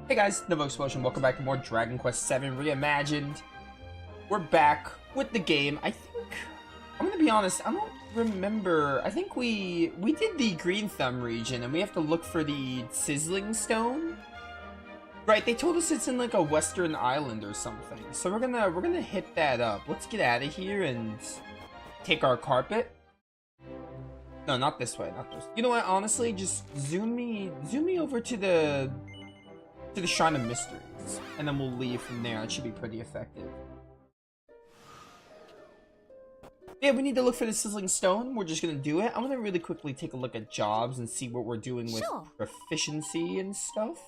Hey guys, NovaExplosion, welcome back to more Dragon Quest VII Reimagined. We're back with the game. I think, I'm gonna be honest, I don't remember. I think we did the Green Thumb region and we have to look for the Sizzling Stone. Right, they told us it's in like a western island or something. So we're gonna hit that up. Let's get out of here and take our carpet. No, not this way, not this. You know what, honestly, just zoom me over to the Shrine of Mysteries, and then we'll leave from there. It should be pretty effective. Yeah, we need to look for the Sizzling Stone. We're just gonna do it. I'm gonna really quickly take a look at jobs and see what we're doing with proficiency and stuff.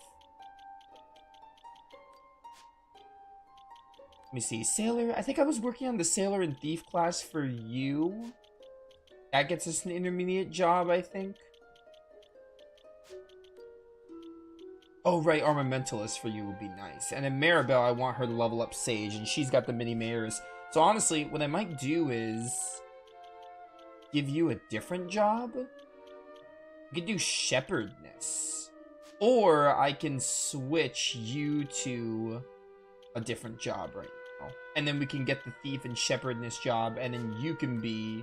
Let me see. Sailor. I think I was working on the Sailor and Thief class for you. That gets us an intermediate job, I think. Oh, right, Armamentalist for you would be nice. And then Maribel, I want her to level up Sage, and she's got the mini mayors. So honestly, what I might do is give you a different job. You could do Shepherdness. Or I can switch you to a different job right now. And then we can get the Thief and Shepherdness job, and then you can be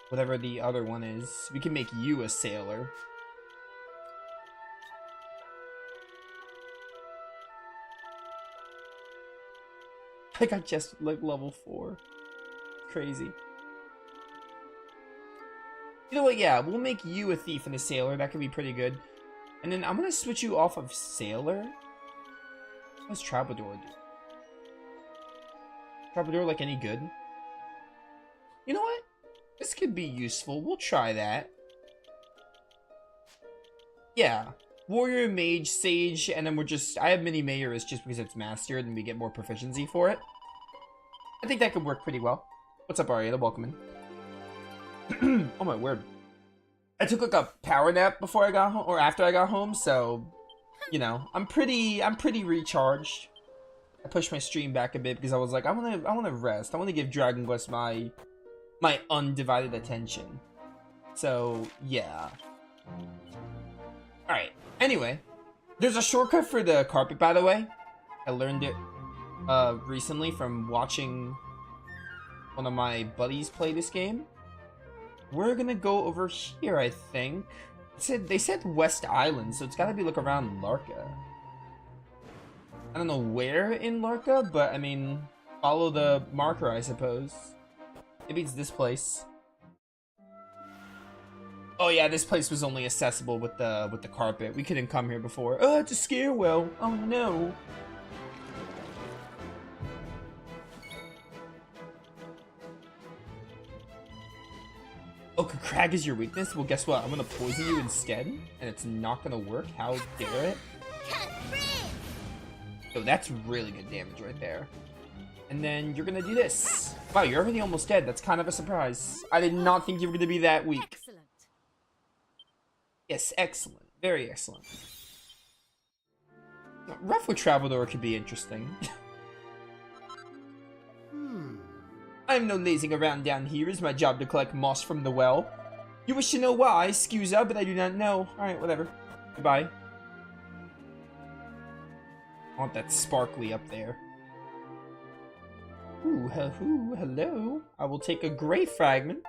whatever the other one is. We can make you a Sailor. I got just like level 4. Crazy. You know what? Yeah, we'll make you a Thief and a Sailor. That could be pretty good. And then I'm gonna switch you off of Sailor. What's Troubadour do? Troubadour like any good? You know what? This could be useful. We'll try that. Yeah. Warrior, Mage, Sage, and then we're just... I have Mini Mayors just because it's mastered and we get more proficiency for it. I think that could work pretty well. What's up, Arietta? Welcome in. Oh my word. I took like a power nap before I got home, or after I got home, so... You know, I'm pretty recharged. I pushed my stream back a bit because I was like, I wanna rest. I wanna give Dragon Quest my undivided attention. So, yeah. Alright. Anyway, there's a shortcut for the carpet, by the way. I learned it recently from watching one of my buddies play this game. We're gonna go over here, I think. They said West Island, so it's gotta be like around Larka. I don't know where in Larka, but I mean, follow the marker, I suppose. Maybe it's this place. Oh yeah, this place was only accessible with the carpet. We couldn't come here before. Oh, it's a stairwell. Oh no. Oh, Crag is your weakness? Well, guess what? I'm gonna poison you instead, and it's not gonna work. How dare it? Oh, that's really good damage right there. And then you're gonna do this. Wow, you're already almost dead. That's kind of a surprise. I did not think you were gonna be that weak. Excellent. Yes, excellent. Very excellent. Rough with Troubadour could be interesting. I'm no lazing around down here. It's my job to collect moss from the well. You wish to know why? Excuse up, but I do not know. Alright, whatever. Goodbye. I want that sparkly up there. Ooh, hello. I will take a gray fragment.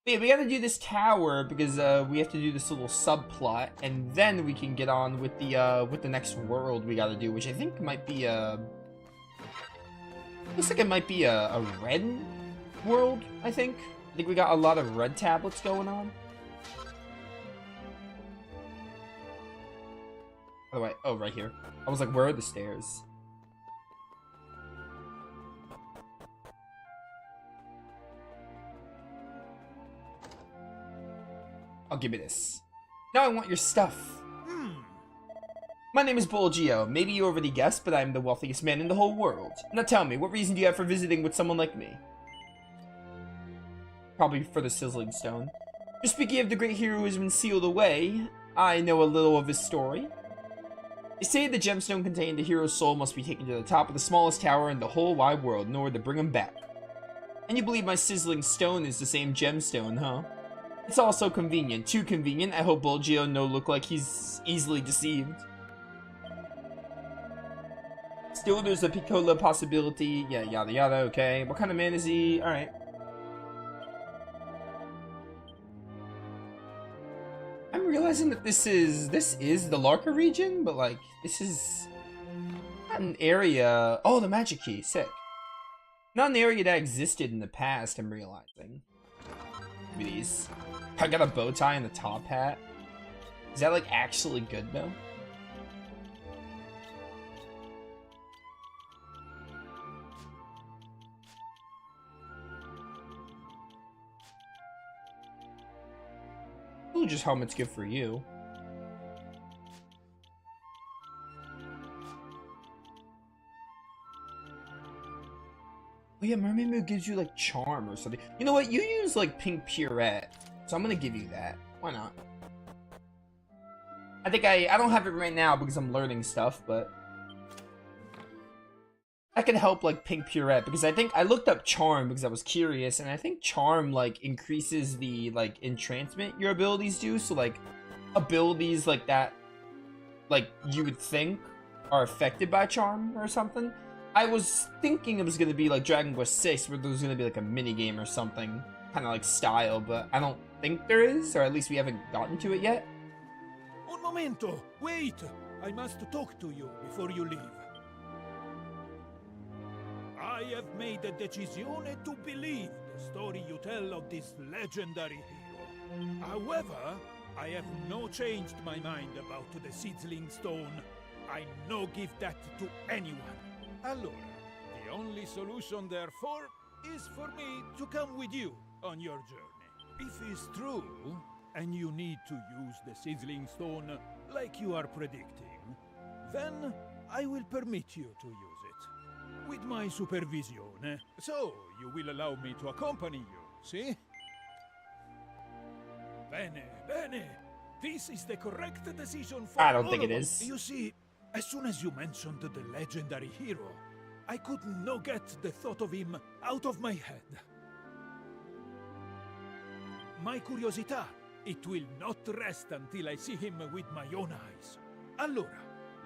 Yeah, we gotta do this tower because we have to do this little subplot, and then we can get on with the next world we gotta do, which I think might be looks like it might be a red world. I think we got a lot of red tablets going on. By the way, oh, right here. I was like, where are the stairs? I'll give you this. Now I want your stuff. My name is Bolgio. Maybe you already guessed, but I am the wealthiest man in the whole world. Now tell me, what reason do you have for visiting with someone like me? Probably for the Sizzling Stone. Just speaking of the great hero who has been sealed away, I know a little of his story. They say the gemstone contained the hero's soul must be taken to the top of the smallest tower in the whole wide world in order to bring him back. And you believe my Sizzling Stone is the same gemstone, huh? It's all so convenient. Too convenient. I hope Bolgio no look like he's easily deceived. Still, there's a Piccolo possibility. Yeah, yada yada, okay. What kind of man is he? Alright. I'm realizing that this is the Larka region, but like, this is not an area. Oh, the magic key. Sick. Not an area that existed in the past, I'm realizing. Look at these. I got a bow tie and a top hat. Is that like actually good though? Ooh, just helmet's good for you. Oh yeah, Mermaid Mood gives you like charm or something. You know what? You use like pink purette, so I'm gonna give you that. Why not? I think I don't have it right now because I'm learning stuff, but I can help like pink purette because I think I looked up charm because I was curious, and I think charm like increases the like entrancement your abilities do. So like abilities like that, like you would think are affected by charm or something. I was thinking it was gonna be like Dragon Quest VI, where there was gonna be like a mini game or something, kind of like style, but I don't think there is, or at least we haven't gotten to it yet. Un momento! Wait! I must talk to you before you leave. I have made a decisione to believe the story you tell of this legendary hero. However, I have no changed my mind about the Sizzling Stone. I no give that to anyone. Allora, the only solution therefore is for me to come with you on your journey. If it's true, and you need to use the Sizzling Stone like you are predicting, then I will permit you to use it. With my supervision, so you will allow me to accompany you, see? Bene, bene. This is the correct decision for I don't all think it of is. us. You see, as soon as you mentioned the legendary hero, I could not get the thought of him out of my head. My curiosità, it will not rest until I see him with my own eyes. Allora,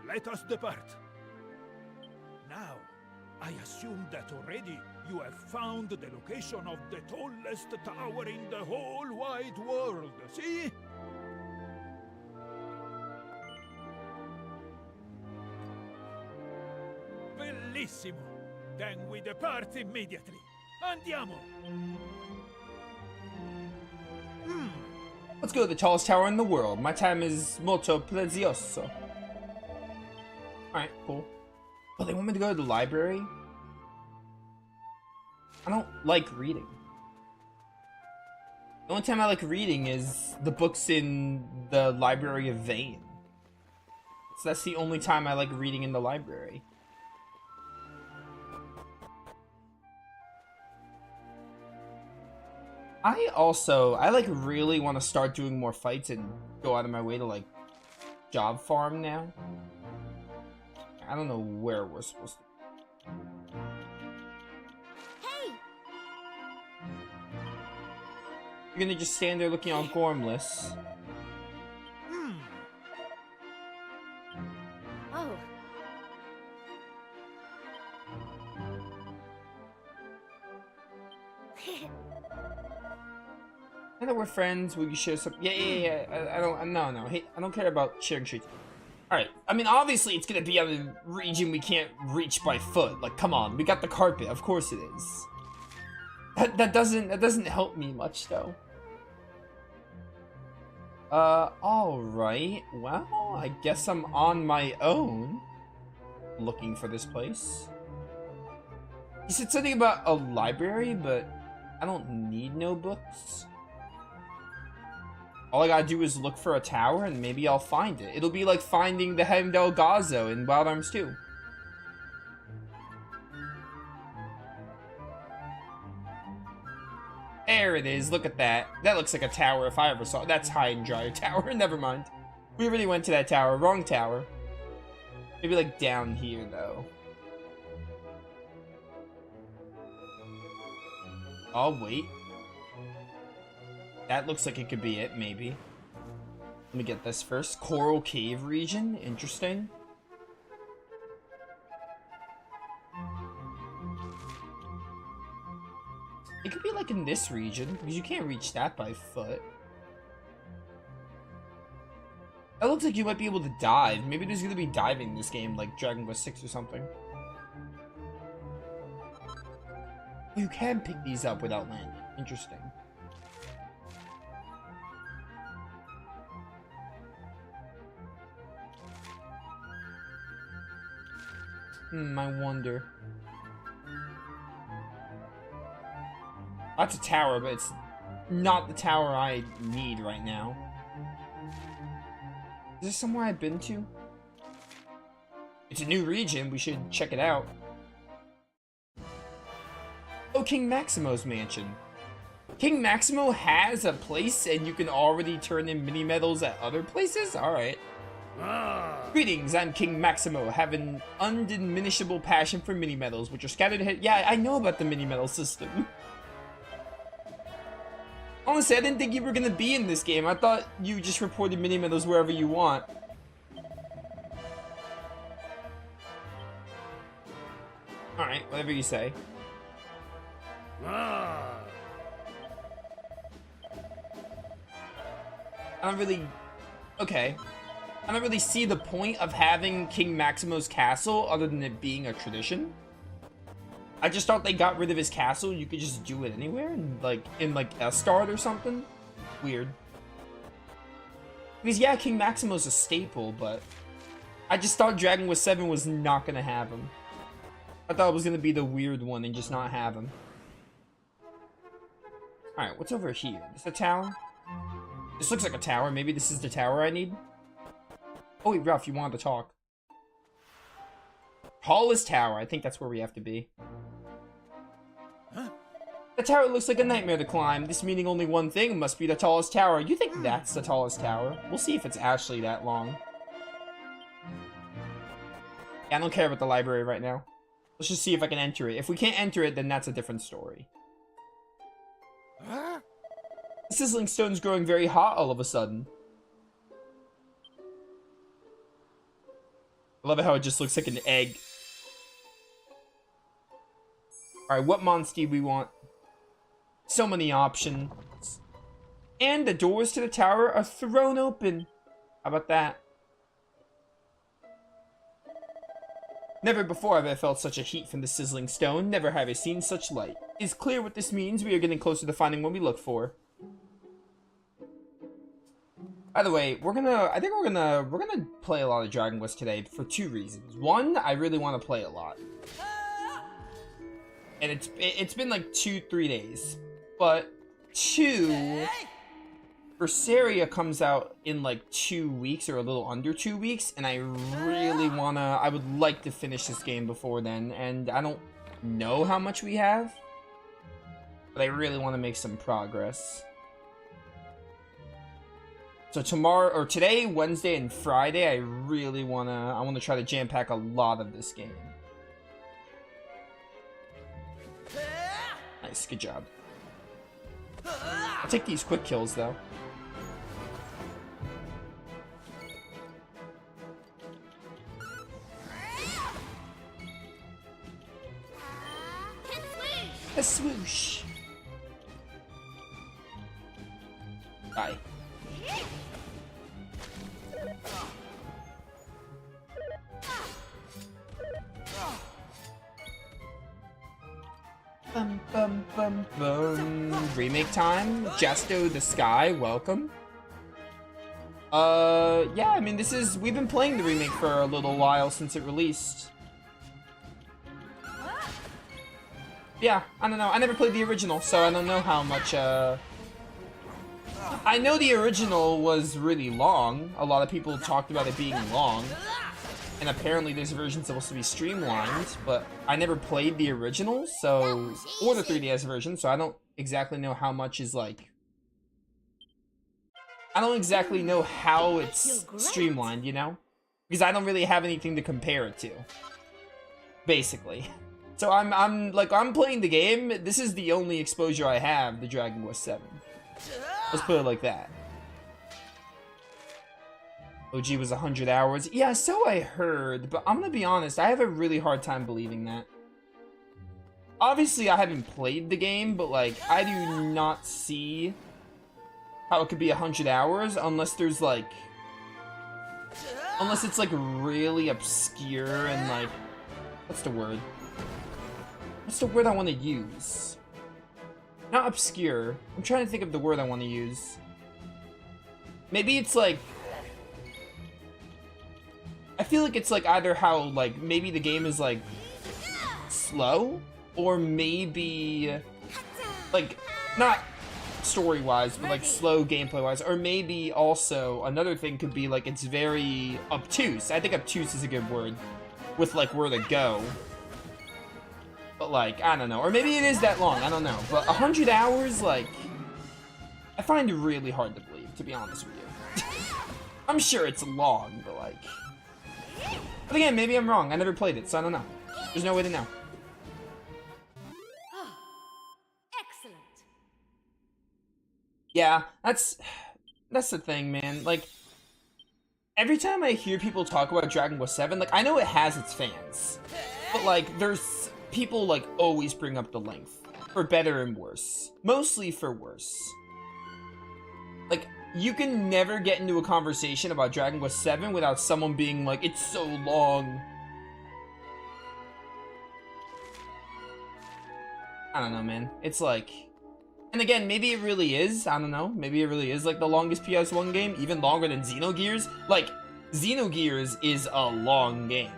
let us depart. Now, I assume that already you have found the location of the tallest tower in the whole wide world, see? Bellissimo! Then we depart immediately. Andiamo! Let's go to the tallest tower in the world. My time is molto prezioso. Alright, cool. Oh, they want me to go to the library? I don't like reading. The only time I like reading is the books in the library of VII. So that's the only time I like reading in the library. I like really want to start doing more fights and go out of my way to like job farm now. I don't know where we're supposed to. Hey! You're gonna just stand there looking all gormless. Oh. I know we're friends. Will you share some? Yeah. I don't. No. Hey, I don't care about sharing treats. All right. I mean, obviously, it's gonna be on a region we can't reach by foot. Like, come on, we got the carpet. Of course it is. That doesn't help me much though. All right. Well, I guess I'm on my own, looking for this place. He said something about a library, but I don't need no books. All I gotta do is look for a tower, and maybe I'll find it. It'll be like finding the Hem del Gazzo in Wild Arms 2. There it is. Look at that. That looks like a tower if I ever saw it. That's High and Dry Tower. Never mind. We already went to that tower. Wrong tower. Maybe like down here, though. Oh, wait. That looks like it could be it, maybe. Let me get this first. Coral Cave region. Interesting. It could be like in this region, because you can't reach that by foot. That looks like you might be able to dive. Maybe there's gonna be diving in this game, like Dragon Quest 6 or something. You can pick these up without landing. Interesting. I wonder. That's a tower, but it's not the tower I need right now. Is this somewhere I've been to? It's a new region, we should check it out. Oh, King Maximo's mansion. King Maximo has a place and you can already turn in mini medals at other places? Alright. Greetings, I'm King Maximo, have an undiminishable passion for mini medals, which are scattered ahead. Yeah, I know about the mini medal system. Honestly, I didn't think you were gonna be in this game. I thought you just reported mini medals wherever you want. Alright, whatever you say. I don't really... Okay. I don't really see the point of having King Maximo's castle other than it being a tradition. I just thought they got rid of his castle. You could just do it anywhere, and like in like Estard or something. Weird. Because yeah, King Maximo's a staple, but I just thought Dragon Quest 7 was not gonna have him. I thought it was gonna be the weird one and just not have him. All right, what's over here? Is this a tower? This looks like a tower. Maybe this is the tower I need. Oh wait, Ralph, you wanted to talk. Tallest tower. I think that's where we have to be. The tower looks like a nightmare to climb. This meaning only one thing, must be the tallest tower. You think that's the tallest tower? We'll see if it's actually that long. Yeah, I don't care about the library right now. Let's just see if I can enter it. If we can't enter it, then that's a different story. The sizzling stone's growing very hot all of a sudden. I love how it just looks like an egg. Alright, what monster do we want? So many options. And the doors to the tower are thrown open. How about that? Never before have I felt such a heat from the sizzling stone. Never have I seen such light. It's clear what this means. We are getting closer to finding what we look for. By the way, I think we're gonna play a lot of Dragon Quest today for two reasons. One, I really want to play a lot. And it's been like 2-3 days. But two, Berseria comes out in like 2 weeks or a little under 2 weeks, and I would like to finish this game before then, and I don't know how much we have, but I really want to make some progress. So today, Wednesday, and Friday, I want to try to jam pack a lot of this game. Nice, good job. I'll take these quick kills though. A swoosh. Bye. Bum bum bum bum. Remake time. Jasto the Sky, welcome. Yeah, I mean we've been playing the remake for a little while since it released. Yeah, I don't know. I never played the original, so I don't know how much, I know the original was really long. A lot of people talked about it being long. And apparently this version's supposed to be streamlined, but I never played the original, so... Or the 3DS version, so I don't exactly know how much is, like... I don't exactly know how it's streamlined, you know? Because I don't really have anything to compare it to. Basically. So I'm playing the game. This is the only exposure I have to Dragon Quest 7. Let's put it like that. OG was 100 hours. Yeah, so I heard, but I'm gonna be honest, I have a really hard time believing that. obviously I haven't played the game, but like I do not see how it could be 100 hours unless there's like, unless it's like really obscure and like, what's the word? What's the word I want to use? Not obscure. I'm trying to think of the word I want to use. Maybe it's like, I feel like it's like either how like maybe the game is like slow, or maybe like not story-wise, but like slow gameplay-wise, or maybe also another thing could be like it's very obtuse. I think obtuse is a good word with like where to go. But like, I don't know. Or maybe it is that long, I don't know. But 100 hours, like, I find it really hard to believe, to be honest with you. I'm sure it's long, but like... But again, maybe I'm wrong. I never played it, so I don't know. There's no way to know. Excellent. Yeah, that's the thing, man. Like, every time I hear people talk about Dragon Quest VII, like, I know it has its fans. But like, there's... people like always bring up the length, for better and worse. Mostly for worse. Like, you can never get into a conversation about Dragon Quest VII without someone being like, it's so long. I don't know, man. It's like... And again, maybe it really is. I don't know. Maybe it really is like the longest PS1 game, even longer than Xenogears. Like, Xenogears is a long game.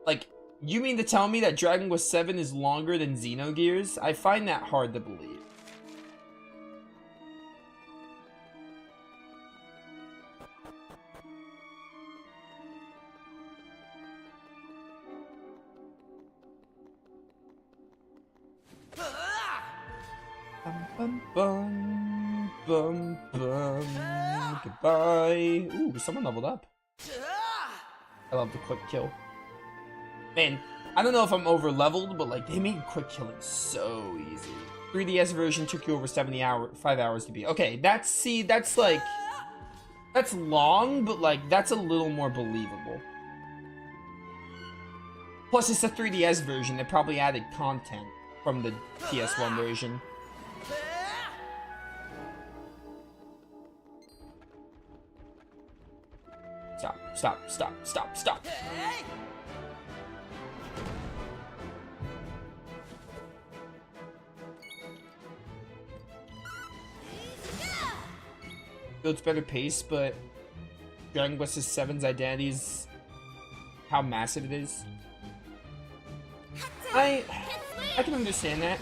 Like, you mean to tell me that Dragon Quest VII is longer than Xenogears? I find that hard to believe. Bum, bum, bum, bum. Goodbye. Ooh, someone leveled up. I love the quick kill. Man, I don't know if I'm over leveled, but like they made quick killing so easy. 3DS version took you over 5 hours to beat. Okay, that's like, that's long, but like that's a little more believable. Plus, it's a 3DS version. They probably added content from the PS1 version. Stop, stop, stop, stop, stop. It's better pace, but Dragon Quest VII's identity is how massive it is. I can understand that.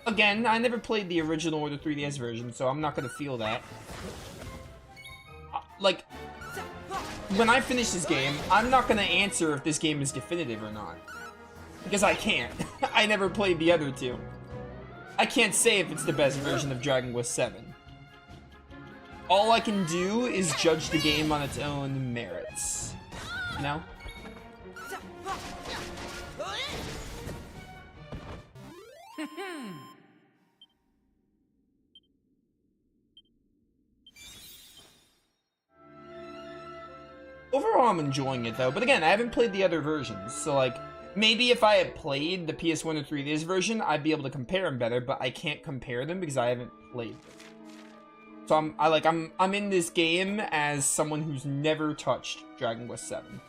Again, I never played the original or the 3DS version, so I'm not gonna feel that. Like, when I finish this game, I'm not gonna answer if this game is definitive or not. Because I can't. I never played the other two. I can't say if it's the best version of Dragon Quest VII. All I can do is judge the game on its own merits. You know? Overall, I'm enjoying it, though. But again, I haven't played the other versions. So, like, maybe if I had played the PS1 or 3DS version, I'd be able to compare them better. But I can't compare them because I haven't played them. So I'm in this game as someone who's never touched Dragon Quest VII.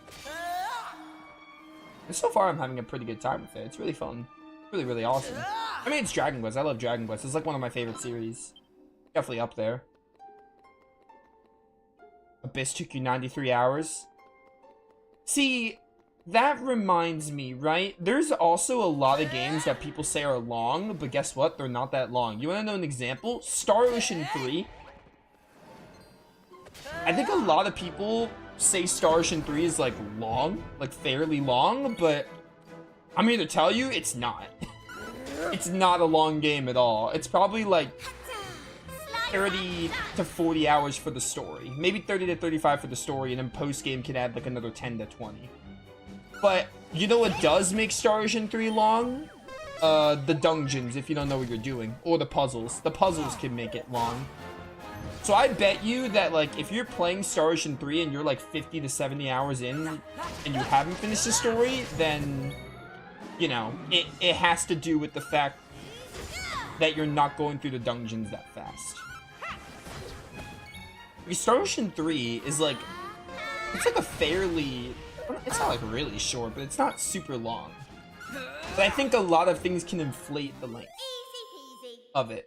And so far, I'm having a pretty good time with it. It's really fun. Really, really awesome. I mean, it's Dragon Quest. I love Dragon Quest. It's like one of my favorite series. Definitely up there. Abyss took you 93 hours. See, that reminds me, right? There's also a lot of games that people say are long, but guess what? They're not that long. You want to know an example? Star Ocean 3. I think a lot of people say Star Ocean 3 is, like, long. Like, fairly long, but I'm here to tell you, it's not. It's not a long game at all. It's probably, like, 30 to 40 hours for the story. Maybe 30 to 35 for the story, and then post-game can add, like, another 10 to 20. But, you know what does make Star Ocean 3 long? The dungeons, if you don't know what you're doing. Or the puzzles. The puzzles can make it long. So I bet you that, like, if you're playing Star Ocean 3 and you're like 50 to 70 hours in and you haven't finished the story, then, you know, it has to do with the fact that you're not going through the dungeons that fast. Because Star Ocean 3 is like, it's like a fairly, it's not like really short, but it's not super long. But I think a lot of things can inflate the length of it.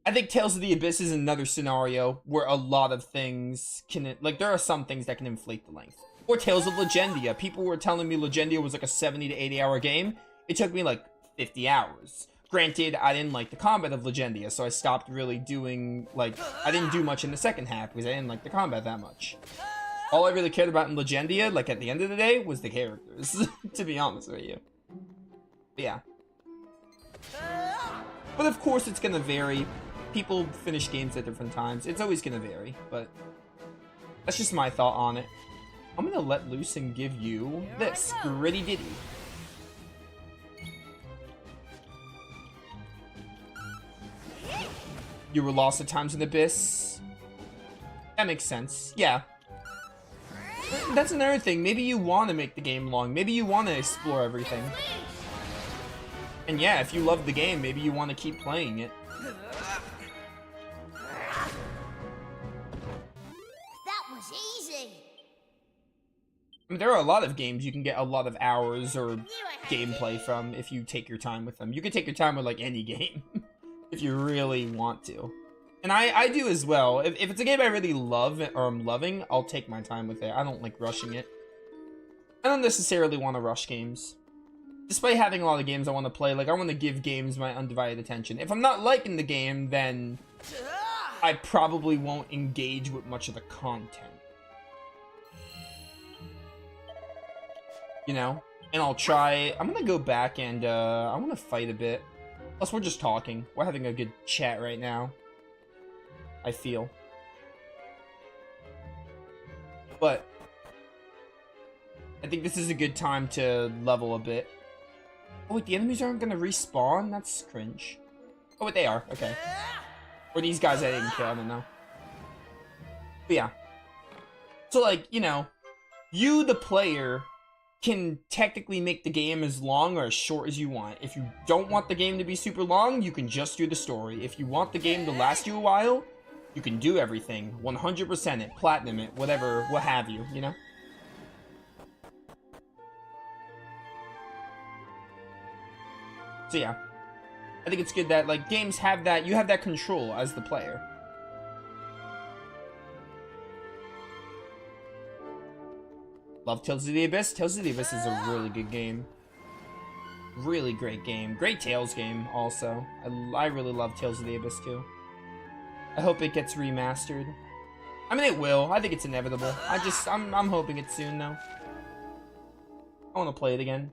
I think Tales of the Abyss is another scenario where a lot of things can, like, there are some things that can inflate the length. Or Tales of Legendia. People were telling me Legendia was like a 70 to 80 hour game. It took me like 50 hours. Granted, I didn't like the combat of Legendia, so I stopped really doing, like, I didn't do much in the second half because I didn't like the combat that much. All I really cared about in Legendia, like, at the end of the day, was the characters, to be honest with you. But yeah. But of course, it's gonna vary. People finish games at different times. It's always gonna vary, but that's just my thought on it. I'm gonna let loose and give you this, Gritty Ditty. You were lost at times in the Abyss. That makes sense. Yeah. That's another thing. Maybe you want to make the game long. Maybe you want to explore everything. And yeah, if you love the game, maybe you want to keep playing it. That was easy. I mean, there are a lot of games you can get a lot of hours or gameplay from if you take your time with them. You can take your time with like any game if you really want to. And I do as well. If it's a game I really love or I'm loving, I'll take my time with it. I don't like rushing it. I don't necessarily want to rush games. Despite having a lot of games I want to play, like, I want to give games my undivided attention. If I'm not liking the game, then I probably won't engage with much of the content. You know? And I'll try... I'm gonna go back and, I want to fight a bit. Plus, we're just talking. We're having a good chat right now. I feel. But I think this is a good time to level a bit. Oh wait, the enemies aren't gonna respawn? That's cringe. Oh wait, they are. Okay. Or these guys I didn't kill, I don't know. But yeah. So like, you know, you, the player, can technically make the game as long or as short as you want. If you don't want the game to be super long, you can just do the story. If you want the game to last you a while, you can do everything. 100% it, platinum it, whatever, what have you, you know? So yeah. I think it's good that, like, games have that, you have that control as the player. Love Tales of the Abyss. Tales of the Abyss is a really good game. Really great game. Great Tales game, also. I really love Tales of the Abyss, too. I hope it gets remastered. I mean, it will. I think it's inevitable. I'm hoping it soon, though. I want to play it again.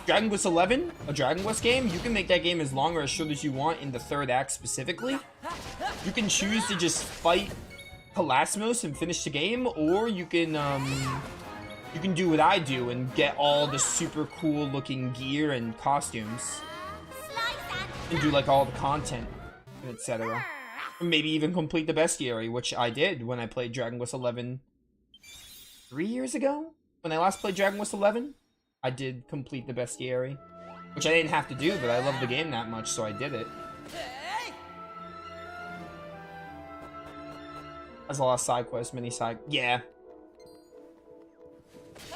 Dragon Quest 11, a Dragon Quest game, you can make that game as long or as short as you want in the third act specifically. You can choose to just fight Pelasmos and finish the game, or you can do what I do and get all the super cool looking gear and costumes. And do like all the content, etc. Or maybe even complete the bestiary, which I did when I played Dragon Quest 11 3 years ago? When I last played Dragon Quest 11? I did complete the bestiary, which I didn't have to do, but I love the game that much, so I did it. Has a lot of side quests, mini side... Yeah.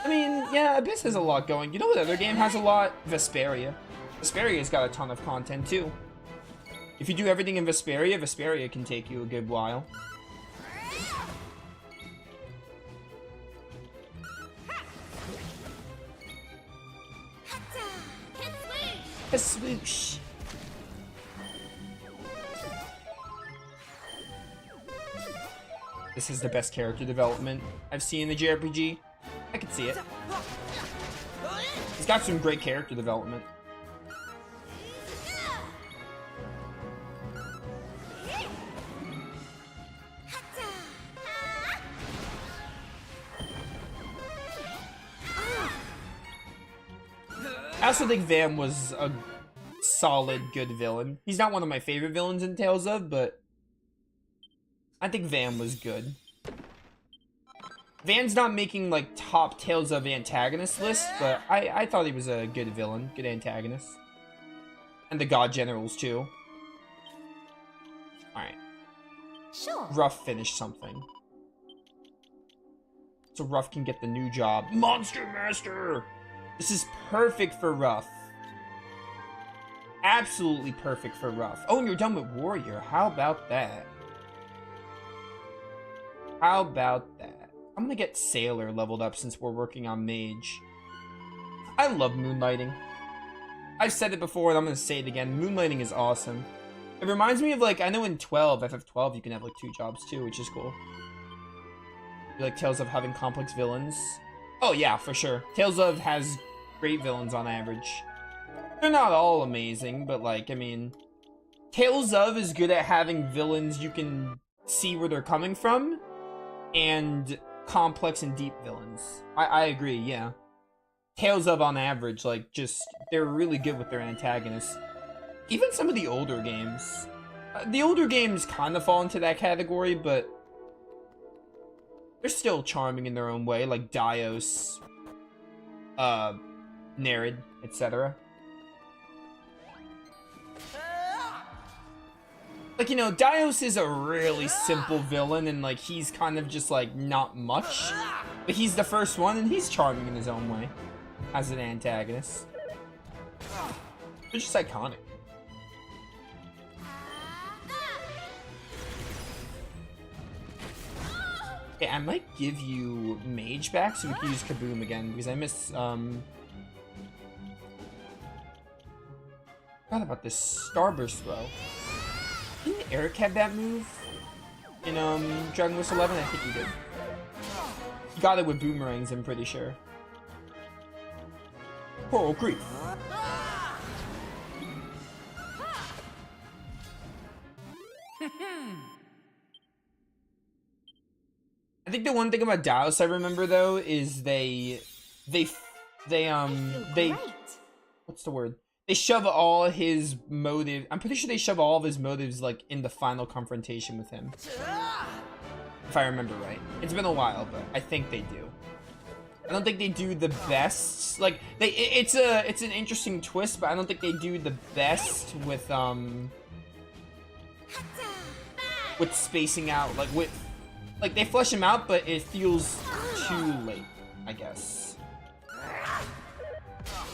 I mean, yeah, Abyss has a lot going. You know what other game has a lot? Vesperia. Vesperia's got a ton of content, too. If you do everything in Vesperia, Vesperia can take you a good while. A swoosh. This is the best character development I've seen in the JRPG. I can see it. He's got some great character development. I also think Vam was a solid, good villain. He's not one of my favorite villains in Tales of, but I think Vam was good. Van's not making, like, top Tales of antagonist list, but I thought he was a good villain, good antagonist. And the God Generals, too. Alright. Sure. Ruff finished something. So Ruff can get the new job. Monster Master! This is perfect for Ruff. Absolutely perfect for Ruff. Oh, and you're done with Warrior. How about that? How about that? I'm gonna get Sailor leveled up since we're working on Mage. I love moonlighting. I've said it before and I'm gonna say it again. Moonlighting is awesome. It reminds me of, like, I know in FF12 you can have like 2 jobs too, which is cool. You like Tales of having complex villains? Oh yeah, for sure. Tales of has great villains on average. They're not all amazing, but like, I mean, Tales of is good at having villains you can see where they're coming from, and complex and deep villains. I agree, yeah. Tales of, on average, like, just, they're really good with their antagonists. Even some of the older games. The older games kind of fall into that category, but they're still charming in their own way, like Dios, Nerid, etc. Like, you know, Dios is a really simple villain, and, like, he's kind of just, like, not much. But he's the first one, and he's charming in his own way. As an antagonist. They're just iconic. Okay, I might give you Mage back so we can use Kaboom again, because I miss, forgot about this Starburst throw. Didn't Eric have that move in Dragon Quest 11? I think he did. He got it with boomerangs, I'm pretty sure. Coral Creek. I think the one thing about Dallas I remember though is they what's the word? They shove all his motive. I'm pretty sure they shove all of his motives like in the final confrontation with him. If I remember right. It's been a while, but I think they do. I don't think they do the best. Like it's an interesting twist, but I don't think they do the best with spacing out, like they flesh him out, but it feels too late, I guess.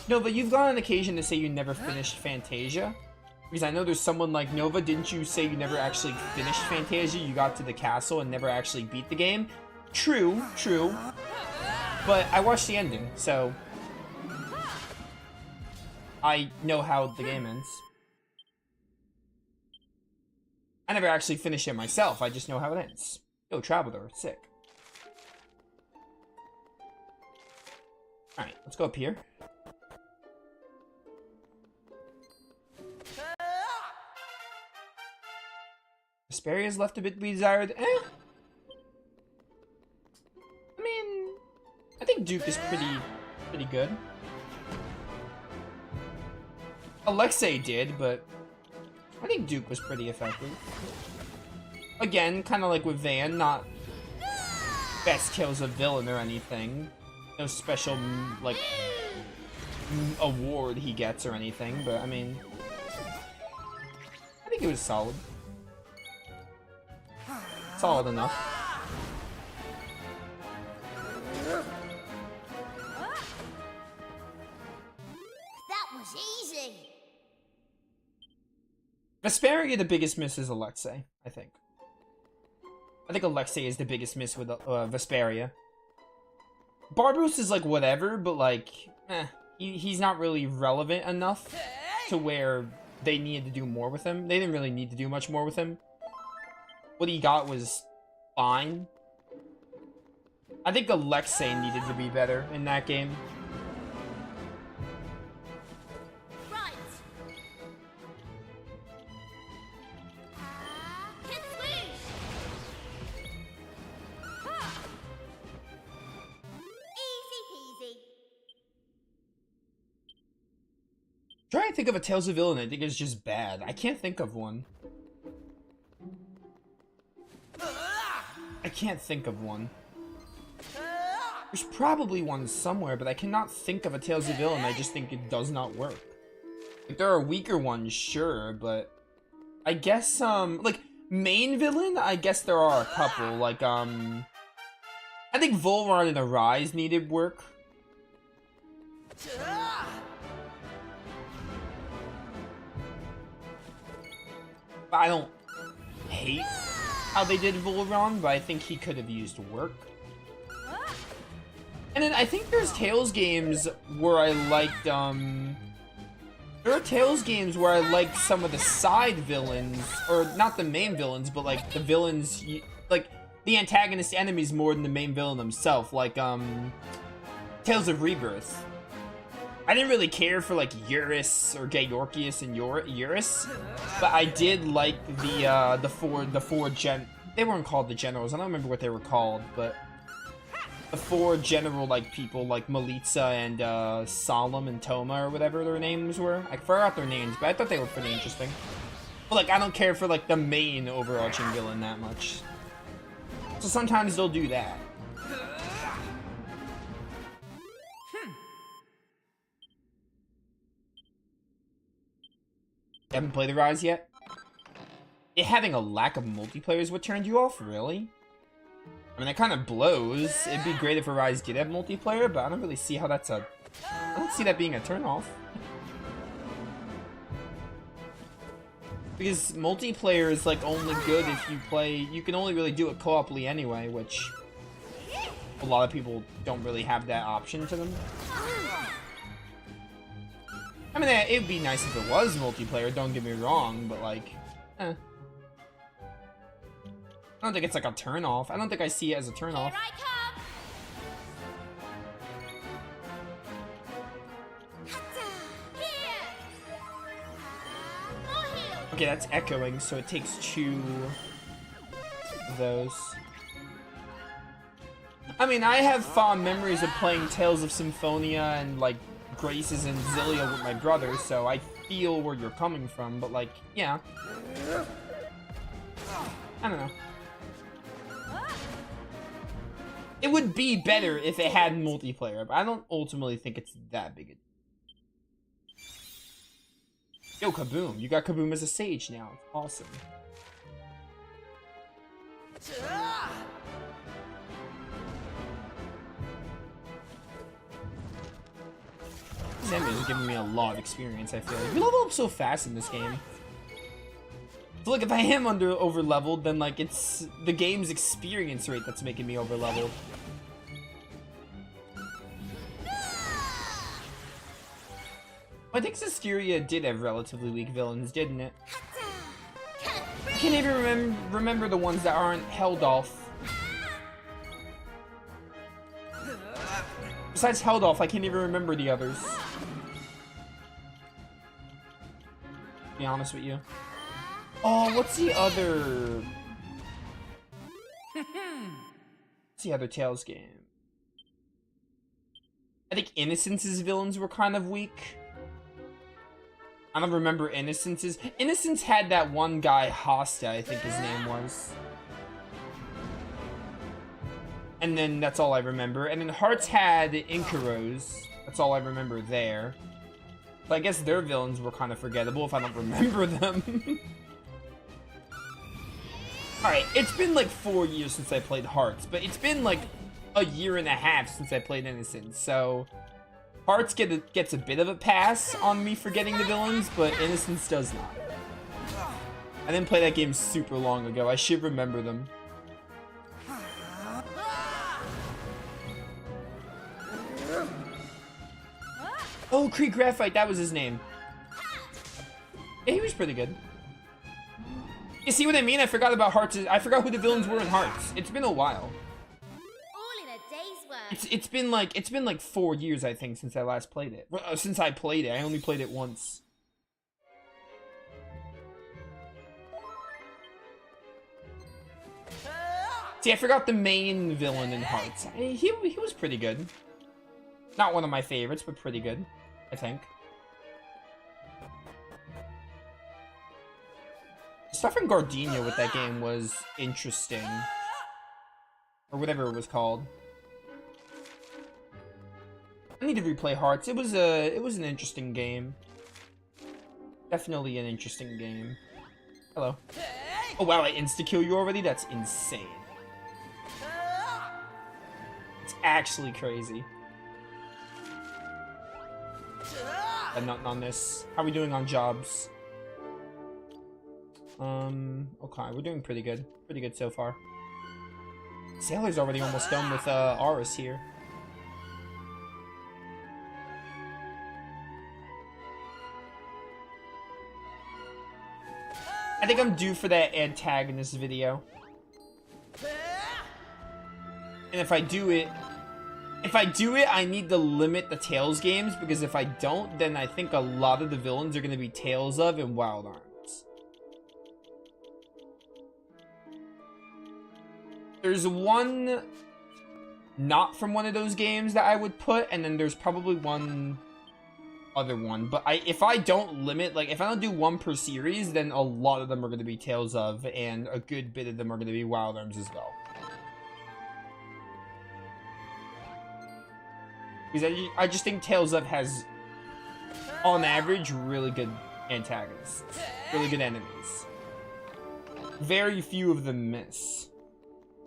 No, but you've gone on occasion to say you never finished Fantasia. Because I know there's someone like Nova, didn't you say you never actually finished Fantasia? You got to the castle and never actually beat the game? True, true. But I watched the ending, so I know how the game ends. I never actually finished it myself, I just know how it ends. Yo, Traveler, sick. Alright, let's go up here. Vesperia's left a bit to be desired. I mean, I think Duke is pretty good. Alexei did, but I think Duke was pretty effective. Again, kind of like with Van, not best kills a villain or anything. No special, like, award he gets or anything, but I mean, I think it was solid. Solid enough. That was easy. Vesperia, the biggest miss is Alexei, I think. I think Alexei is the biggest miss with Vesperia. Barbaros is like whatever, but like, he's not really relevant enough to where they needed to do more with him. They didn't really need to do much more with him. What he got was fine. I think Alexei needed to be better in that game. Right. Hit swing. Easy peasy. Trying to think of a Tales of villain I think is just bad. I can't think of one. I can't think of one. There's probably one somewhere, but I cannot think of a Tales of villain. I just think it does not work. Like, there are weaker ones, sure, but I guess, like, main villain, I guess there are a couple. Like, I think Volron and Arise needed work. I don't hate how they did Volron, but I think he could have used work. And then I think there's Tales games where I liked, there are Tales games where I liked some of the side villains, or not the main villains, but like the villains, like the antagonist enemies more than the main villain himself, like, Tales of Rebirth. I didn't really care for like Eurus or Georgius and Eurus, but I did like the four they weren't called the generals. I don't remember what they were called, but the four general like people like Melitza and Solemn and Toma or whatever their names were. I forgot their names, but I thought they were pretty interesting. But like I don't care for like the main overarching villain that much. So sometimes they'll do that. You haven't played the Rise yet? It having a lack of multiplayer is what turned you off, really? I mean, that kind of blows. It'd be great if Rise did have multiplayer, but I don't really see how that's a... I don't see that being a turn-off. Because multiplayer is, like, only good if you play... You can only really do it co-oply anyway, which... A lot of people don't really have that option to them. I mean, it would be nice if it was multiplayer, don't get me wrong, but like, I don't think it's like a turn-off. I don't think I see it as a turn-off. Okay, that's echoing, so it takes 2 of those. I mean, I have fond memories of playing Tales of Symphonia and like Graces and Zillia with my brother, so I feel where you're coming from, but like, yeah. I don't know. It would be better if it had multiplayer, but I don't ultimately think it's that big a... Yo, Kaboom. You got Kaboom as a sage now. It's awesome. These enemies are giving me a lot of experience, I feel like. We level up so fast in this game. So like, if I am over-leveled, then like, it's the game's experience rate that's making me over-leveled. I think Susteria did have relatively weak villains, didn't it? I can't even remember the ones that aren't held off. Besides held off, I can't even remember the others. To be honest with you. Oh, what's the other... What's the other Tales game? I think Innocence's villains were kind of weak. I don't remember Innocence's. Innocence had that one guy, Hosta, I think his name was. And then that's all I remember. And then Hearts had Inkaros. That's all I remember there. But I guess their villains were kind of forgettable if I don't remember them. Alright, it's been like 4 years since I played Hearts, but it's been like a year and a half since I played Innocence, so... Hearts gets a bit of a pass on me forgetting the villains, but Innocence does not. I didn't play that game super long ago. I should remember them. Oh, Krieg Graphite, that was his name. Yeah, he was pretty good. You see what I mean? I forgot about Hearts. I forgot who the villains were in Hearts. It's been a while. All in a day's work. It's been like 4 years, I think, since I last played it. Well, since I played it, I only played it once. See, I forgot the main villain in Hearts. He was pretty good. Not one of my favorites, but pretty good, I think. stuff in Gardenia with that game was interesting. Or whatever it was called. I need to replay Hearts. It was an interesting game. Definitely an interesting game. Hello. Oh wow, I insta-kill you already? That's insane. It's actually crazy. And nothing on this. How are we doing on jobs? Okay, we're doing pretty good. Pretty good so far. Sailor's already almost done with Aris here. I think I'm due for that antagonist video. And if I do it, I need to limit the Tails games, because if I don't, then I think a lot of the villains are going to be Tales of and Wild Arms. There's one not from one of those games that I would put, and then there's probably one other one. But if I don't limit, like, if I don't do one per series, then a lot of them are going to be Tales of, and a good bit of them are going to be Wild Arms as well. Because I just think Tales of has, on average, really good antagonists. Really good enemies. Very few of them miss.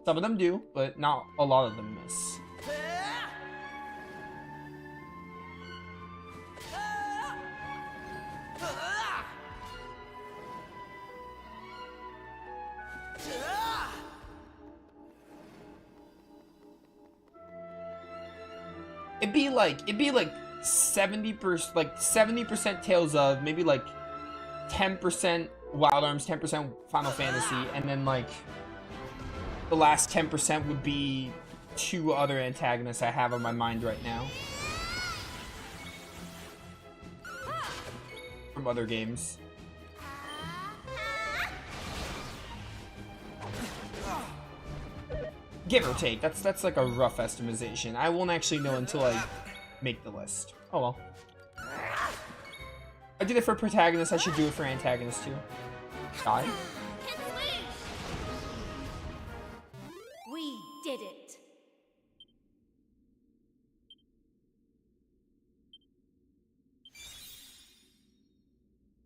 Some of them do, but not a lot of them miss. It'd be like 70%, like 70% Tales of, maybe like 10% Wild Arms, 10% Final Fantasy, and then like the last 10% would be two other antagonists I have on my mind right now from other games. Give or take. That's like a rough estimation. I won't actually know until I make the list. Oh well. I did it for protagonist, I should do it for antagonist too. Die? We did it.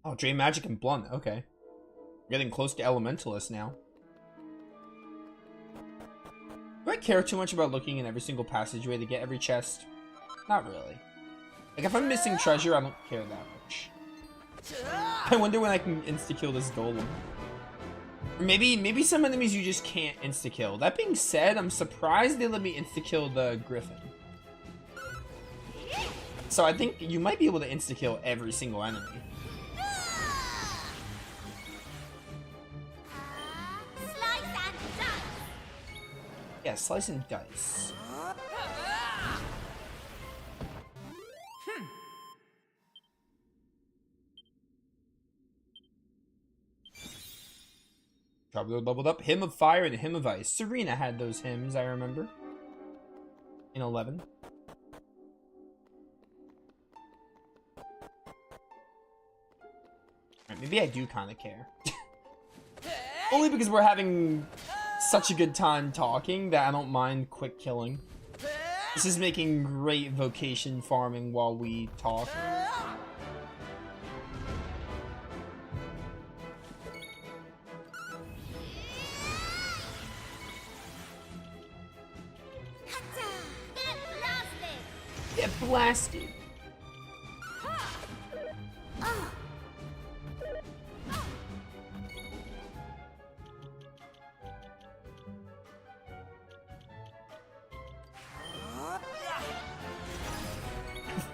Oh, Drain Magic and Blunt, okay. We're getting close to Elementalist now. Do I care too much about looking in every single passageway to get every chest? Not really. Like, if I'm missing treasure, I don't care that much. I wonder when I can insta-kill this golem. Or maybe some enemies you just can't insta-kill. That being said, I'm surprised they let me insta-kill the Griffin. So I think you might be able to insta-kill every single enemy. Yeah, slice and dice. Probably leveled up. Hymn of Fire and Hymn of Ice. Serena had those hymns, I remember. In 11. Right, maybe I do kind of care. Only because we're having such a good time talking that I don't mind quick killing. This is making great vocation farming while we talk. Get blasted!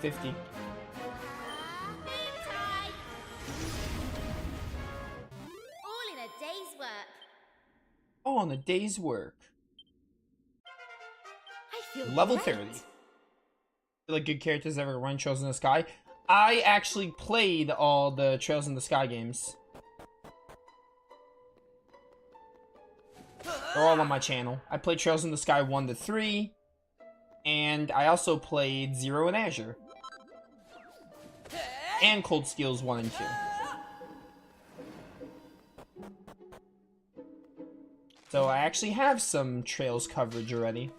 50. All in a day's work. Oh, on a day's work. I feel Level great. 30. Like good characters ever run Trails in the Sky. I actually played all the Trails in the Sky games. They're all on my channel. I played Trails in the Sky 1 to 3. And I also played Zero and Azure. And Cold Steels 1 and 2. So I actually have some Trails coverage already.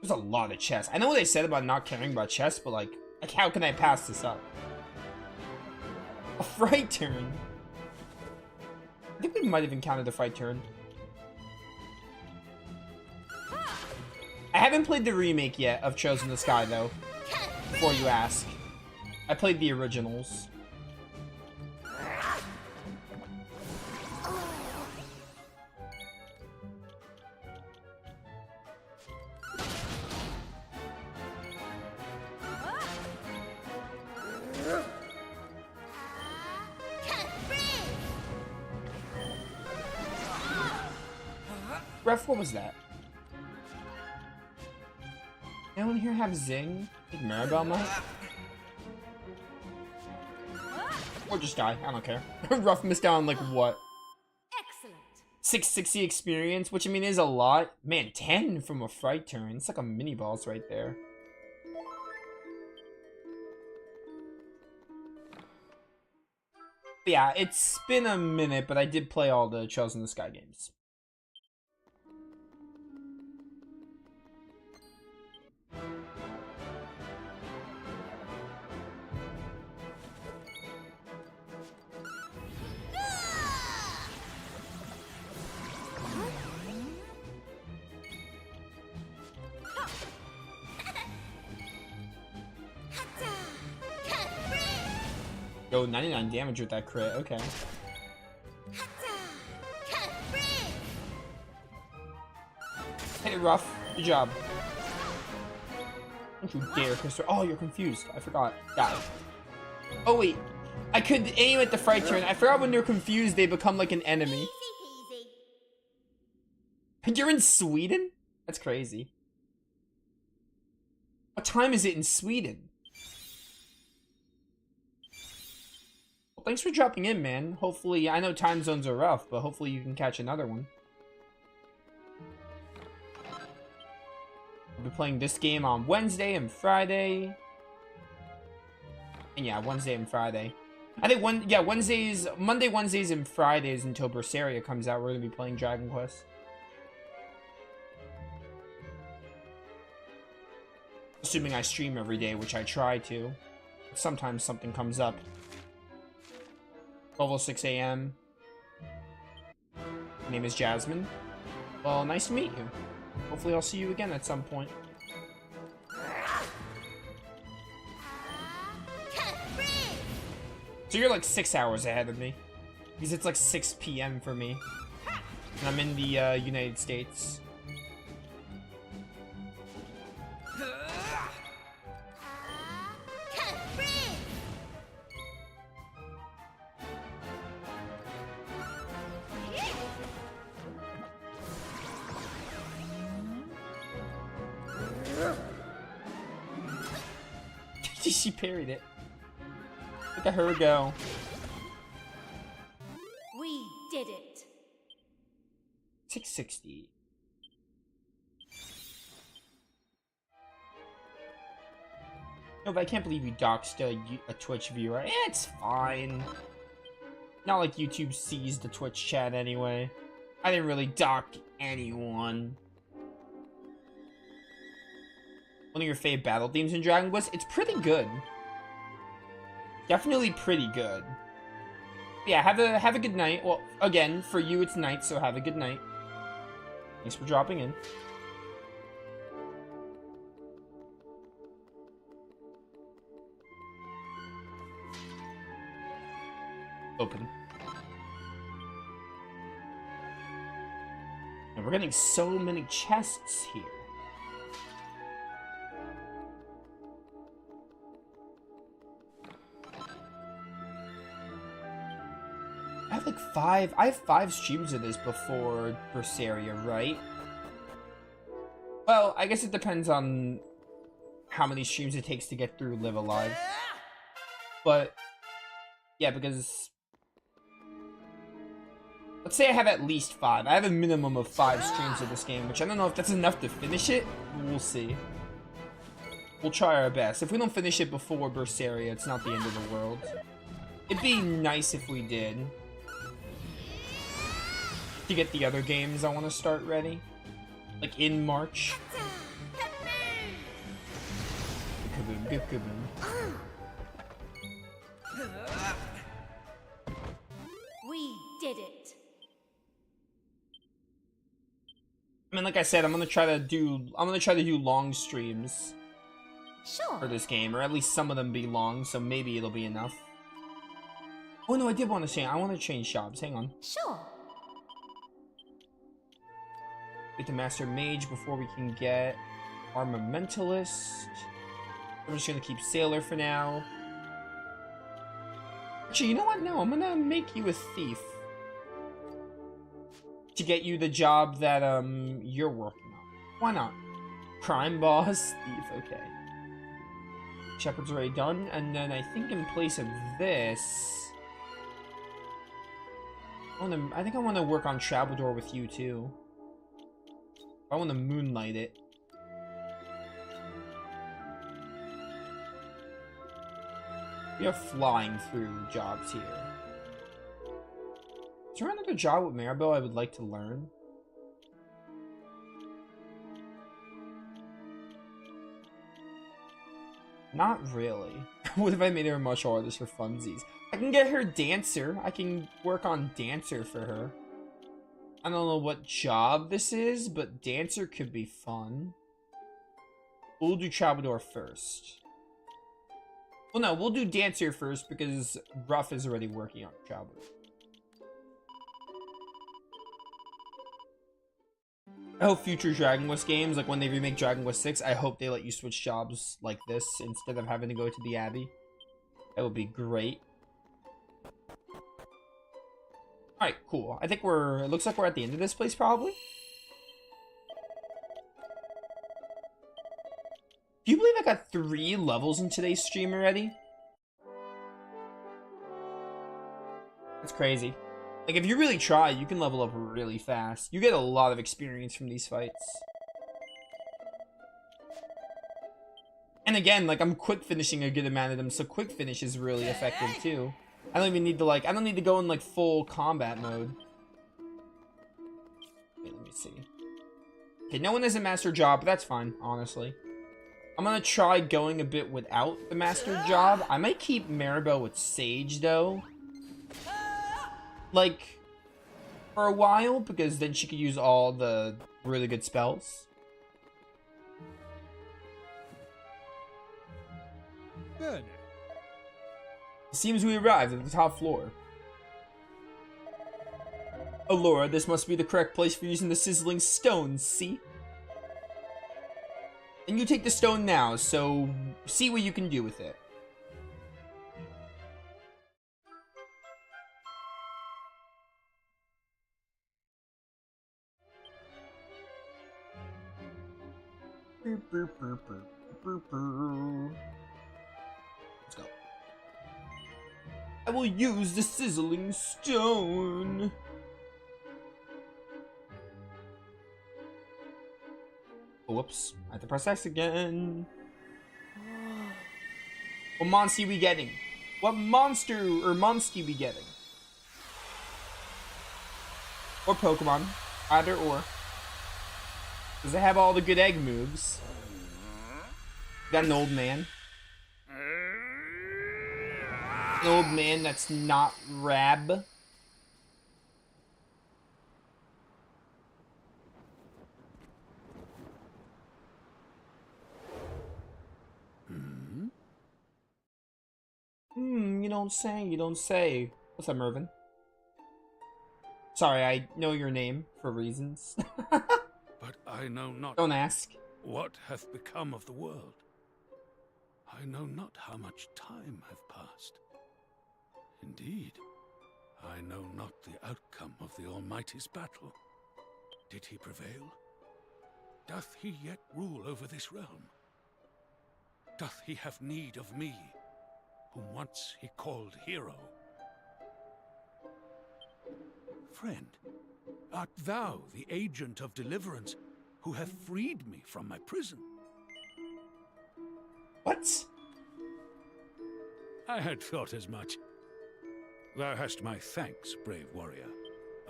There's a lot of chests. I know what they said about not caring about chests, but like how can I pass this up? A fright turn. I think we might have encountered the fright turn. I haven't played the remake yet of Trails in the Sky though, before you ask. I played the originals. Ref, what was that? Anyone here have Zing? Like Maribel might? Or just die, I don't care. Rough missed out on like what? Excellent. 660 experience, which I mean is a lot. Man, 10 from a fright turn. It's like a mini boss right there. But yeah, it's been a minute, but I did play all the Trails in the Sky games. Yo, 99 damage with that crit, okay. Hey, Rough, good job. Don't you dare, Crystal. Oh, you're confused. I forgot. Got it. Oh, wait. I could aim at the fright turn. I forgot when they're confused, they become like an enemy. Easy peasy. You're in Sweden? That's crazy. What time is it in Sweden? Well, thanks for dropping in, man. Hopefully, I know time zones are rough, but hopefully you can catch another one. I'll be playing this game on Wednesday and Friday. And yeah, Wednesday and Friday. I think Monday, Wednesdays, and Fridays until Berseria comes out, we're gonna be playing Dragon Quest. Assuming I stream every day, which I try to. Sometimes something comes up. 12:06 a.m. My name is Jasmine. Well, nice to meet you. Hopefully I'll see you again at some point. So you're like 6 hours ahead of me. Because it's like 6 p.m. for me. And I'm in the United States. She parried it. Look at her go. We did it. 660. No, but I can't believe you doxed a Twitch viewer. It's fine. Not like YouTube sees the Twitch chat anyway. I didn't really dock anyone. One of your fave battle themes in Dragon Quest? It's pretty good. Definitely pretty good. Yeah, have a good night. Well, again, for you it's night, so have a good night. Thanks for dropping in. Open. And we're getting so many chests here. I have 5 streams of this before Berseria, right? Well, I guess it depends on how many streams it takes to get through Live Alive. But, yeah, because... let's say I have at least 5. I have a minimum of 5 streams of this game, which I don't know if that's enough to finish it. We'll see. We'll try our best. If we don't finish it before Berseria, it's not the end of the world. It'd be nice if we did. to get the other games I want to start ready. Like in March. Kaboom, goop, kaboom. We did it. I mean, like I said, I'm gonna try to do long streams for Sure. this game, or at least some of them be long, so maybe it'll be enough. Oh no, I did want to change. I want to change jobs. Hang on. Sure. Get the Master Mage before we can get Armamentalist. I'm just gonna keep Sailor for now. Actually, you know what? No, I'm gonna make you a Thief. To get you the job that, you're working on. Why not? Crime Boss, Thief, okay. Shepherd's already done, and then I think in place of this... I think I want to work on Troubadour with you, too. I want to moonlight it. We are flying through jobs here. Is there another job with Maribel I would like to learn? Not really. What if I made her a martial artist for funsies? I can get her Dancer. I can work on Dancer for her. I don't know what job this is, but Dancer could be fun. We'll do Troubadour first. Well, no, we'll do Dancer first because Ruff is already working on Troubadour. I hope future Dragon Quest games, like when they remake Dragon Quest 6, I hope they let you switch jobs like this instead of having to go to the Abbey. That would be great. Alright, cool. I think it looks like we're at the end of this place, probably. Do you believe I got 3 levels in today's stream already? That's crazy. Like, if you really try, you can level up really fast. You get a lot of experience from these fights. And again, like, I'm quick finishing a good amount of them, so quick finish is really effective, too. I don't even need to, like, I don't need to go in, like, full combat mode. Okay, let me see. Okay, no one has a master job, but that's fine, honestly. I'm gonna try going a bit without the master job. I might keep Maribel with Sage, though. Like, for a while, because then she could use all the really good spells. Bene. It seems we arrived at the top floor. Allura, this must be the correct place for using the sizzling stone, see? And you take the stone now, so see what you can do with it. Let's go. I will use the sizzling stone. Oh, whoops. I have to press X again. What monster we getting? What monster or monsky we getting? Or Pokemon. Either or. Does it have all the good egg moves? Got an old man. An old man that's not Rab. You don't say, you don't say. What's up, Mervin? Sorry, I know your name for reasons. But I know not. Don't ask. What hath become of the world? I know not how much time hath passed. Indeed, I know not the outcome of the Almighty's battle. Did he prevail? Doth he yet rule over this realm? Doth he have need of me, whom once he called hero? Friend, art thou the agent of deliverance who hath freed me from my prison? What? I had thought as much. Thou hast my thanks, brave warrior.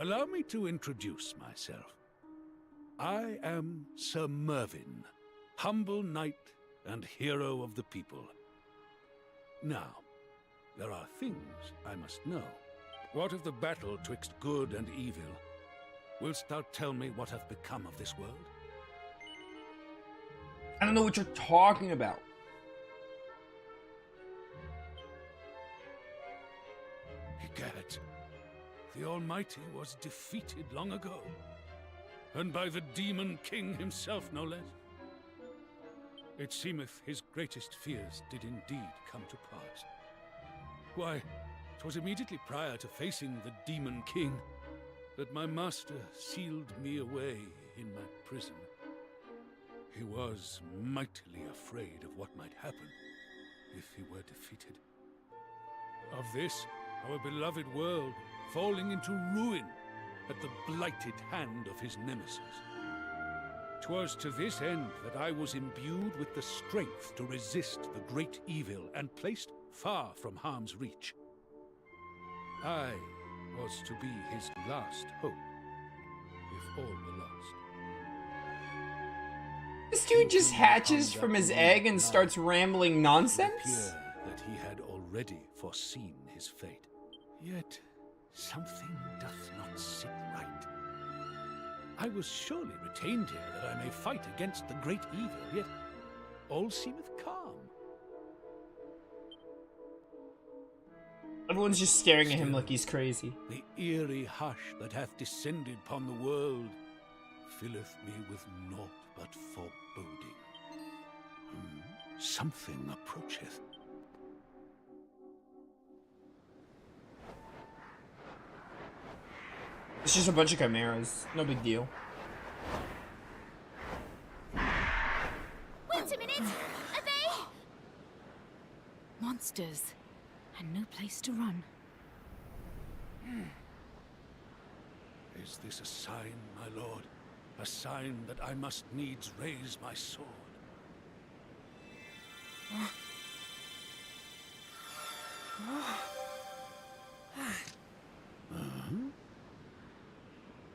Allow me to introduce myself. I am Sir Mervyn, humble knight and hero of the people. Now, there are things I must know. What of the battle twixt good and evil? Willst thou tell me what hath become of this world? I don't know what you're talking about. Egad, the Almighty was defeated long ago, and by the Demon King himself, no less. It seemeth his greatest fears did indeed come to pass. Why, 'twas immediately prior to facing the Demon King that my master sealed me away in my prison. He was mightily afraid of what might happen if he were defeated. Of this, our beloved world falling into ruin at the blighted hand of his nemesis. 'Twas to this end that I was imbued with the strength to resist the great evil and placed far from harm's reach. I was to be his last hope, if all were lost. This dude just hatches from his egg and starts rambling nonsense? It appeared that he had already foreseen his fate. Yet something doth not sit right. I was surely retained here that I may fight against the great evil, yet all seemeth calm. Everyone's just staring at him like he's crazy. The eerie hush that hath descended upon the world filleth me with naught but foreboding. Something approacheth. It's just a bunch of chimeras. No big deal. Wait a minute! Are they? Monsters. And no place to run. Is this a sign, my lord? A sign that I must needs raise my sword?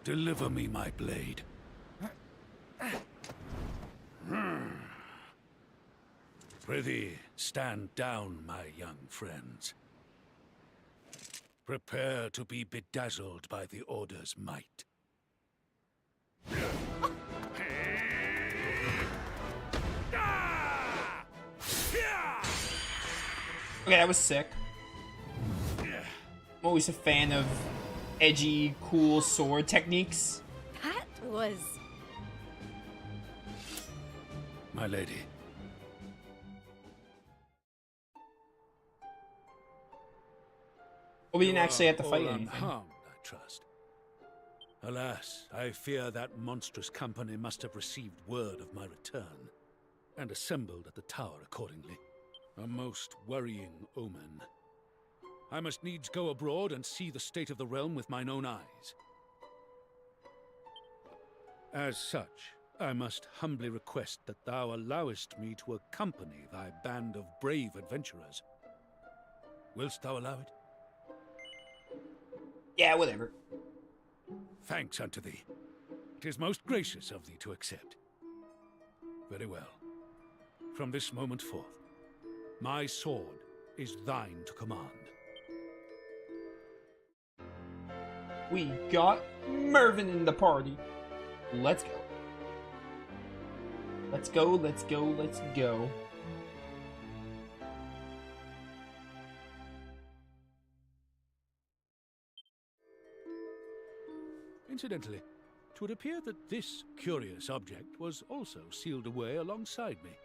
Deliver me my blade. Prithee, stand down, my young friends. Prepare to be bedazzled by the Order's might. Okay, that was sick. I'm always a fan of edgy, cool sword techniques. That was... My lady. Well, we didn't actually have to fight all anything. unharmed, I trust. Alas, I fear that monstrous company must have received word of my return, and assembled at the tower accordingly. A most worrying omen. I must needs go abroad and see the state of the realm with mine own eyes. As such, I must humbly request that thou allowest me to accompany thy band of brave adventurers. Willst thou allow it? Yeah, whatever. Thanks unto thee. 'Tis most gracious of thee to accept. Very well. From this moment forth, my sword is thine to command. We got Mervyn in the party. Let's go. Let's go, let's go, let's go. Incidentally, 'twould appear that this curious object was also sealed away alongside me.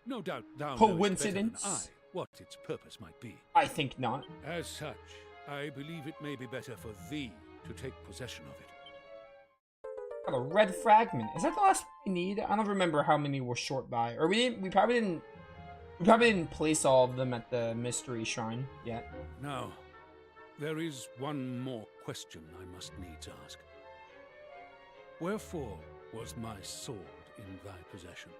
No doubt thou knowest better than Coincidence? I what its purpose might be. I think not. As such, I believe it may be better for thee to take possession of it. Got a red fragment. Is that the last one we need? I don't remember how many we're short by. Or we probably didn't place all of them at the mystery shrine yet. Now, there is one more question I must needs ask. Wherefore was my sword in thy possession?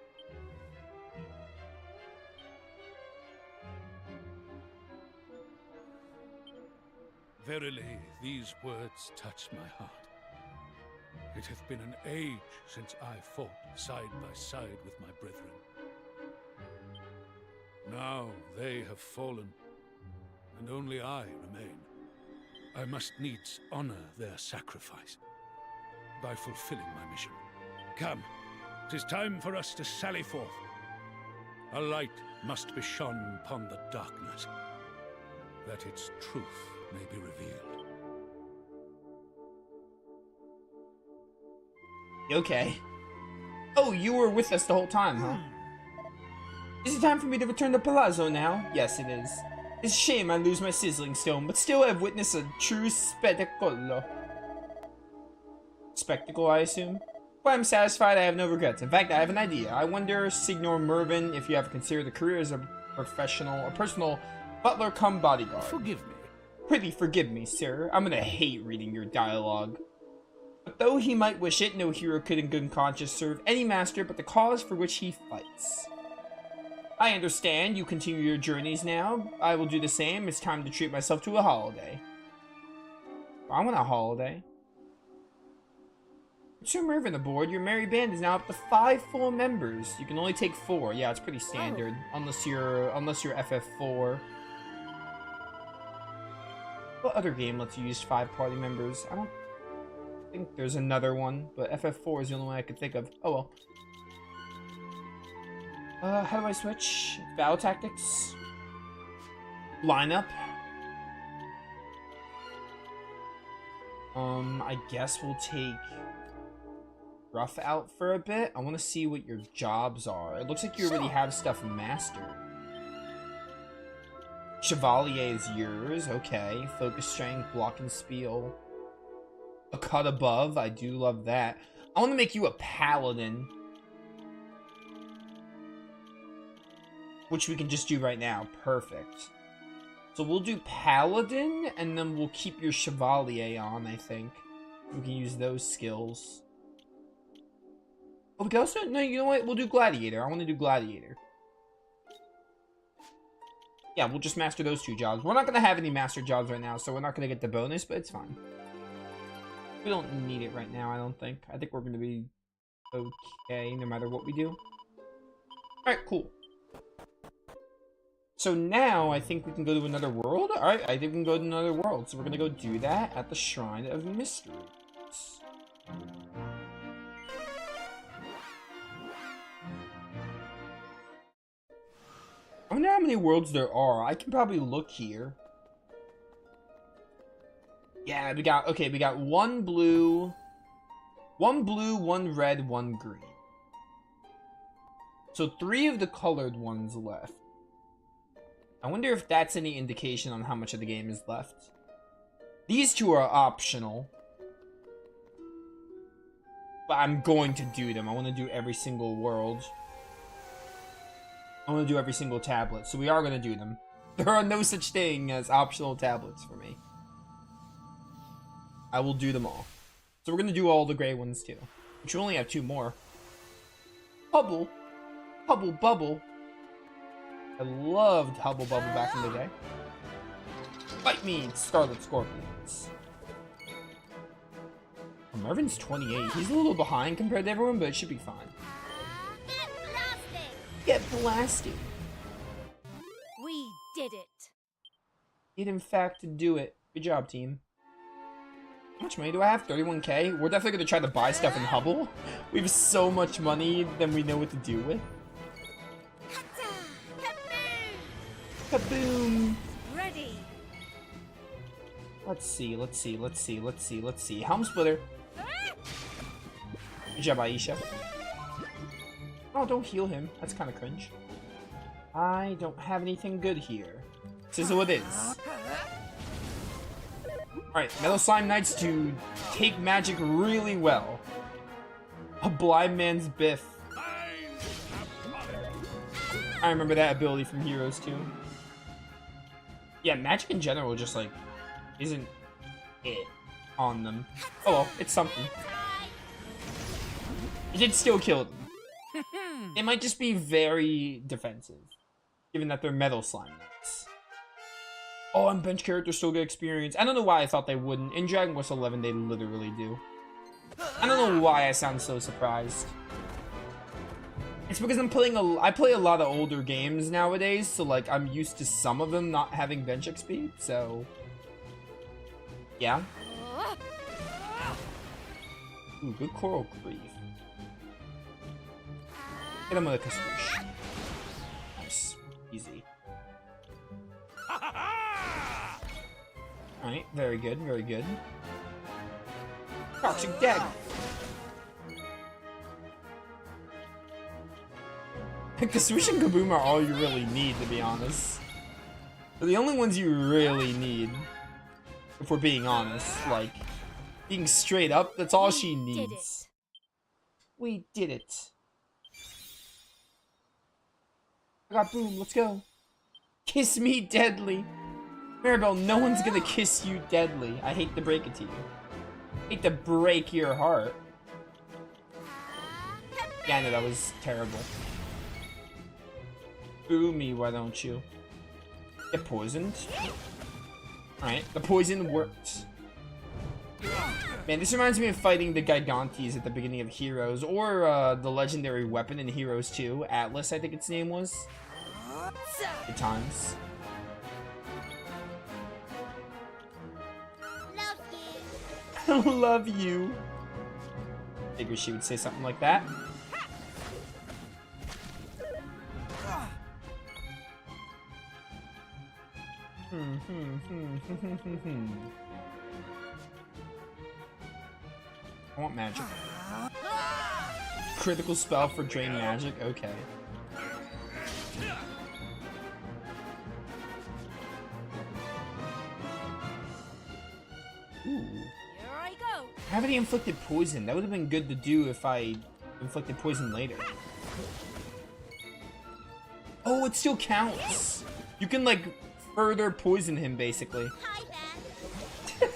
Verily, these words touch my heart. It hath been an age since I fought side by side with my brethren. Now they have fallen, and only I remain. I must needs honor their sacrifice by fulfilling my mission. Come, 'tis time for us to sally forth. A light must be shone upon the darkness, that its truth may be revealed. Okay. Oh, you were with us the whole time, huh? Is it time for me to return to Palazzo now? Yes, it is. It's a shame I lose my sizzling stone, but still I've witnessed a true spectacle. Spectacle, I assume? Well, I'm satisfied I have no regrets. In fact, I have an idea. I wonder, Signor Mervyn, if you have considered a career as a personal butler come bodyguard. Forgive me. Pretty forgive me, sir. I'm gonna hate reading your dialogue. But though he might wish it, no hero could in good conscience serve any master but the cause for which he fights. I understand you continue your journeys now. I will do the same. It's time to treat myself to a holiday. I want a holiday. Sir Mervyn aboard, your merry band is now up to 5 full members. You can only take 4. Yeah, it's pretty standard. Unless you're FF4. What other game lets you use 5 party members? I don't think there's another one, but FF4 is the only one I could think of. Oh well. How do I switch? Battle tactics? Lineup? I guess we'll take Rough out for a bit. I want to see what your jobs are. It looks like you already have stuff mastered. Chevalier is yours. Okay. Focus strength, block and spiel. A cut above. I do love that. I want to make you a paladin. Which we can just do right now. Perfect. So we'll do paladin, and then we'll keep your chevalier on, I think. We can use those skills. Oh, we can also... No, you know what? We'll do gladiator. I want to do gladiator. Yeah, we'll just master those 2 jobs. We're not going to have any master jobs right now, so we're not going to get the bonus, but it's fine. We don't need it right now, I don't think. I think we're going to be okay no matter what we do. Alright, cool. So now, I think we can go to another world? Alright, I think we can go to another world. So we're going to go do that at the Shrine of Mysteries. I wonder how many worlds there are. I can probably look here. Yeah, we got 1 blue, 1 red, 1 green. So 3 of the colored ones left. I wonder if that's any indication on how much of the game is left. These 2 are optional. But I'm going to do them. I want to do every single world. I want to do every single tablet, so we are going to do them. There are no such thing as optional tablets for me. I will do them all. So we're going to do all the gray ones too. Which we only have 2 more. Hubble. Hubble Bubble. I loved Hubble Bubble back in the day. Fight me, Scarlet Scorpions. Oh, Mervyn's 28. He's a little behind compared to everyone, but it should be fine. Get blasted. We did it. Did in fact do it. Good job, team. How much money do I have? 31k? We're definitely going to try to buy stuff in Hubble. We have so much money than we know what to do with. Kaboom! Ready. Let's see. Helm Splitter. Good job, Aisha. Oh, don't heal him. That's kind of cringe. I don't have anything good here. This is what it is. Alright, Metal Slime Knights to take magic really well. A blind man's biff. I remember that ability from Heroes 2. Yeah, magic in general just, like, isn't it on them. Oh well, it's something. It did still kill them. They might just be very defensive, given that they're Metal Slime Knights. Oh, and bench characters still get experience. I don't know why I thought they wouldn't. In Dragon Quest 11, they literally do. I don't know why I sound so surprised. It's because I play a lot of older games nowadays, so like I'm used to some of them not having bench XP, so yeah. Ooh, good coral reef. Hit him with a Kasoosh. Nice. Easy. Alright, very good, very good. Toxic Deck! Kasoosh and Kaboom are all you really need, to be honest. They're the only ones you really need. If we're being honest. Like, being straight up, that's all she needs. We did it. I got Boom, let's go. Kiss me deadly. Maribel, no one's gonna kiss you deadly. I hate to break it to you. I hate to break your heart. Yeah, I know that was terrible. Boo me, why don't you? Get poisoned. Alright, the poison worked. Man, this reminds me of fighting the Gigantes at the beginning of Heroes, or the legendary weapon in Heroes 2, Atlas, I think its name was. Good times. Love you. Love you. Figured she would say something like that. I want magic. Critical spell for drain magic? Okay. Ooh. Here I go. I haven't inflicted poison. That would have been good to do if I inflicted poison later. Oh, it still counts. You can, like, further poison him, basically. Hi, Ben.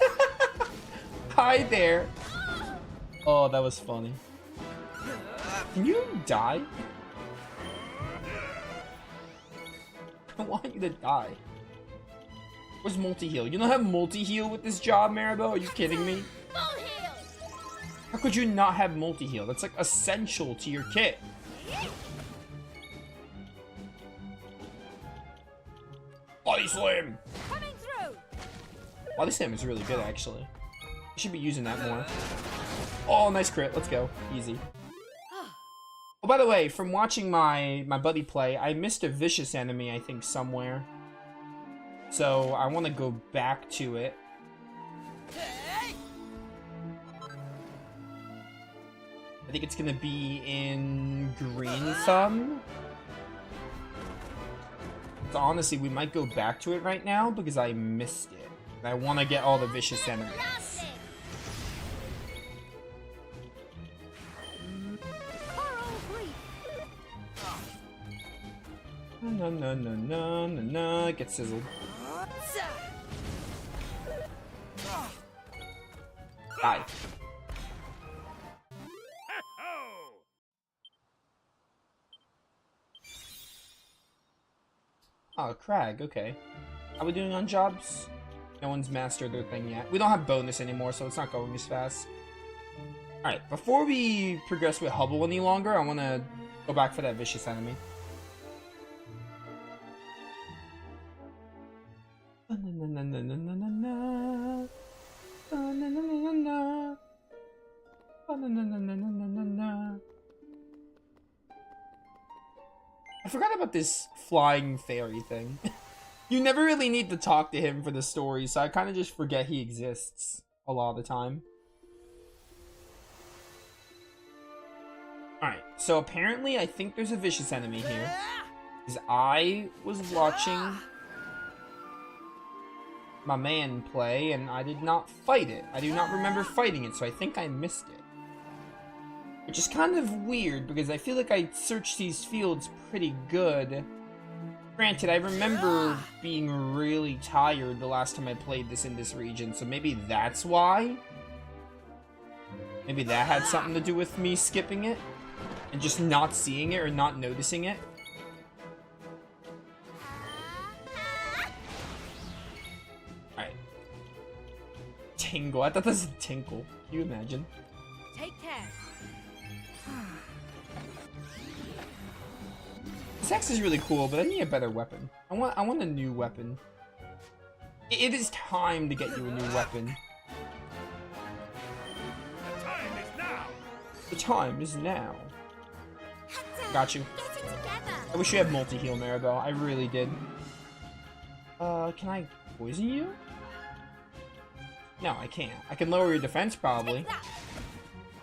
Hi there. Oh, that was funny. Can you die? I want you to die. Where's multi-heal? You don't have multi-heal with this job, Maribel? Are you kidding me? Full heal. How could you not have multi-heal? That's like essential to your kit. Body Slam! Coming through. Body Slam is really good, actually. I should be using that more. Oh, nice crit. Let's go. Easy. Oh, by the way, from watching my buddy play, I missed a vicious enemy, I think, somewhere. So, I want to go back to it. I think it's going to be in Green Thumb. So, honestly, we might go back to it right now because I missed it. And I want to get all the vicious enemies. No, no, no, no, no, no. Get sizzled. Die. Oh, Crag, okay. How are we doing on jobs? No one's mastered their thing yet. We don't have bonus anymore, so it's not going as fast. Alright, before we progress with Hubble any longer, I want to go back for that vicious enemy. I forgot about this flying fairy thing. You never really need to talk to him for the story, so I kind of just forget he exists a lot of the time. Alright, so apparently I think there's a vicious enemy here. Because I was watching my man play, and I did not fight it. I do not remember fighting it, so I think I missed it. Which is kind of weird, because I feel like I searched these fields pretty good. Granted, I remember being really tired the last time I played this in this region, so maybe that's why? Maybe that had something to do with me skipping it? And just not seeing it or not noticing it? tingle. I thought that was a tinkle. Can you imagine? Take care. This axe is really cool, but I need a better weapon. I want a new weapon. It is time to get you a new weapon. The time is now. The time is now. Got you. Get it together. I wish you had multi-heal, Maribel. I really did. Can I poison you? No, I can't. I can lower your defense, probably. Take that.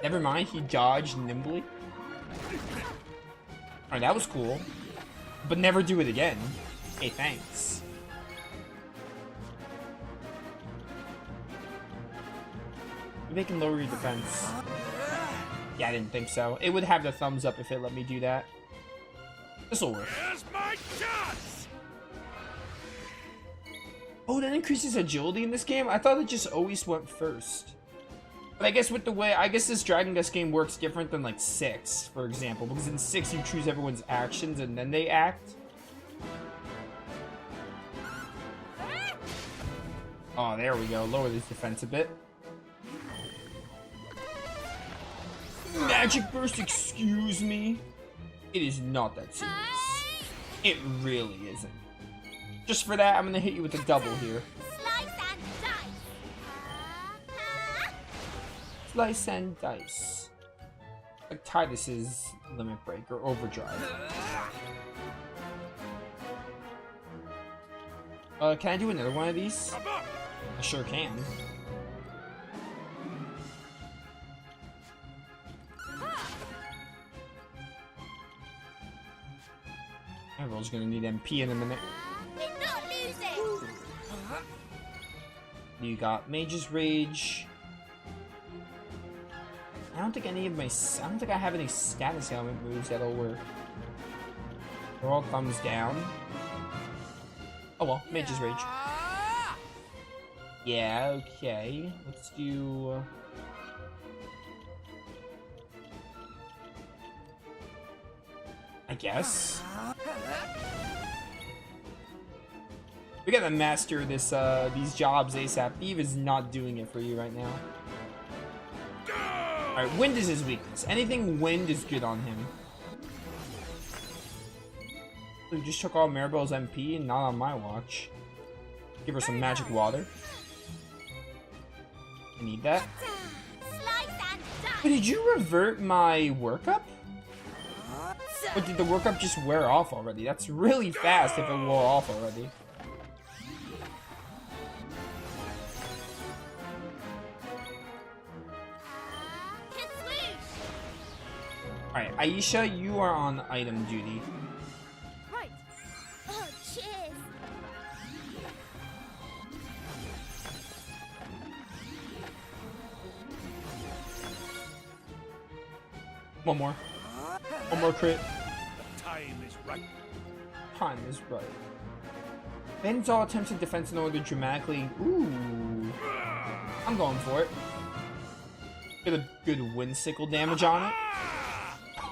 Never mind, he dodged nimbly. Alright, that was cool. But never do it again. Hey, thanks. Maybe I can lower your defense. Yeah, I didn't think so. It would have the thumbs up if it let me do that. This'll work. Here's my chance. Oh, that increases agility in this game? I thought it just always went first. But I guess with the way, I guess this Dragon Quest game works different than like 6, for example. Because in 6 you choose everyone's actions and then they act. Oh, there we go. Lower this defense a bit. Magic Burst, excuse me. It is not that serious. It really isn't. Just for that, I'm gonna hit you with a double here. Slice and dice. Slice and dice. Like Titus's Limit Break or Overdrive. Can I do another one of these? Come on. I sure can. Everyone's gonna need MP in a minute. We're not losing. You got Mage's Rage. I don't think any of my... I don't think I have any status ailment moves that'll work. They're all thumbs down. Oh well, Mage's Rage. Yeah, okay. Let's do... I guess. We gotta master this, these jobs ASAP. Eve is not doing it for you right now. Alright, wind is his weakness. Anything wind is good on him. We just took all Maribel's MP and not on my watch. Give her some magic water. I need that. Slice and dice. But did you revert my workup? Or did the workup just wear off already? That's really fast if it wore off already. Alright, Aisha, you are on item duty. Right. Oh, cheers. One more. One more crit. The time is right. Time is right. Bends all attempts at defense in order to dramatically... Ooh. I'm going for it. Get a good wind sickle damage on it.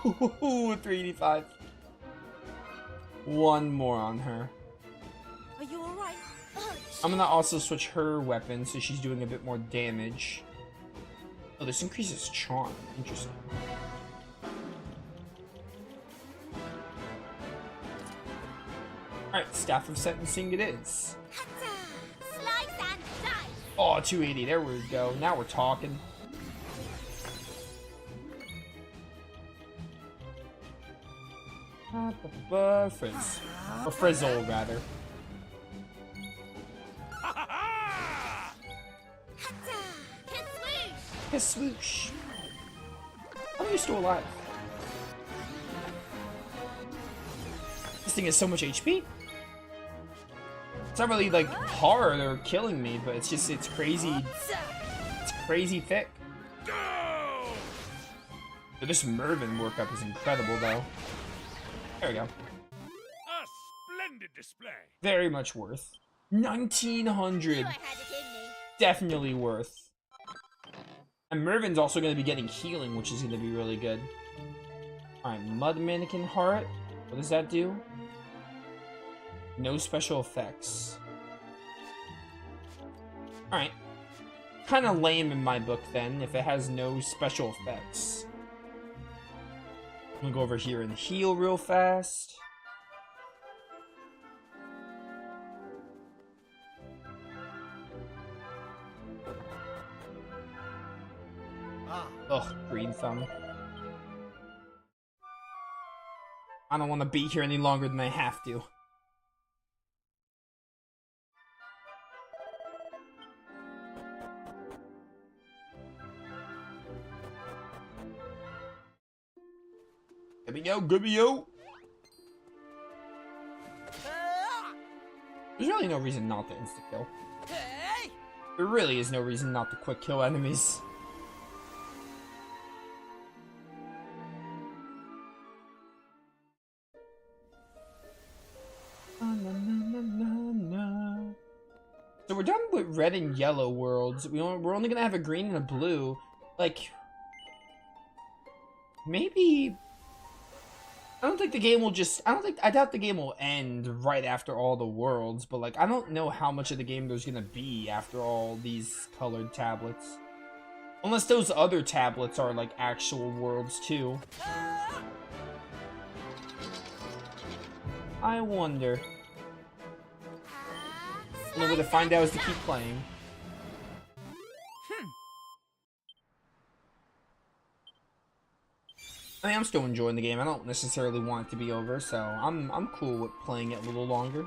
Ooh, 385. One more on her. Are you alright? Oh, I'm gonna also switch her weapon so she's doing a bit more damage. Oh, this increases charm. Interesting. Alright, Staff of Sentencing it is. slice and dice. Oh, 280. There we go. Now we're talking. Frizz. Or Frizzle, rather. His swoosh. How are you still alive? This thing has so much HP. It's not really like hard or killing me, but it's just, it's crazy. It's crazy thick. This Mervyn workup is incredible, though. There we go. A splendid display. Very much worth. 1900. Knew I had it in me. Definitely worth. And Mervin's also going to be getting healing, which is going to be really good. Alright, Mud Mannequin Heart. What does that do? No special effects. Alright. kind of lame in my book then, if it has no special effects. I'm gonna go over here and heal real fast. Ugh, green thumb. I don't want to be here any longer than I have to. Good we go, good we go. There's really no reason not to insta-kill. There really is no reason not to quick kill enemies. So we're done with red and yellow worlds. We're only gonna have a green and a blue. Like, maybe. I don't think the game will just. I doubt the game will end right after all the worlds. But like, I don't know how much of the game there's gonna be after all these colored tablets. Unless those other tablets are like actual worlds too. I wonder. The only way to find out is to keep playing. I mean, I'm still enjoying the game. I don't necessarily want it to be over, so I'm cool with playing it a little longer.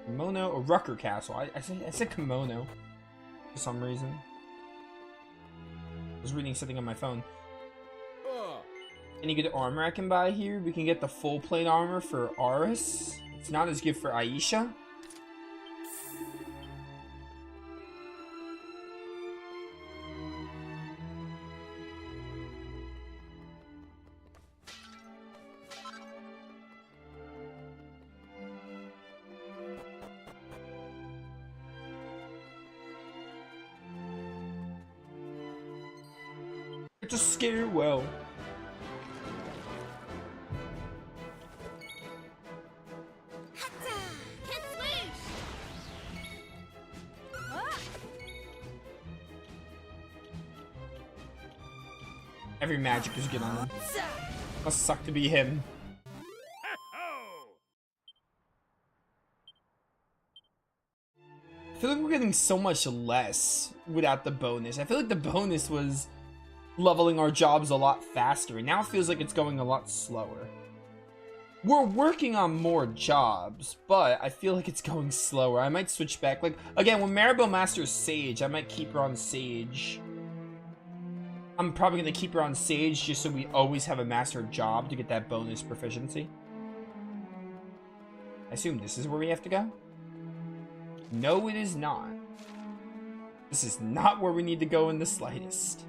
Kimono or Rucker Castle. I said kimono for some reason. I was reading something on my phone. Any good armor I can buy here? We can get the full plate armor for Aris. It's not as good for Aisha. It's a scare well. Every magic is good on him. Must suck to be him. I feel like we're getting so much less without the bonus. I feel like the bonus was leveling our jobs a lot faster, and now it feels like it's going a lot slower. We're working on more jobs, but I feel like it's going slower. I might switch back. Like, again, when Maribel masters Sage, I might keep her on Sage. I'm probably going to keep her on Sage just so we always have a mastered job to get that bonus proficiency. I assume this is where we have to go? No, it is not. This is not where we need to go in the slightest.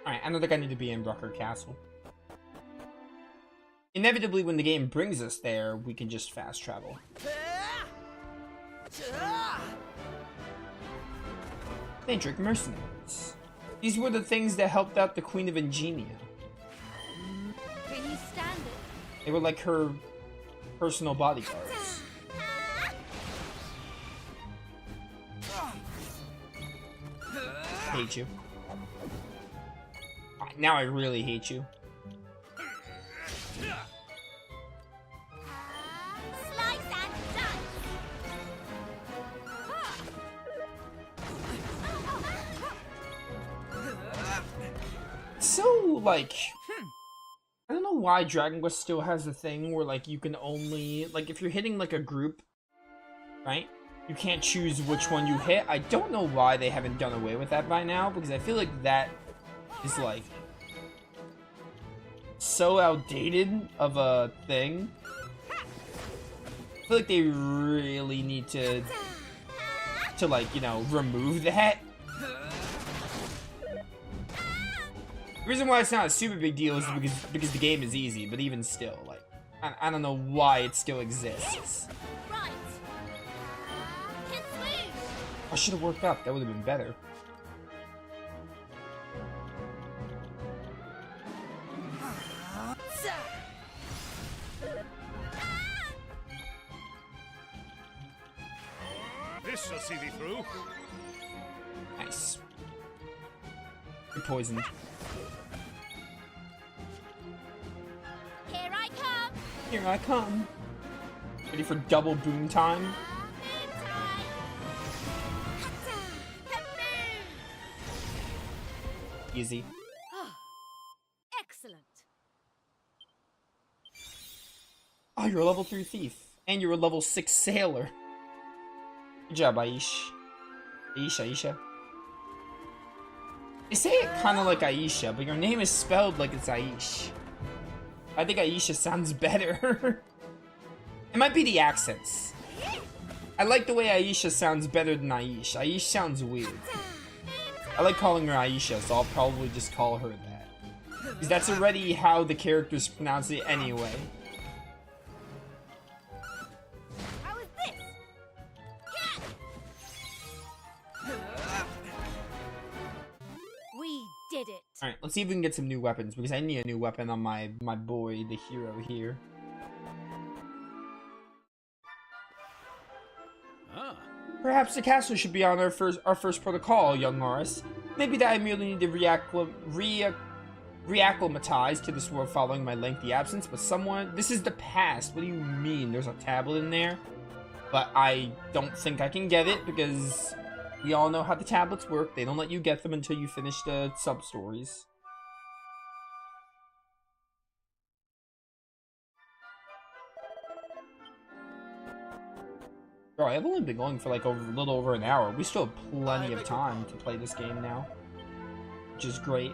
Alright, I don't think I need to be in Rucker Castle. Inevitably, when the game brings us there, we can just fast travel. Matrix mercenaries. These were the things that helped out the Queen of Ingenia. Can you stand it? They were like her personal bodyguards. Hate you. Now I really hate you. Slice and dice. So, like, I don't know why Dragon Quest still has the thing where, like, you can only, like, if you're hitting, like, a group, right? You can't choose which one you hit. I don't know why they haven't done away with that by now, because I feel like that is, like, so outdated of a thing. I feel like they really need to like, you know, remove that. The reason why it's not a super big deal is because the game is easy, but even still, like, I don't know why it still exists. Right. Hit swing. I should have worked up. That would have been better. This shall see thee through. Nice. You're poisoned. Here I come. Here I come. Ready for double boom time? Boom time. Hatta. Kaboom. Easy. Excellent. Oh, you're a level 3 thief. And you're a level 6 sailor. Good job, Aish. Aisha. They say it kind of like Aisha, but your name is spelled like it's Aish. I think Aisha sounds better. It might be the accents. I like the way Aisha sounds better than Aish. Aish sounds weird. I like calling her Aisha, so I'll probably just call her that. Because that's already how the characters pronounce it anyway. How is this? We did it. Alright, let's see if we can get some new weapons, because I need a new weapon on my boy, the hero here. Ah, Perhaps the castle should be on our first protocol, young Morris. Maybe that I merely need to reacclimatize to this world following my lengthy absence, but this is the past. What do you mean? There's a tablet in there? But I don't think I can get it, because we all know how the tablets work. They don't let you get them until you finish the sub-stories. Bro, I've only been going for like a little over an hour. We still have plenty of time to play this game now, which is great.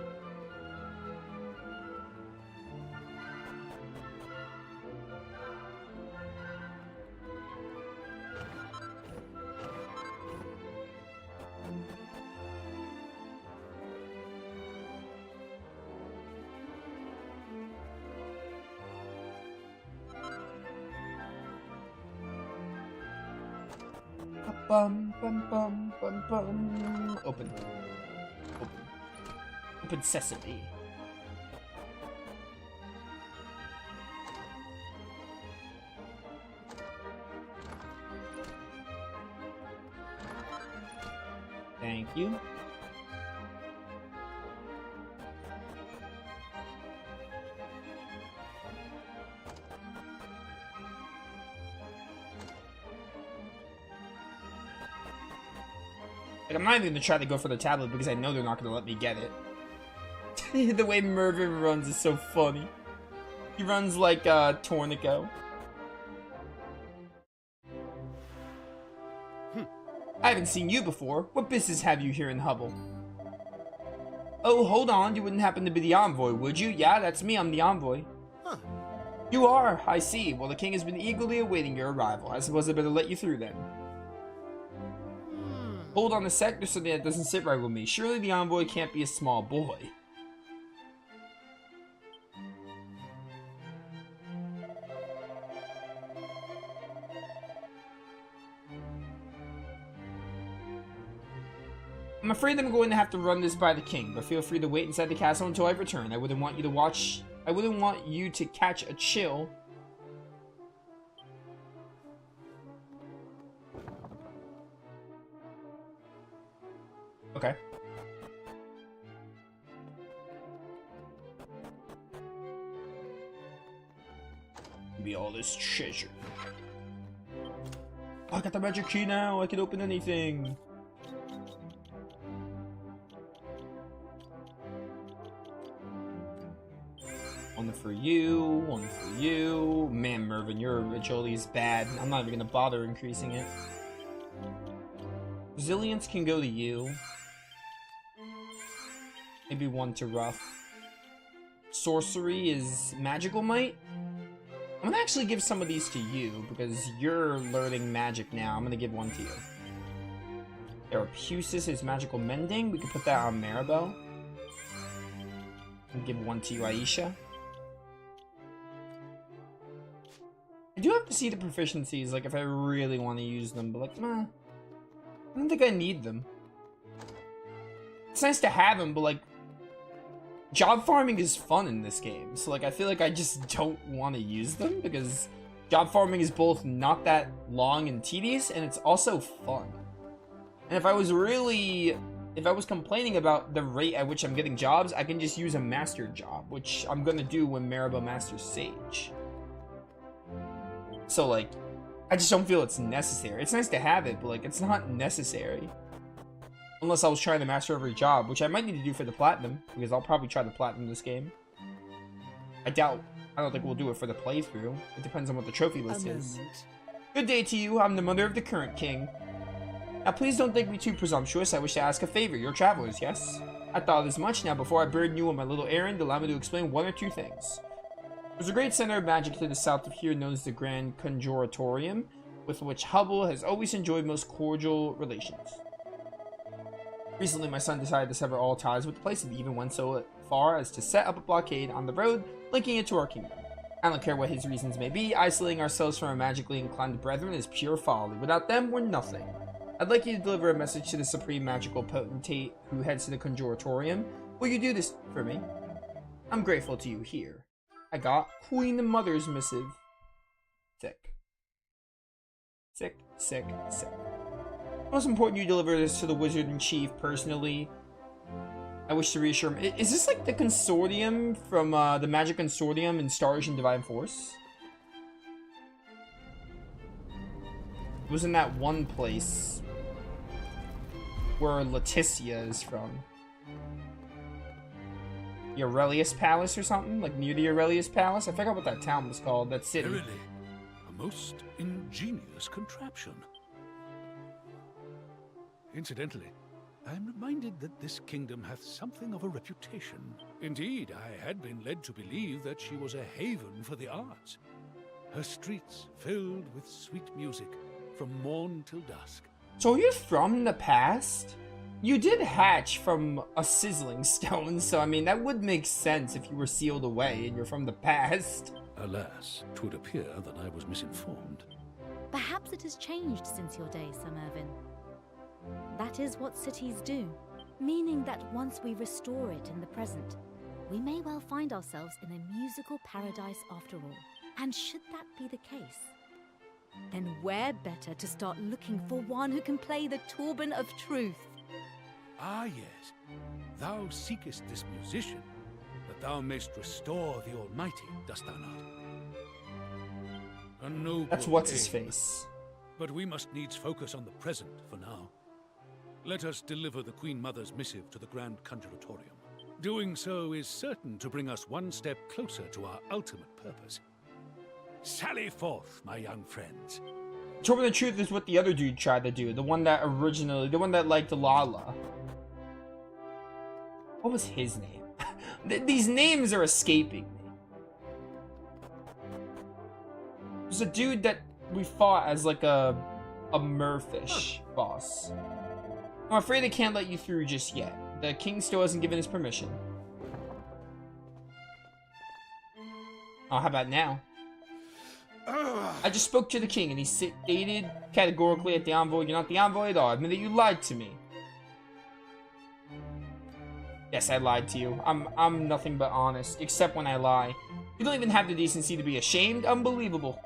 Bum bum bum bum bum. Open. Open sesame. Thank you. Like, I'm not even gonna try to go for the tablet because I know they're not gonna let me get it. The way Mervin runs is so funny. He runs like Tornico. I haven't seen you before. What business have you here in Hubble? Oh, hold on. You wouldn't happen to be the envoy, would you? Yeah, that's me. I'm the envoy. Huh. You are. I see. Well, the king has been eagerly awaiting your arrival. I suppose I better let you through then. Hold on a sec, there's something that doesn't sit right with me. Surely the envoy can't be a small boy. I'm afraid I'm going to have to run this by the king, but feel free to wait inside the castle until I return. I wouldn't want you to catch a chill. Okay. Give me all this treasure. Oh, I got the magic key now. I can open anything. One for you, one for you. Man, Mervin, your agility's bad. I'm not even gonna bother increasing it. Resilience can go to you. Maybe one to Rough. Sorcery is Magical Might. I'm gonna actually give some of these to you because you're learning magic now. I'm gonna give one to you. Therapusis is Magical Mending. We can put that on Maribel. I'll give one to you, Aisha. I do have to see the proficiencies, like if I really want to use them, but like, I don't think I need them. It's nice to have them, but like, job farming is fun in this game, so like I feel like I just don't want to use them because job farming is both not that long and tedious, and it's also fun. And if I was complaining about the rate at which I'm getting jobs, I can just use a master job, which I'm gonna do when Maribel masters Sage. So like, I just don't feel it's necessary. It's nice to have it, but like, it's not necessary. Unless I was trying to master every job, which I might need to do for the platinum, because I'll probably try to platinum this game. I don't think we'll do it for the playthrough. It depends on what the trophy list is. Good day to you. I'm the mother of the current king. Now please don't think me too presumptuous. I wish to ask a favor. You're travelers, yes? I thought as much. Now before I burden you on my little errand, allow me to explain one or two things. There's a great center of magic to the south of here known as the Grand Conjuratorium, with which Hubble has always enjoyed most cordial relations. Recently, my son decided to sever all ties with the place and even went so far as to set up a blockade on the road linking it to our kingdom. I don't care what his reasons may be, isolating ourselves from our magically inclined brethren is pure folly. Without them, we're nothing. I'd like you to deliver a message to the supreme magical potentate who heads to the Conjuratorium. Will you do this for me? I'm grateful to you. Here. I got Queen Mother's missive. Sick. Sick, sick, sick. Most important, you deliver this to the Wizard-in-Chief personally. I wish to reassure him. Is this like the consortium from the Magic Consortium in Star Ocean Divine Force? It was in that one place where Leticia is from. The Aurelius Palace or something? Like near the Aurelius Palace? I forgot what that town was called, that city. Verily, a most ingenious contraption. Incidentally, I am reminded that this kingdom hath something of a reputation. Indeed, I had been led to believe that she was a haven for the arts. Her streets filled with sweet music from morn till dusk. So you're from the past? You did hatch from a sizzling stone, so I mean, that would make sense if you were sealed away and you're from the past. Alas, 'twould appear that I was misinformed. Perhaps it has changed since your day, Sir Mervyn. That is what cities do, meaning that once we restore it in the present, we may well find ourselves in a musical paradise after all. And should that be the case, then where better to start looking for one who can play the Torban of Truth? Ah, yes. Thou seekest this musician, that thou mayst restore the Almighty, dost thou not? A noble That's what's his aim. face. But we must needs focus on the present for now. Let us deliver the Queen Mother's missive to the Grand Conjuratorium. Doing so is certain to bring us one step closer to our ultimate purpose. Sally forth, my young friends. Torban of Truth is what the other dude tried to do. The one that liked Lala. What was his name? These names are escaping me. There's a dude that we fought as like a merfish boss. I'm afraid I can't let you through just yet. The king still hasn't given his permission. Oh, how about now? I just spoke to the king and he stated categorically at the envoy, you're not the envoy at all. I admit that you lied to me. Yes, I lied to you. I'm nothing but honest, except when I lie. You don't even have the decency to be ashamed? Unbelievable.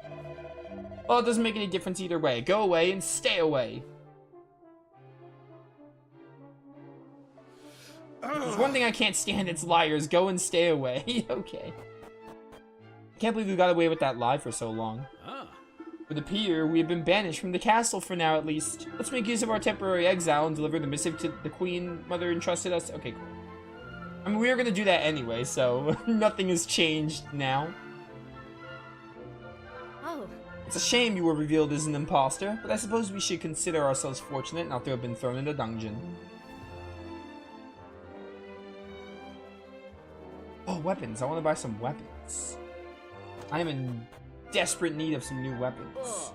Well, it doesn't make any difference either way. Go away and stay away. There's one thing I can't stand, it's liars. Go and stay away. Okay. I can't believe we got away with that lie for so long. Ah. It would appear we have been banished from the castle for now, at least. Let's make use of our temporary exile and deliver the missive to the Queen Mother entrusted us. Okay, cool. I mean, we were gonna do that anyway, so nothing has changed now. Oh, It's a shame you were revealed as an imposter, but I suppose we should consider ourselves fortunate not to have been thrown in a dungeon. Oh, weapons. I want to buy some weapons. I am in desperate need of some new weapons.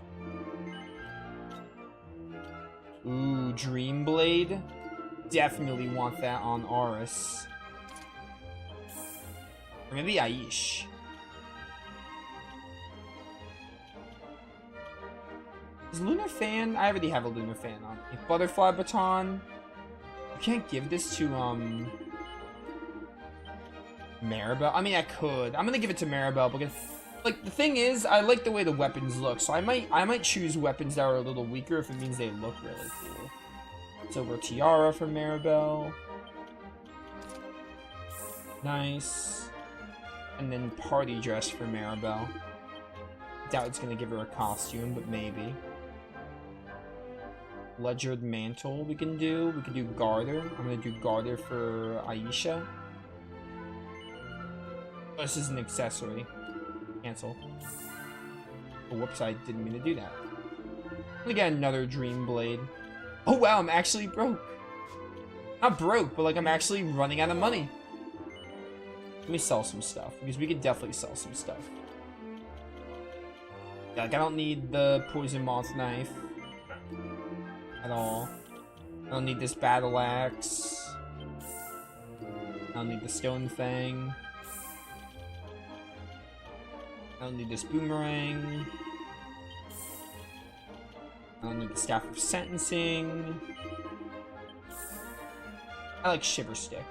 Ooh, Dream Blade. Definitely want that on Aris. Or maybe Aish. Is Lunar Fan? I already have a Lunar Fan on me. Butterfly Baton. You can't give this to, Maribel. I mean, I could. I'm gonna give it to Maribel because, like, the thing is, I like the way the weapons look, so I might choose weapons that are a little weaker if it means they look really cool. Silver Tiara for Maribel. Nice. And then Party Dress for Maribel. Doubt it's gonna give her a costume, but maybe. Ledgered Mantle we can do. We can do Garter. I'm gonna do Garter for Aisha. Oh, this is an accessory. Cancel. Oh, whoops, I didn't mean to do that. I'm gonna get another Dream Blade. Oh wow, I'm actually broke. Not broke, but like I'm actually running out of money. Let me sell some stuff, because we could definitely sell some stuff. Yeah, like I don't need the Poison Moth Knife. At all. I don't need this Battle Axe. I don't need the Stone Thing. I don't need this Boomerang. I don't need the Staff of Sentencing. I like Shiver Stick.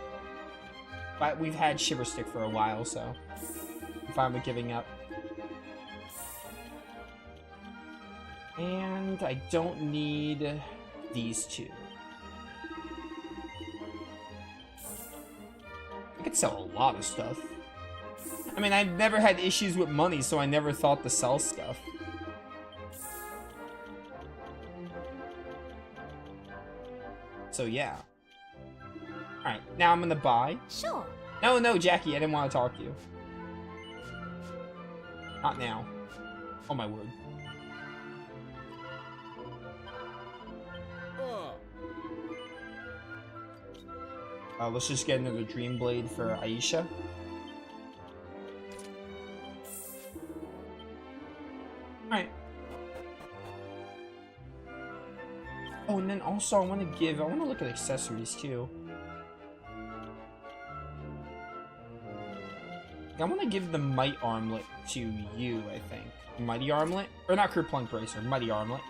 But we've had Shiver Stick for a while, so I'm fine with giving up. And I don't need these two. I could sell a lot of stuff. I mean, I've never had issues with money, so I never thought to sell stuff. So yeah. Alright, now I'm gonna buy. Sure. No, Jackie, I didn't want to talk to you. Not now. Oh my word. Let's just get another Dream Blade for Aisha. Alright. Oh, and then also I want to look at accessories too. I want to give the Might Armlet to you, I think. Mighty Armlet? Or not Kerplunk Bracer, Mighty Armlet.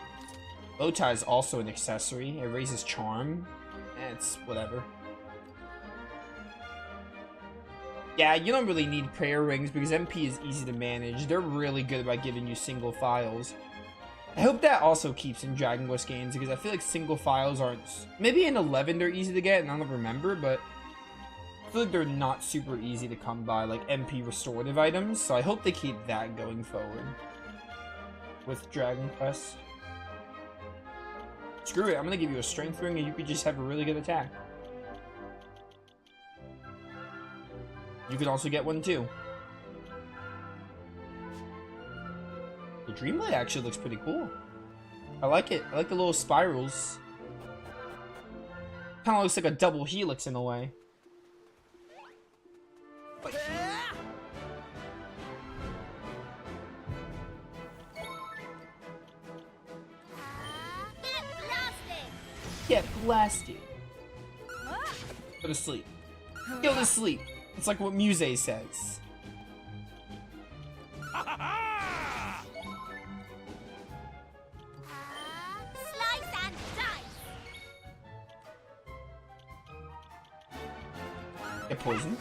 Bow tie is also an accessory. It raises charm. It's whatever. Yeah, you don't really need prayer rings because MP is easy to manage. They're really good about giving you single files. I hope that also keeps in Dragon Quest games because I feel like single files aren't... Maybe in 11 they're easy to get and I don't remember, but I feel like they're not super easy to come by, like MP restorative items. So I hope they keep that going forward with Dragon Quest. Screw it, I'm gonna give you a strength ring and you could just have a really good attack. You could also get one too. The Dream Blade actually looks pretty cool. I like it. I like the little spirals. Kind of looks like a double helix in a way. Get blasted. Go to sleep. Go to sleep. It's like what Muse says. Slice and dice. Get poisoned.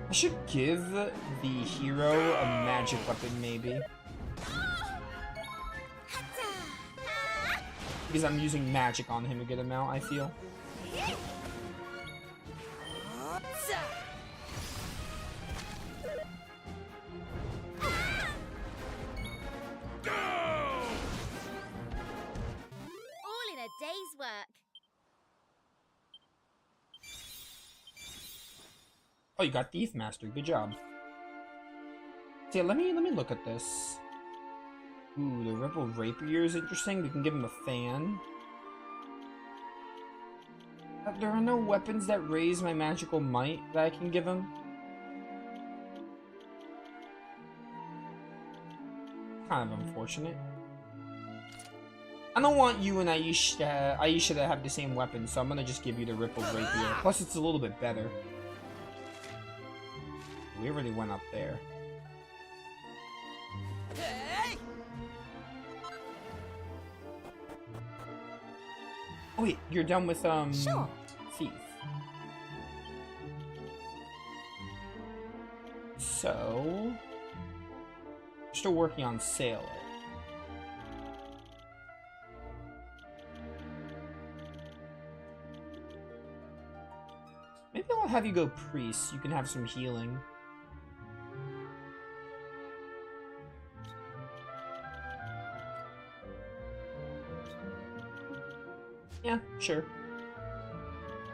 I should give the hero a magic weapon, maybe. Because I'm using magic on him a good amount, I feel. All in a day's work. Oh, you got Thief Master. Good job. So yeah, let me look at this. Ooh, the Rebel Rapier is interesting. We can give him a fan. There are no weapons that raise my magical might that I can give him. Kind of unfortunate. I don't want you and Aisha to have the same weapon, so I'm gonna just give you the Ripple Rapier. Plus, it's a little bit better. We already went up there. Oh wait, you're done with, Sure. Thief. So... we're still working on Sailor. Maybe I'll have you go Priest, you can have some healing. Yeah, sure.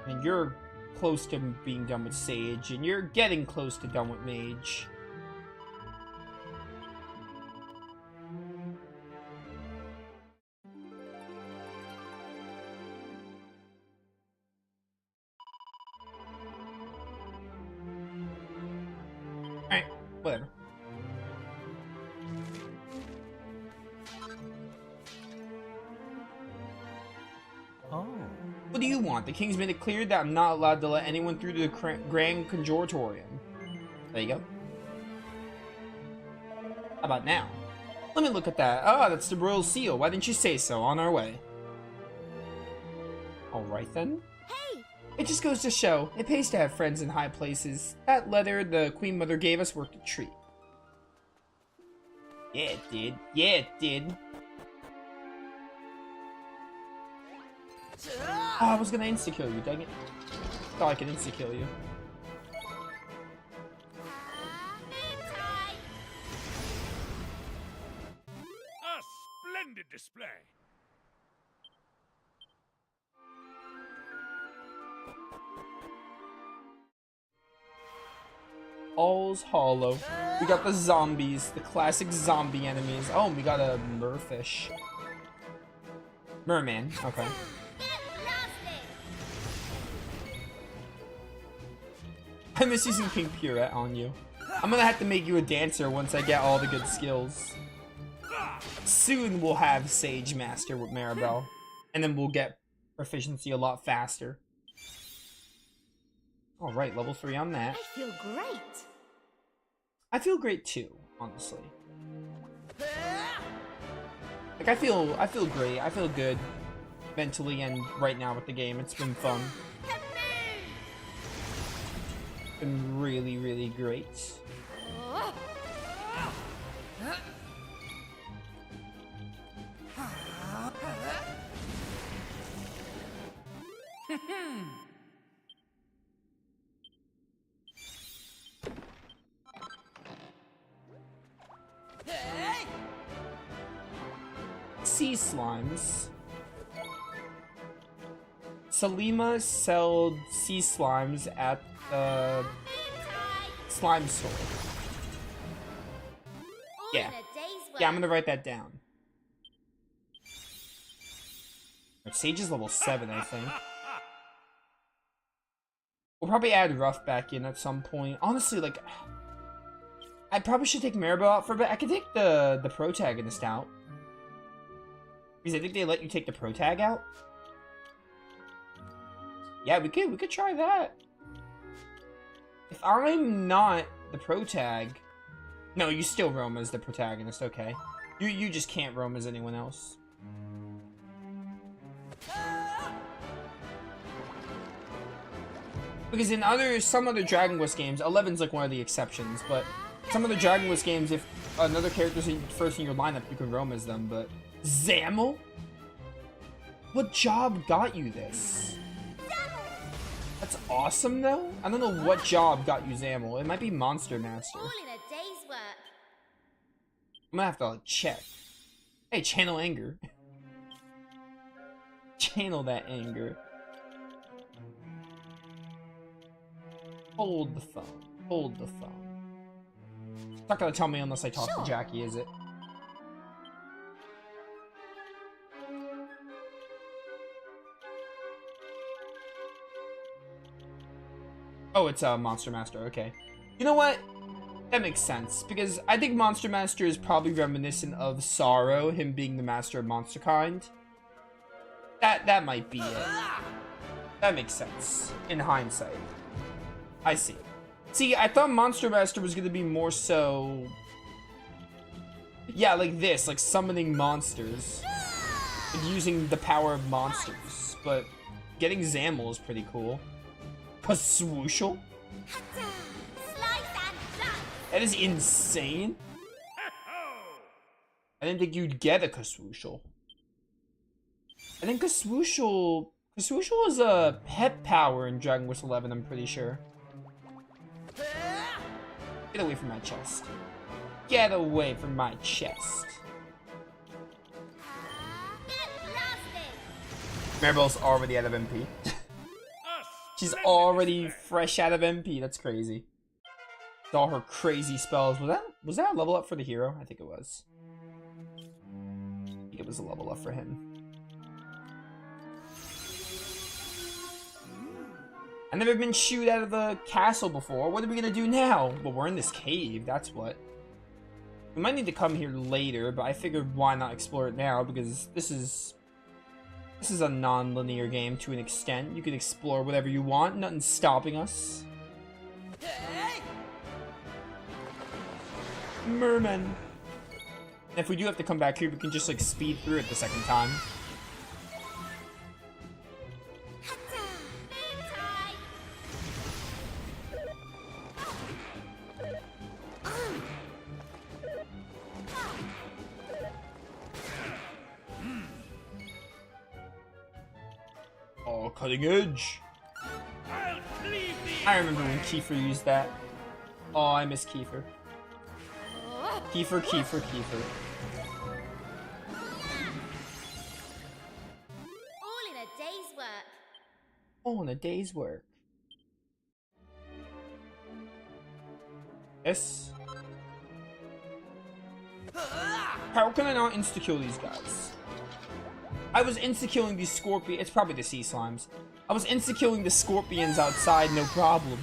And you're close to being done with Sage, and you're getting close to done with Mage. Alright, whatever. What do you want? The king's made it clear that I'm not allowed to let anyone through the Grand Conjuratorium. There you go. How about now? Let me look at that. Oh, that's the royal seal. Why didn't you say so? On our way. Alright then. Hey! It just goes to show, it pays to have friends in high places. That letter the Queen Mother gave us worked a treat. Yeah, it did. Yeah, it did. Oh, I was gonna insta-kill you, dang it. Thought I could insta-kill you. A splendid display. All's hollow. We got the zombies, the classic zombie enemies. Oh, we got a merfish. Merman, okay. I miss using Pink Purette on you. I'm gonna have to make you a dancer once I get all the good skills. Soon we'll have Sage Master with Maribel. And then we'll get proficiency a lot faster. Alright, level 3 on that. I feel great. I feel great too, honestly. Like I feel great. I feel good mentally and right now with the game. It's been fun. It's been really, really great. Sea slimes. Salima sold sea slimes at the slime store. Yeah. Yeah, I'm gonna write that down. Sage is level 7, I think. We'll probably add Ruff back in at some point. Honestly, like, I probably should take Maribel out for a bit. I could take the protagonist out. Because I think they let you take the protag out. Yeah, we could try that. If I'm not the protag... No, you still roam as the protagonist, okay. You just can't roam as anyone else. Because in some other Dragon Quest games, 11's like one of the exceptions, but some of the Dragon Quest games, if another character's first in your lineup, you can roam as them, but... Zamel? What job got you this? That's awesome, though? I don't know what job got you Zamel. It might be Monster Master. All in a day's work. I'm gonna have to check. Hey, channel anger. Channel that anger. Hold the phone. Hold the phone. It's not gonna tell me unless I talk to Jackie, is it? Oh, it's Monster Master, okay. You know what? That makes sense, because I think Monster Master is probably reminiscent of Sorrow, him being the master of monster kind. That might be it. That makes sense in hindsight. I see. See, I thought Monster Master was gonna be more so, yeah, like this, like summoning monsters and using the power of monsters. But getting Zamel is pretty cool. Kaswooshel? That is insane. I didn't think you'd get a Kaswooshel. I think Kaswooshel is a pet power in Dragon Quest XI, I'm pretty sure. Get away from my chest. Get away from my chest. Maribel's already out of MP. She's already fresh out of MP. That's crazy. With all her crazy spells. Was that a level up for the hero? I think it was. I think it was a level up for him. I've never been shooed out of the castle before. What are we gonna do now? Well, we're in this cave, that's what. We might need to come here later, but I figured why not explore it now, because this is a non-linear game to an extent. You can explore whatever you want, nothing's stopping us. Merman. And if we do have to come back here, we can just like speed through it the second time. Oh, cutting edge. I remember when Kiefer used that. Oh, I miss Kiefer. Kiefer. All in a day's work. All in a day's work. Yes. How can I not insta-kill these guys? I was insta-killing these scorpions. It's probably the sea slimes. I was insta-killing the scorpions outside, no problem.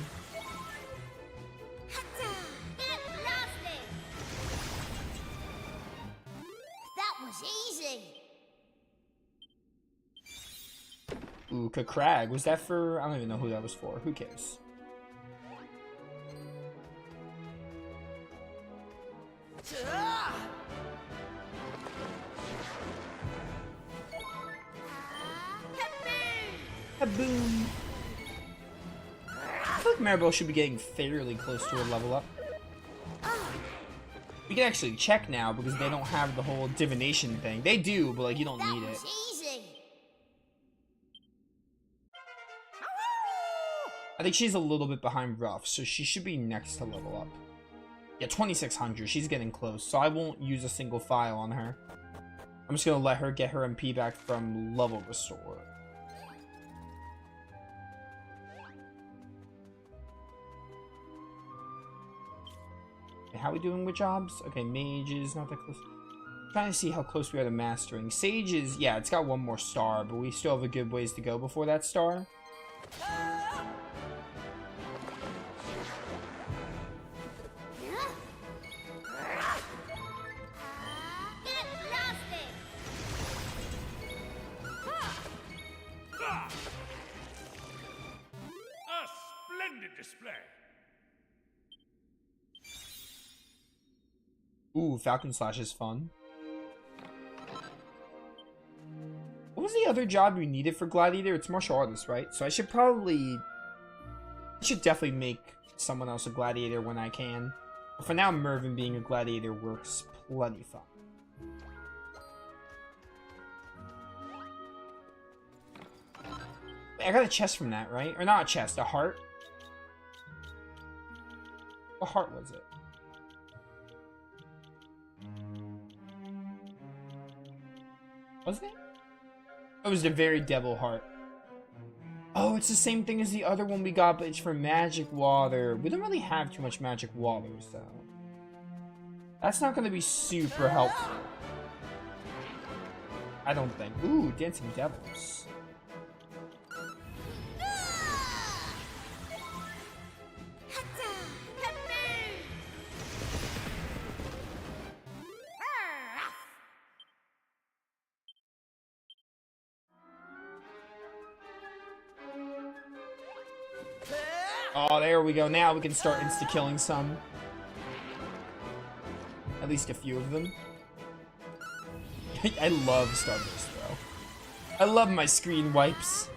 That was easy. Ooh, Kakrag. Was that for... I don't even know who that was for. Who cares? Kaboom! I feel like Maribel should be getting fairly close to a level up. We can actually check now because they don't have the whole divination thing. They do, but like you don't need it. I think she's a little bit behind Ruff, so she should be next to level up. Yeah, 2600. She's getting close, so I won't use a single file on her. I'm just gonna let her get her MP back from level restore. Okay, how are we doing with jobs? Okay, mage is not that close. I'm trying to see how close we are to mastering. Sage is, yeah, it's got one more star, but we still have a good ways to go before that star. Display. Ooh, Falcon Slash is fun. What was the other job you needed for Gladiator? It's martial artist, right? So I should definitely make someone else a Gladiator when I can. But for now, Mervyn being a Gladiator works plenty fun. Wait, I got a chest from that, right? Or not a chest, a heart? What heart was it? Wasn't it? It was the very devil heart. Oh, it's the same thing as the other one we got, but it's for magic water. We don't really have too much magic water, so that's not going to be super helpful. I don't think. Ooh, dancing devils. Oh, there we go. Now we can start insta-killing some. At least a few of them. I love Starburst, bro. I love my screen wipes.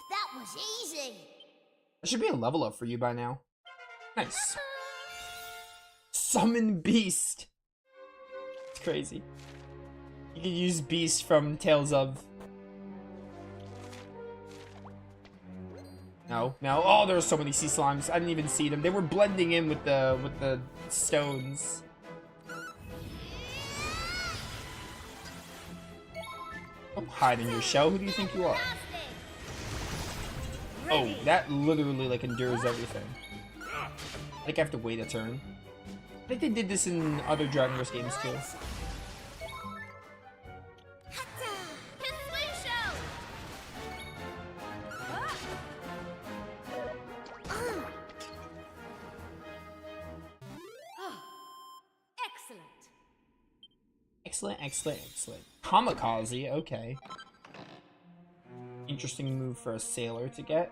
That was easy. That should be a level up for you by now. Nice. Summon Beast. It's crazy. You can use Beast from Tales of. No, no. Oh, there were so many sea slimes. I didn't even see them. They were blending in with the stones. Don't hide in your shell. Who do you think you are? Oh, that literally like endures everything. I think I have to wait a turn. I think they did this in other Dragon Quest games too. Excellent, excellent, excellent. Kamikaze, okay. Interesting move for a sailor to get.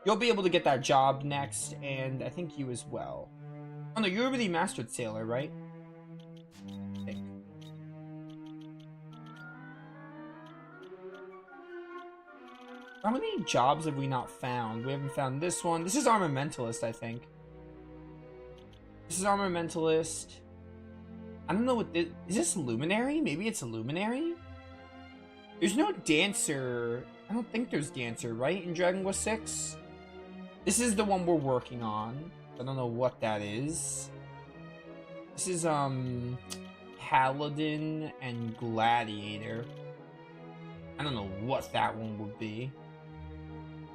You'll be able to get that job next, and I think you as well. Oh no, you already mastered sailor, right? I think. How many jobs have we not found? We haven't found this one. This is Armamentalist, I think. This is Armamentalist. I don't know what this... Is this Luminary? Maybe it's a Luminary? There's no Dancer. I don't think there's Dancer, right? In Dragon Quest 6? This is the one we're working on. I don't know what that is. This is, Paladin and Gladiator. I don't know what that one would be.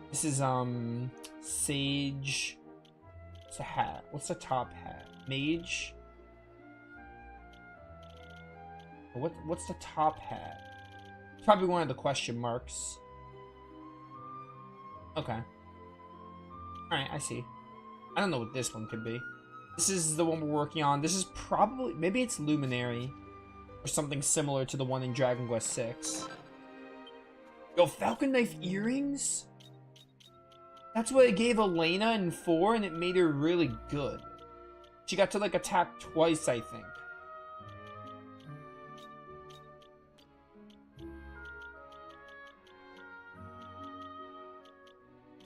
This is, Sage... What's a hat? What's the top hat? Mage? What's the top hat? It's probably one of the question marks. Okay. Alright, I see. I don't know what this one could be. This is the one we're working on. This is probably... Maybe it's Luminary. Or something similar to the one in Dragon Quest 6. Yo, Falcon Knife earrings? That's what it gave Elena in 4, and it made her really good. She got to, like, attack twice, I think.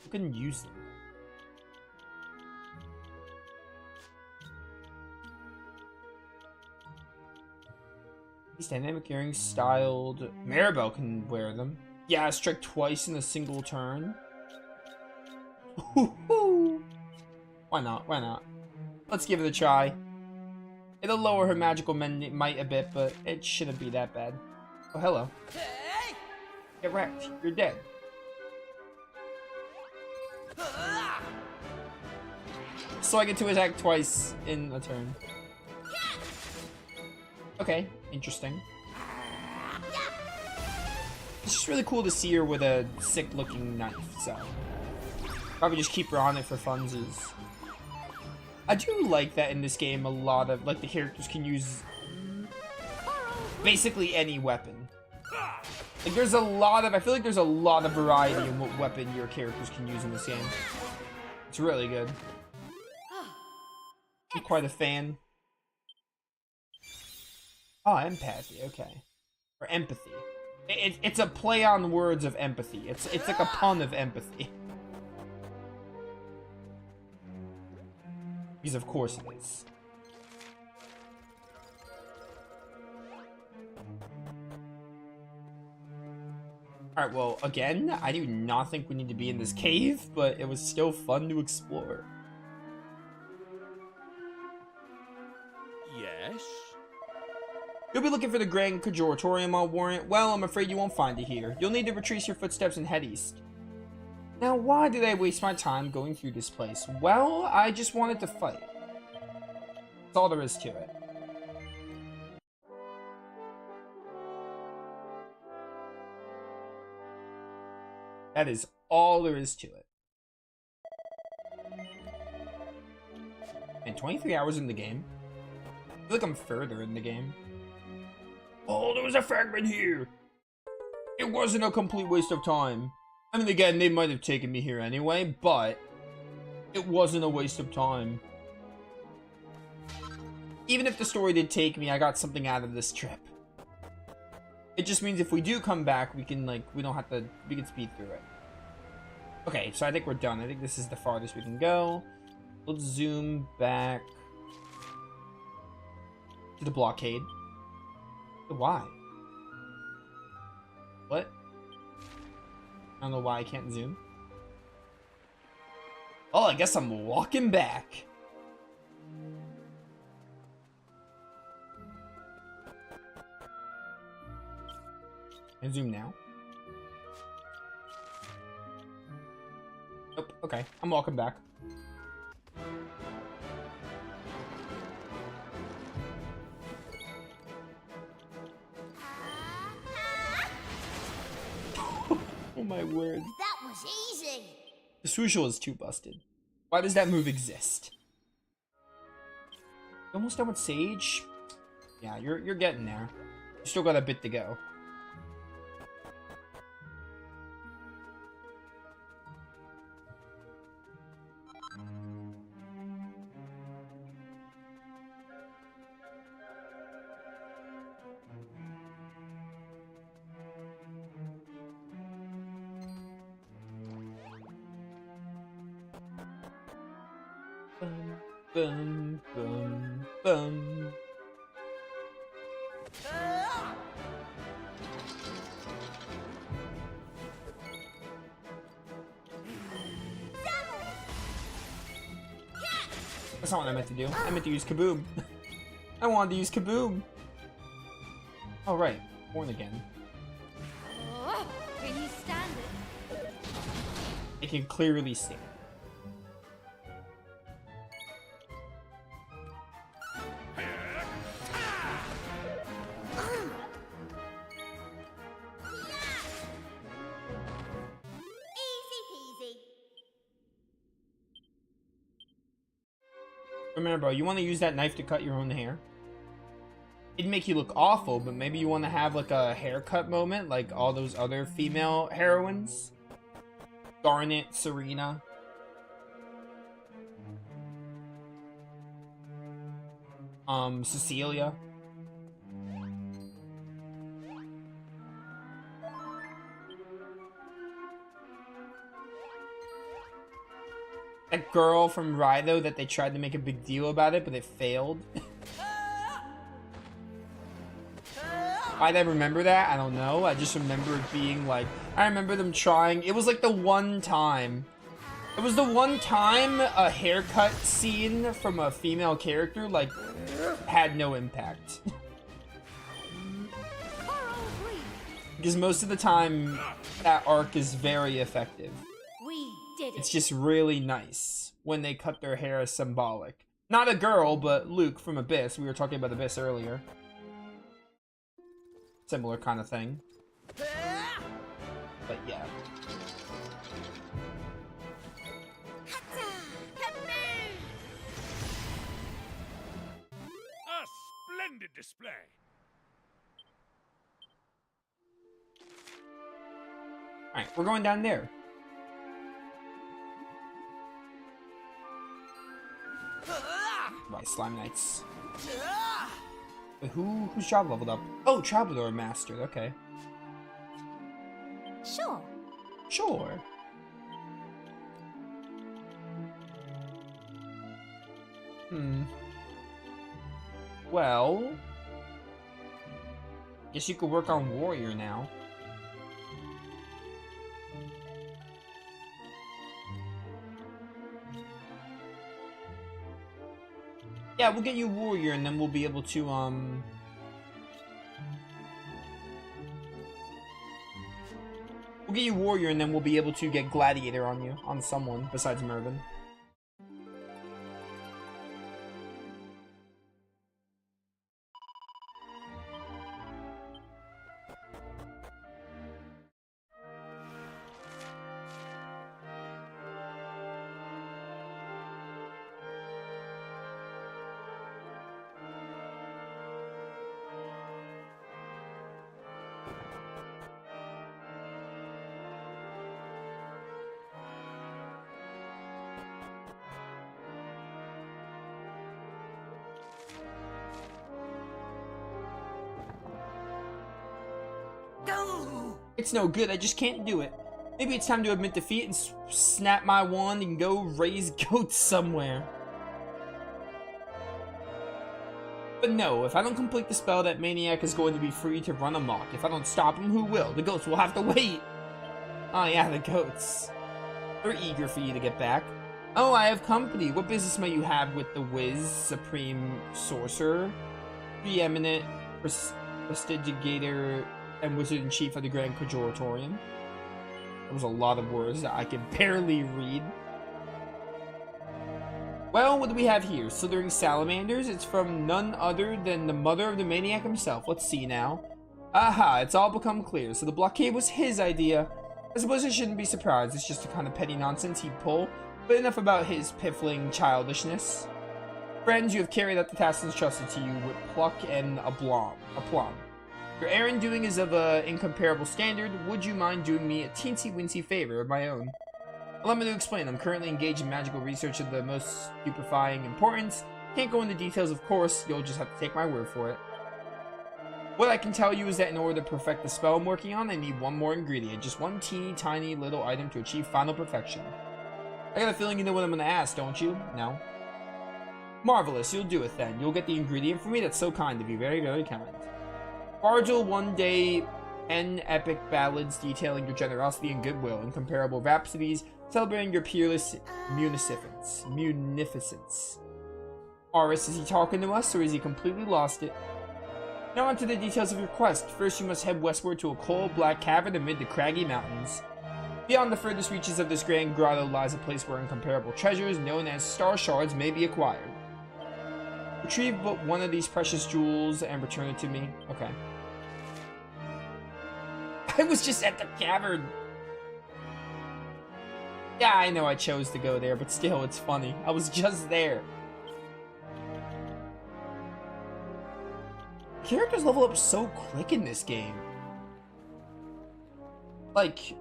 I couldn't use them. These dynamic earrings styled. Maribel can wear them. Yeah, strike twice in a single turn. Why not? Why not? Let's give it a try. It'll lower her magical might a bit, but it shouldn't be that bad. Oh, hello. Get wrecked. You're dead. So I get to attack twice in a turn. Okay, interesting. It's just really cool to see her with a sick-looking knife, so... Probably just keep her on it for funsies. I do like that in this game a lot of, like, the characters can use basically any weapon. Like, there's a lot of, I feel like there's a lot of variety in what weapon your characters can use in this game. It's really good. I'm quite a fan. Oh, empathy, okay. Or empathy. It's a play on words of empathy. It's like a pun of empathy. Because of course it is. Alright, well, again, I do not think we need to be in this cave, but it was still fun to explore. Yes? You'll be looking for the Grand Conjuratorium on Warrant. Well, I'm afraid you won't find it here. You'll need to retrace your footsteps and head east. Now, why did I waste my time going through this place? Well, I just wanted to fight. That's all there is to it. That is all there is to it. And 23 hours in the game. I feel like I'm further in the game. Oh, there was a fragment here! It wasn't a complete waste of time. I mean, again, they might have taken me here anyway, but it wasn't a waste of time. Even if the story did take me, I got something out of this trip. It just means if we do come back, we can, like, we don't have to, we can speed through it. Okay, so I think we're done. I think this is the farthest we can go. Let's zoom back to the blockade. Why? What? I don't know why I can't zoom. Oh, I guess I'm walking back. Can I zoom now? Nope, okay. I'm walking back. Oh my word. That was easy. The Swooshel is too busted. Why does that move exist? Almost done with Sage? Yeah, you're getting there. You still got a bit to go. Bum, bum, bum. That's not what I meant to do. I meant to use Kaboom. I wanted to use Kaboom. Oh, right. Born again. Oh, can you stand it? I can clearly stand. Remember, bro, you want to use that knife to cut your own hair? It'd make you look awful, but maybe you want to have like a haircut moment like all those other female heroines. Garnet, Serena. Cecilia. That girl from Raido that they tried to make a big deal about it, but it failed. Why'd I remember that? I don't know. I just remember it being like... I remember them trying... It was like the one time... It was the one time a haircut scene from a female character, like, had no impact. Because most of the time, that arc is very effective. We did it. It's just really nice when they cut their hair as symbolic. Not a girl, but Luke from Abyss. We were talking about Abyss earlier. Similar kind of thing. But yeah. A splendid display. Alright, we're going down there. Right, Slime Knights. Wait, who's job leveled up? Oh, Traveler mastered, okay. Sure. Sure. Well... Guess you could work on Warrior now. Yeah, we'll get you Warrior and then we'll be able to, We'll get you Warrior and then we'll be able to get Gladiator on you, on someone besides Mervyn. It's no good, I just can't do it. Maybe it's time to admit defeat and snap my wand and go raise goats somewhere. But no, if I don't complete the spell, that maniac is going to be free to run amok. If I don't stop him, who will? The goats will have to wait. Oh yeah, the goats. They're eager for you to get back. Oh, I have company. What business may you have with the Wiz, Supreme Sorcerer, Preeminent Prestigigator, and Wizard-in-Chief of the Grand Conjuratorium? There was a lot of words that I could barely read. Well, what do we have here? Slithering salamanders? It's from none other than the mother of the maniac himself. Let's see now. Aha, it's all become clear. So the blockade was his idea. I suppose I shouldn't be surprised. It's just the kind of petty nonsense he'd pull. But enough about his piffling childishness. Friends, you have carried out the task entrusted to you with pluck and aplomb. Your errand doing is of an incomparable standard. Would you mind doing me a teensy-weensy favor of my own? Allow me to explain. I'm currently engaged in magical research of the most stupefying importance. Can't go into details, of course. You'll just have to take my word for it. What I can tell you is that in order to perfect the spell I'm working on, I need one more ingredient. Just one teeny tiny little item to achieve final perfection. I got a feeling you know what I'm going to ask, don't you? No? Marvelous. You'll do it then. You'll get the ingredient for me. That's so kind of you. Very, very kind. Bargel, one day, pen epic ballads detailing your generosity and goodwill, incomparable rhapsodies celebrating your peerless munificence. Aris, is he talking to us, or is he completely lost it? Now on to the details of your quest. First, you must head westward to a cold, black cavern amid the craggy mountains. Beyond the furthest reaches of this grand grotto lies a place where incomparable treasures, known as star shards, may be acquired. Retrieve but one of these precious jewels and return it to me. Okay. I was just at the cavern. Yeah, I know I chose to go there, but still, it's funny. I was just there. Characters level up so quick in this game. Like,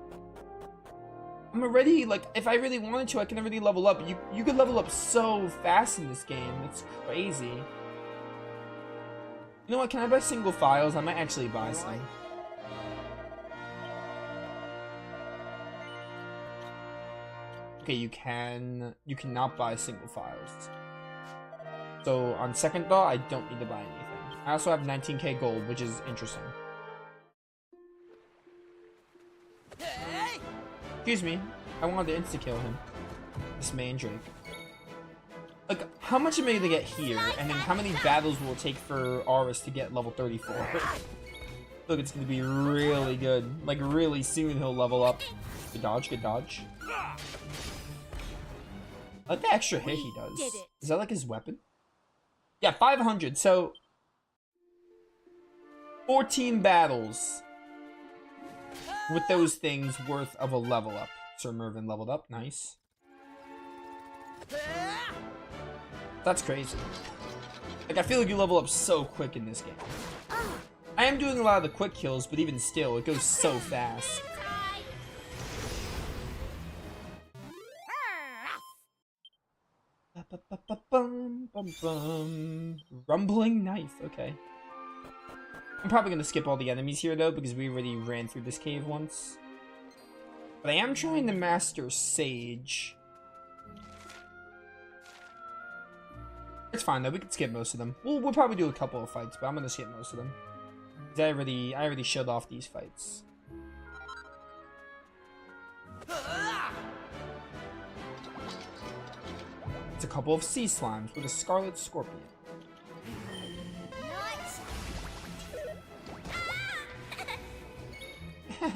I'm already, like, if I really wanted to, I can already level up. You could level up so fast in this game. It's crazy. You know what? Can I buy single files? I might actually buy some. Okay, you cannot buy single files. So on second thought, I don't need to buy anything. I also have 19k gold, which is interesting. Excuse me, I wanted to insta-kill him. This mandrake. Like, how much am I gonna get here? And then how many battles will it take for Aris to get level 34? Look, it's gonna be really good. Like, really soon he'll level up. Good dodge, good dodge. I like the extra hit he does. Is that like his weapon? Yeah, 500. So 14 battles with those things worth of a level up. Sir Mervyn leveled up. Nice. That's crazy. Like, I feel like you level up so quick in this game. I am doing a lot of the quick kills, but even still, it goes so fast. Rumbling knife, okay. I'm probably gonna skip all the enemies here though, because we already ran through this cave once. But I am trying to master Sage. It's fine though, we can skip most of them. We'll probably do a couple of fights, but I'm gonna skip most of them. I already showed off these fights. It's a couple of sea slimes with a scarlet scorpion. All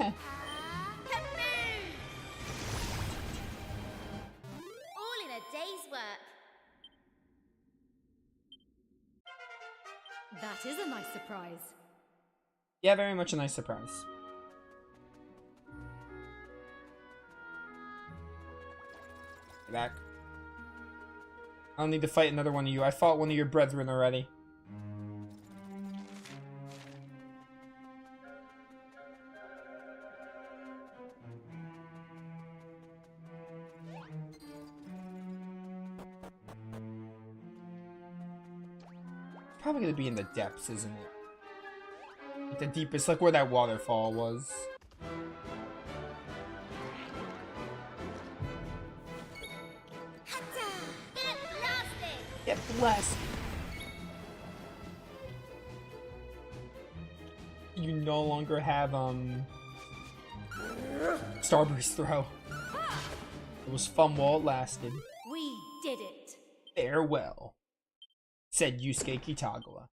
in a day's work. That is a nice surprise. Yeah, very much a nice surprise. Get back. I don't need to fight another one of you. I fought one of your brethren already. It's probably gonna be in the depths, isn't it? Like the deepest, like where that waterfall was. Get blasted! Get blessed. You no longer have, Starburst throw. It was fun while it lasted. We did it! Farewell, said Yusuke Kitagawa.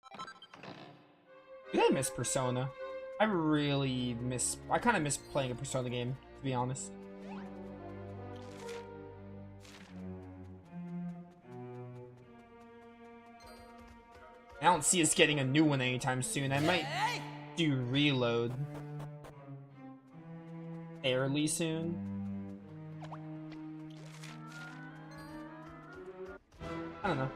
Did I miss Persona? I kind of miss playing a Persona game, to be honest. I don't see us getting a new one anytime soon. I might do Reload fairly soon. I don't know.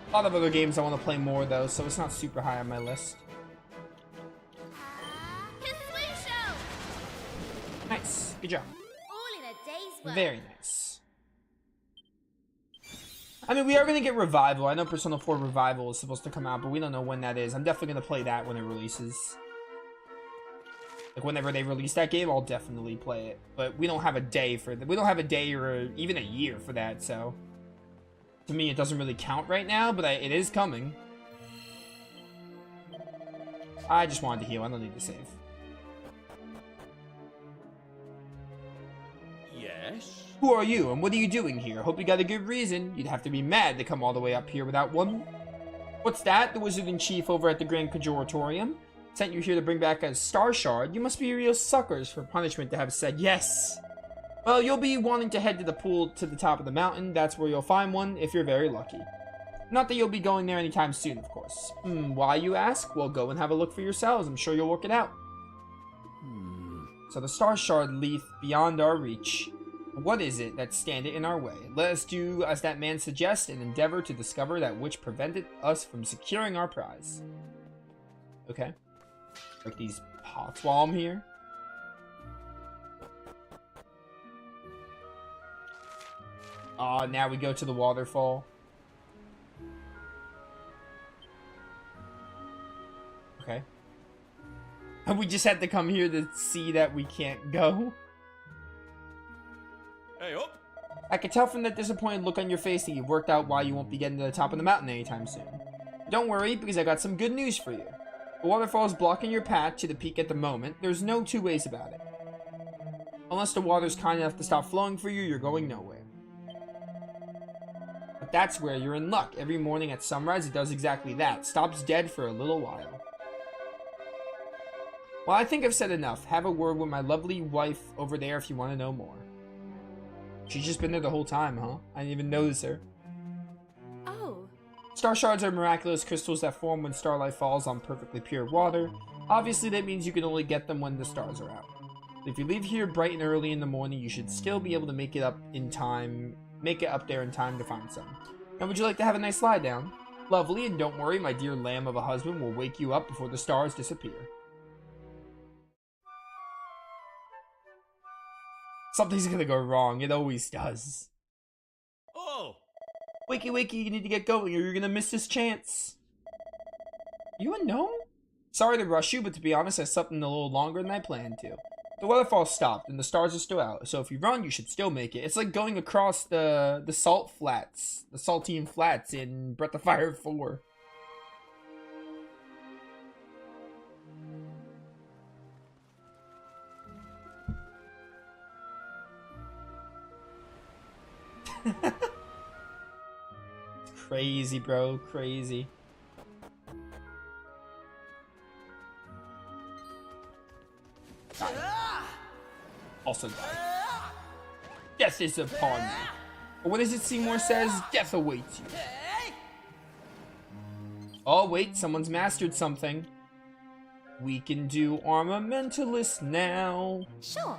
A lot of other games I want to play more though, so it's not super high on my list. Nice. Good job. All in a day's work. Very nice. I mean, we are going to get Revival. I know Persona 4 Revival is supposed to come out, but we don't know when that is. I'm definitely going to play that when it releases. Like, whenever they release that game, I'll definitely play it. But we don't have a day for that. We don't have a day or even a year for that, so... To me, it doesn't really count right now, but it is coming. I just wanted to heal. I don't need to save. Yes? Who are you, and what are you doing here? Hope you got a good reason. You'd have to be mad to come all the way up here without one. What's that? The Wizard-in-Chief over at the Grand Conjuratorium sent you here to bring back a Star Shard? You must be real suckers for punishment to have said yes. Well, you'll be wanting to head to the pool to the top of the mountain. That's where you'll find one, if you're very lucky. Not that you'll be going there anytime soon, of course. Why, you ask? Well, go and have a look for yourselves. I'm sure you'll work it out. So the Star Shard lieth beyond our reach. What is it that standeth in our way? Let us do as that man suggests and endeavor to discover that which prevented us from securing our prize. Okay. Break these pots while I'm here. Now we go to the waterfall. Okay. And we just had to come here to see that we can't go. Hey, up! I can tell from that disappointed look on your face that you've worked out why you won't be getting to the top of the mountain anytime soon. Don't worry, because I got some good news for you. The waterfall is blocking your path to the peak at the moment. There's no two ways about it. Unless the water's kind enough to stop flowing for you, you're going nowhere. But that's where you're in luck. Every morning at sunrise, it does exactly that. Stops dead for a little while. Well, I think I've said enough. Have a word with my lovely wife over there if you want to know more. She's just been there the whole time, huh? I didn't even notice her. Oh. Star shards are miraculous crystals that form when starlight falls on perfectly pure water. Obviously, that means you can only get them when the stars are out. If you leave here bright and early in the morning, you should still be able to make it up there in time to find some. Now, would you like to have a nice lie down? Lovely, and don't worry, my dear lamb of a husband will wake you up before the stars disappear. Something's gonna go wrong. It always does. Oh! Wakey, wakey, you need to get going or you're gonna miss this chance. You a gnome? Sorry to rush you, but to be honest, I slept in a little longer than I planned to. The waterfall stopped and the stars are still out, so if you run, you should still make it. It's like going across the salt flats, the saltine flats in Breath of Fire 4. Crazy, bro. Crazy. Die. Also die. Death is upon you. Or what does it Seymour says? Death awaits you. Oh, wait. Someone's mastered something. We can do Armamentalist now. Sure.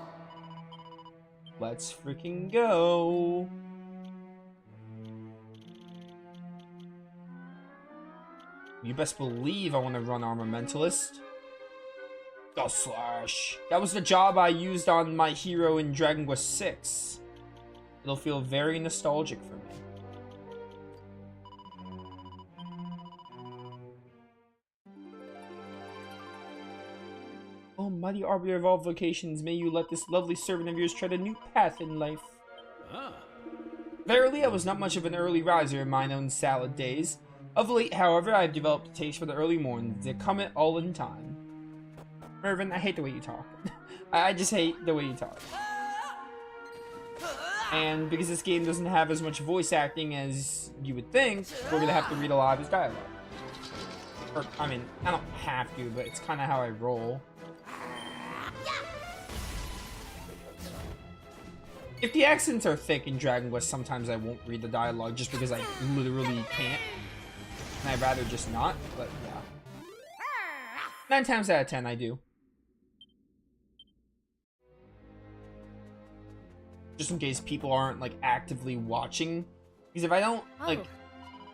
Let's freaking go. You best believe I want to run Armamentalist. Go slash. That was the job I used on my hero in Dragon Quest VI. It'll feel very nostalgic for me. Almighty arbiter of all vocations, may you let this lovely servant of yours tread a new path in life. Ah, Verily, I was not much of an early riser in mine own salad days. Of late, however, I have developed a taste for the early mornings. They come at all in time. Mervyn, I hate the way you talk. I just hate the way you talk. And because this game doesn't have as much voice acting as you would think, we're gonna have to read a lot of his dialogue. Or, I mean, I don't have to, but it's kind of how I roll. If the accents are thick in Dragon Quest, sometimes I won't read the dialogue just because I literally can't. And I'd rather just not, but yeah. 9 times out of 10, I do. Just in case people aren't, like, actively watching. Because if I don't, like,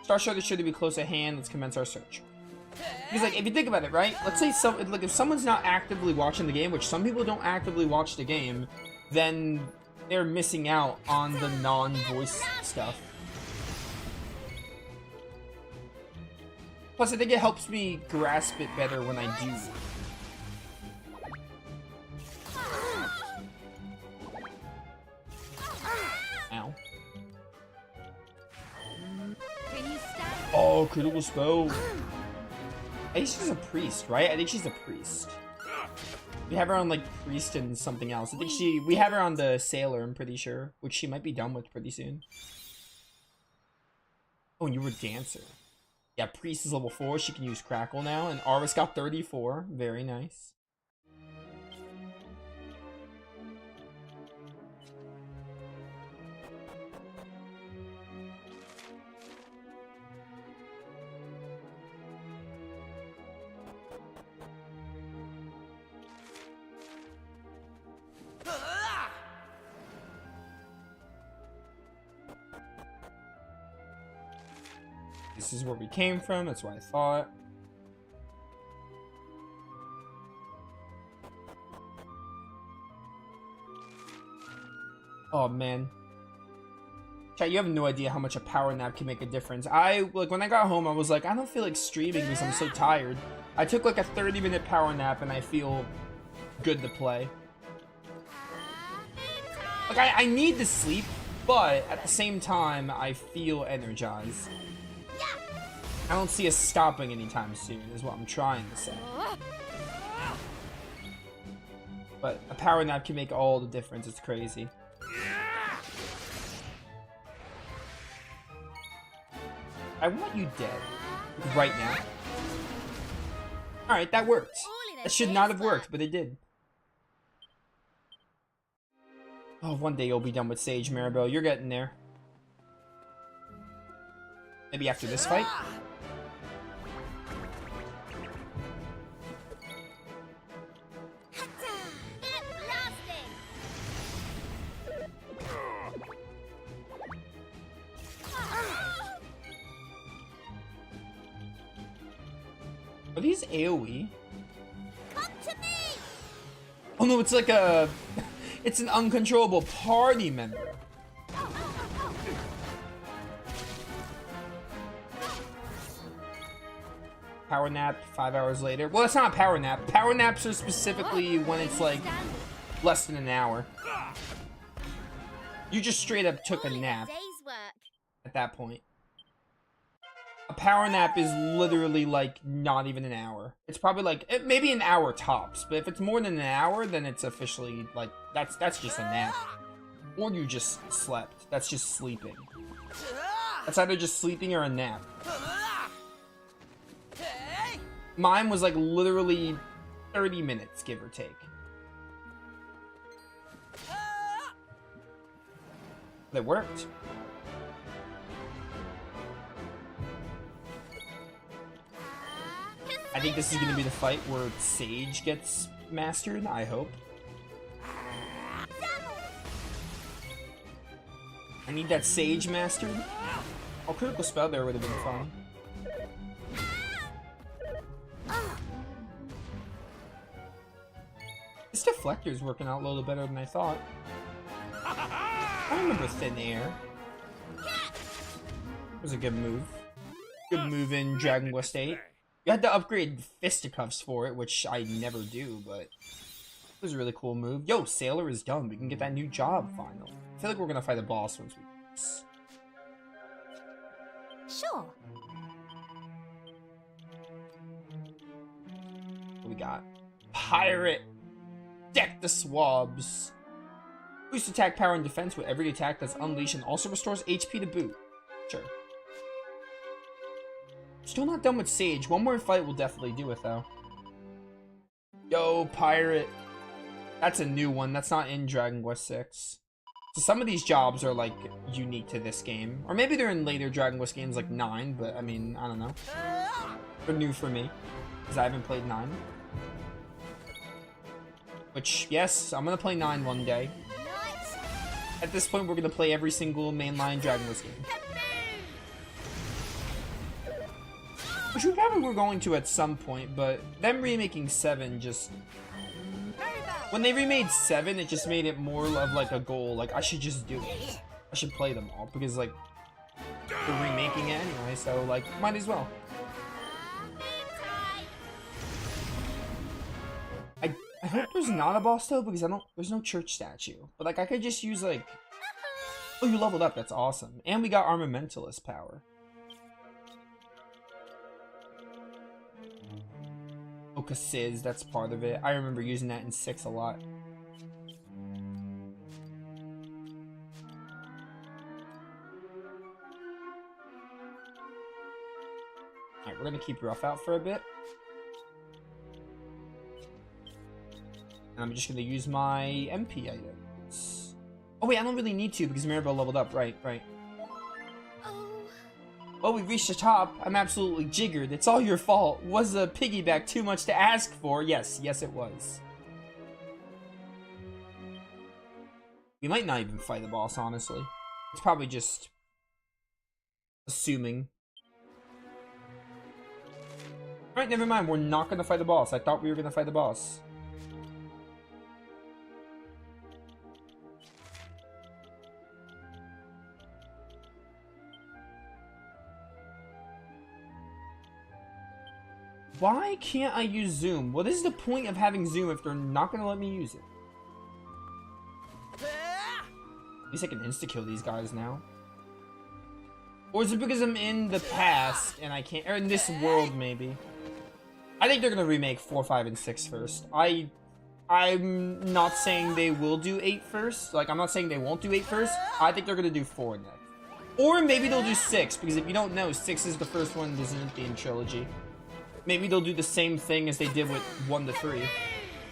Star Shredder should be close at hand, let's commence our search. Because, like, if you think about it, right? Let's say, like, if someone's not actively watching the game, which some people don't actively watch the game, then they're missing out on the non-voice stuff. Plus, I think it helps me grasp it better when I do. Ow. Oh, critical spell. I think she's a priest, right? I think she's a priest. We have her on, like, priest and something else. I think we have her on the sailor, I'm pretty sure. Which she might be done with pretty soon. Oh, and you were dancer. Yeah, priest is level 4. She can use crackle now. And Arvis got 34. Very nice. This is where we came from, that's what I thought. Oh man. Chat, you have no idea how much a power nap can make a difference. When I got home, I was like, I don't feel like streaming because I'm so tired. I took like a 30-minute power nap and I feel good to play. Like, I need to sleep, but at the same time, I feel energized. I don't see us stopping anytime soon, is what I'm trying to say. But a power nap can make all the difference, it's crazy. I want you dead. Right now. Alright, that worked. That should not have worked, but it did. Oh, one day you'll be done with Sage, Maribel. You're getting there. Maybe after this fight? Are these AoE? Come to me! Oh no, it's like a... It's an uncontrollable party member. Power nap 5 hours later. Well, it's not a power nap. Power naps are specifically when it's like less than an hour. You just straight up took a nap at that point. A power nap is literally like not even an hour. It's probably like maybe an hour tops, but if it's more than an hour, then it's officially like that's just a nap. Or you just slept. That's just sleeping. That's either just sleeping or a nap. Mine was like literally 30 minutes, give or take. That worked. I think this is going to be the fight where Sage gets mastered, I hope. I need that Sage mastered. Oh, critical spell there would have been fun. This deflector's working out a little better than I thought. I remember Thin Air. It was a good move. Good move in Dragon Quest VIII. You had to upgrade fisticuffs for it, which I never do, but it was a really cool move. Yo, Sailor is done. We can get that new job finally. I feel like we're gonna fight a boss once we do this. Sure. What we got? Pirate! Deck the swabs! Boost attack power and defense with every attack that's unleashed and also restores HP to boot. Sure. Still not done with Sage. One more fight will definitely do it, though. Yo, Pirate. That's a new one. That's not in Dragon Quest VI. So some of these jobs are, like, unique to this game. Or maybe they're in later Dragon Quest games, like 9, but, I mean, I don't know. They're new for me, because I haven't played 9. Which, yes, I'm gonna play 9 one day. At this point, we're gonna play every single mainline Dragon Quest game. Which we probably were going to at some point, but them remaking 7 just... When they remade 7, it just made it more of like a goal. Like, I should just do it. I should play them all, because like, they're remaking it anyway, so like, might as well. I hope there's not a boss though, because there's no church statue. But like, I could just use like... Oh, you leveled up, that's awesome. And we got Armamentalist power. Okasiz, that's part of it. I remember using that in 6 a lot. Alright, we're gonna keep Rough out for a bit. And I'm just gonna use my MP items. Oh wait, I don't really need to because Maribel leveled up. Right. Oh, we reached the top. I'm absolutely jiggered. It's all your fault. Was a piggyback too much to ask for? Yes, it was. We might not even fight the boss, honestly. It's probably just assuming. Alright, never mind. We're not gonna fight the boss. I thought we were gonna fight the boss. Why can't I use Zoom? What is the point of having Zoom if they're not going to let me use it? At least I can insta-kill these guys now. Or is it because I'm in the past and I can't... Or in this world, maybe. I think they're going to remake 4, 5, and 6 first. I'm not saying they will do 8 first. Like, I'm not saying they won't do 8 first. I think they're going to do 4 next. Or maybe they'll do 6, because if you don't know, 6 is the first one in the Zenithian trilogy. Maybe they'll do the same thing as they did with 1 to 3.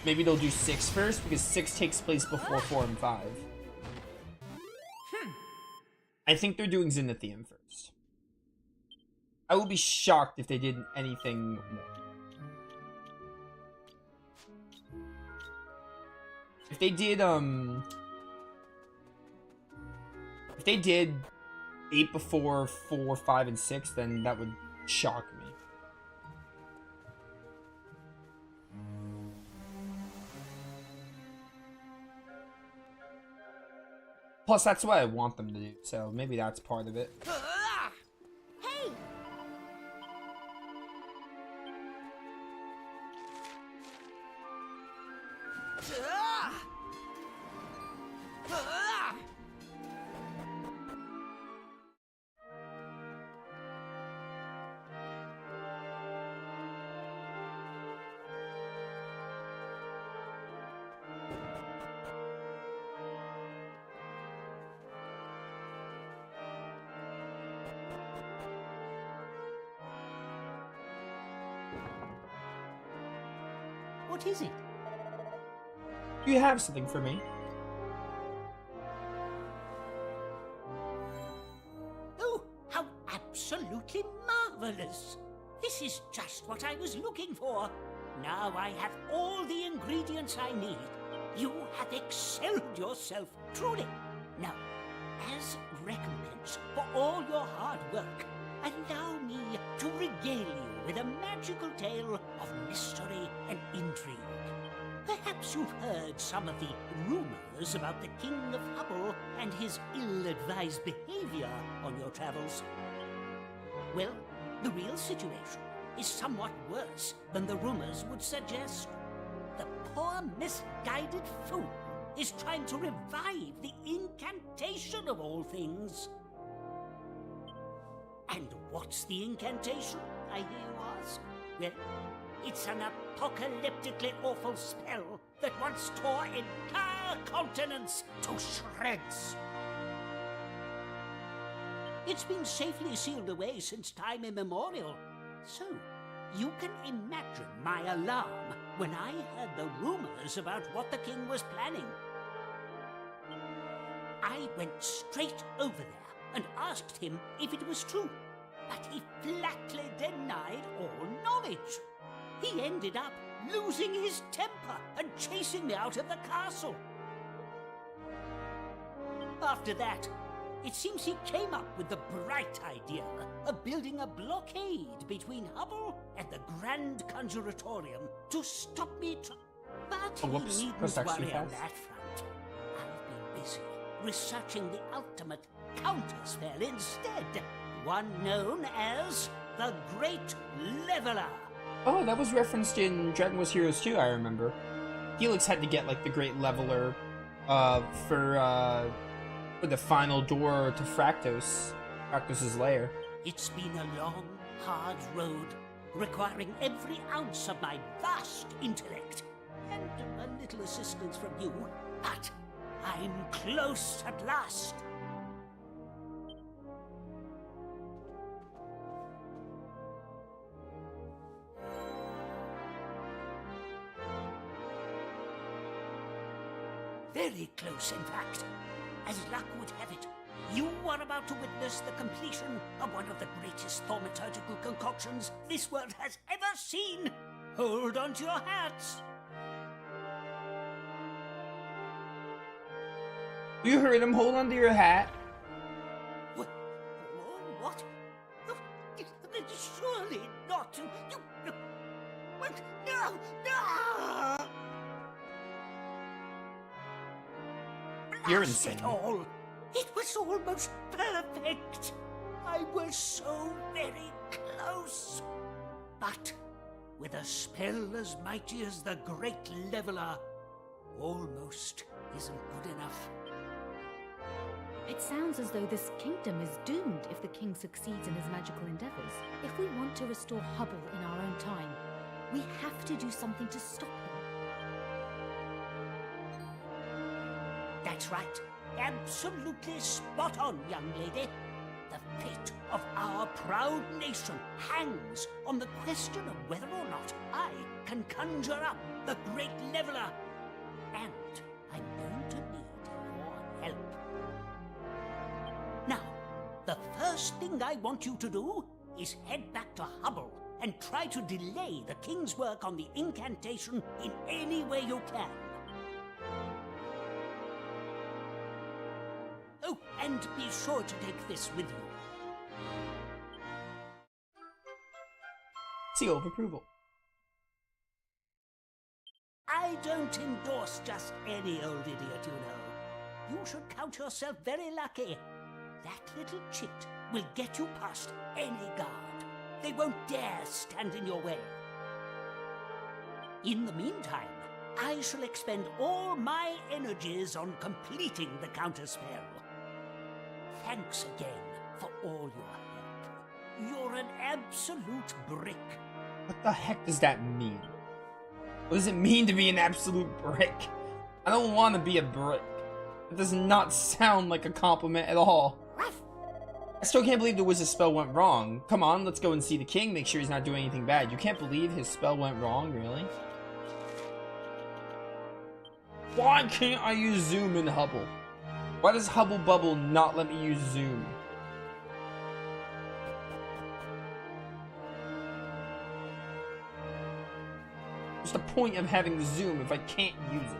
Maybe they'll do 6 first, because 6 takes place before 4 and 5. I think they're doing Zenithian first. I will be shocked if they did anything more. If they did 8 before 4, 5, and 6, then that would shock me. Plus, that's what I want them to do, so maybe that's part of it. Hey! What is it? Do you have something for me? Oh, how absolutely marvelous! This is just what I was looking for. Now I have all the ingredients I need. You have excelled yourself, truly. Now, as recompense for all your hard work, allow me to regale you with a magical tale of mystery and intrigue. Perhaps you've heard some of the rumors about the King of Hubble and his ill-advised behavior on your travels. Well, the real situation is somewhat worse than the rumors would suggest. The poor misguided fool is trying to revive the incantation of all things. And what's the incantation, I hear you ask? Well, it's an apocalyptically awful spell that once tore entire continents to shreds. It's been safely sealed away since time immemorial. So, you can imagine my alarm when I heard the rumors about what the king was planning. I went straight over there and asked him if it was true, but he flatly denied all knowledge. He ended up losing his temper and chasing me out of the castle. After that, it seems he came up with the bright idea of building a blockade between Hubble and the Grand Conjuratorium to stop me But he needn't worry on that front. I've been busy researching the ultimate counterspell instead, one known as the Great Leveler. Oh, that was referenced in Dragon Quest Heroes 2, I remember. Helix had to get, like, the Great Leveler, for the final door to Fractos's lair. It's been a long, hard road, requiring every ounce of my vast intellect, and a little assistance from you, but I'm close at last. Very close, in fact. As luck would have it, you are about to witness the completion of one of the greatest thaumaturgical concoctions this world has ever seen. Hold on to your hats. You heard him. Hold on to your hat. What? What? Surely not. You... What? No! No! You're insane. It all. It was almost perfect. I was so very close. But with a spell as mighty as the Great Leveler, almost isn't good enough. It sounds as though this kingdom is doomed if the king succeeds in his magical endeavors. If we want to restore Hubble in our own time, we have to do something to stop him. That's right. Absolutely spot on, young lady. The fate of our proud nation hangs on the question of whether or not I can conjure up the Great Leveler. And I'm going to need your help. Now, the first thing I want you to do is head back to Hubble and try to delay the king's work on the incantation in any way you can. Oh, and be sure to take this with you. Seal of approval. I don't endorse just any old idiot, you know. You should count yourself very lucky. That little chit will get you past any guard. They won't dare stand in your way. In the meantime, I shall expend all my energies on completing the counterspell. Thanks again for all your help. You're an absolute brick. What the heck does that mean? What does it mean to be an absolute brick? I don't want to be a brick. It does not sound like a compliment at all. I still can't believe the wizard's spell went wrong. Come on, let's go and see the king, make sure he's not doing anything bad. You can't believe his spell went wrong, really? Why can't I use zoom in Hubble? Why does Hubble Bubble not let me use zoom? What's the point of having zoom if I can't use it?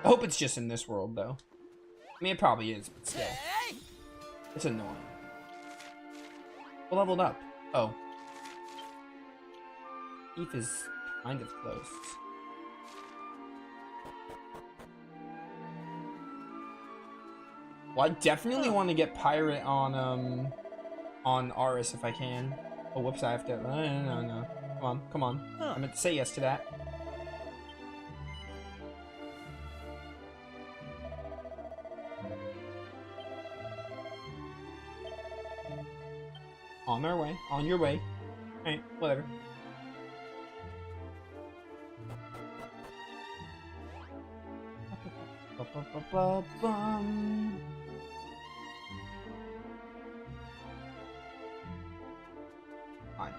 I hope it's just in this world, though. I mean, it probably is, but still. It's annoying. What leveled up? Oh. Eve is kind of close. Well, I definitely want to get Pirate on Aris if I can. Oh, whoops, I have to... No. Come on, come on. I meant to say yes to that. On our way. On your way. Alright, whatever. Fine.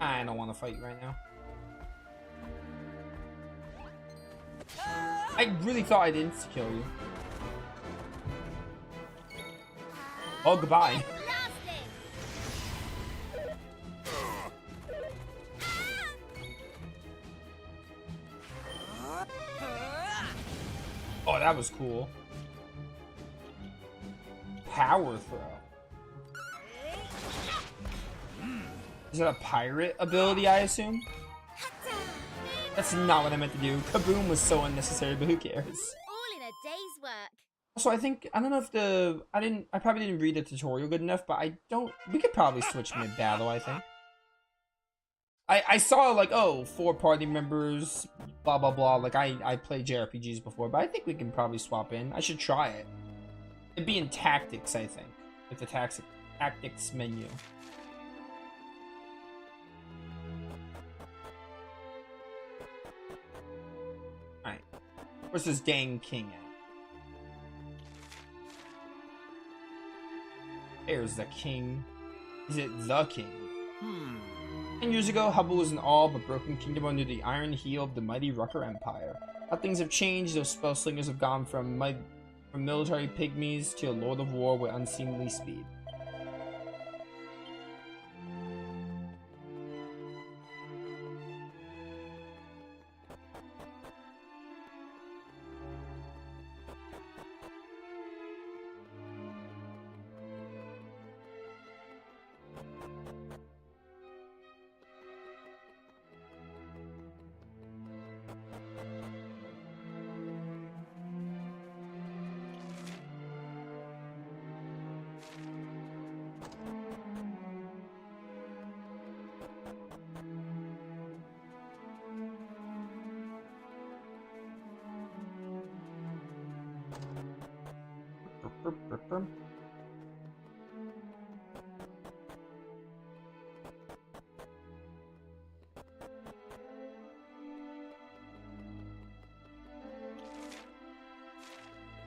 I don't want to fight you right now. I really thought I didn't kill you. Oh, goodbye. Oh, that was cool. Power throw. Is that a pirate ability, I assume? That's not what I meant to do. Kaboom was so unnecessary, but who cares? All in a day's work. Also, I don't know if I probably didn't read the tutorial good enough, but we could probably switch mid-battle, I think. I saw, like, oh, 4 party members, blah, blah, blah. Like, I played JRPGs before, but I think we can probably swap in. I should try it. It'd be in tactics, I think. With the tactics menu. Alright. Where's this dang king at? There's the king. Is it the king? 10 years ago, Hubble was an all but broken kingdom under the iron heel of the mighty Rucker Empire. How things have changed, those spellslingers have gone from military pygmies to a lord of war with unseemly speed.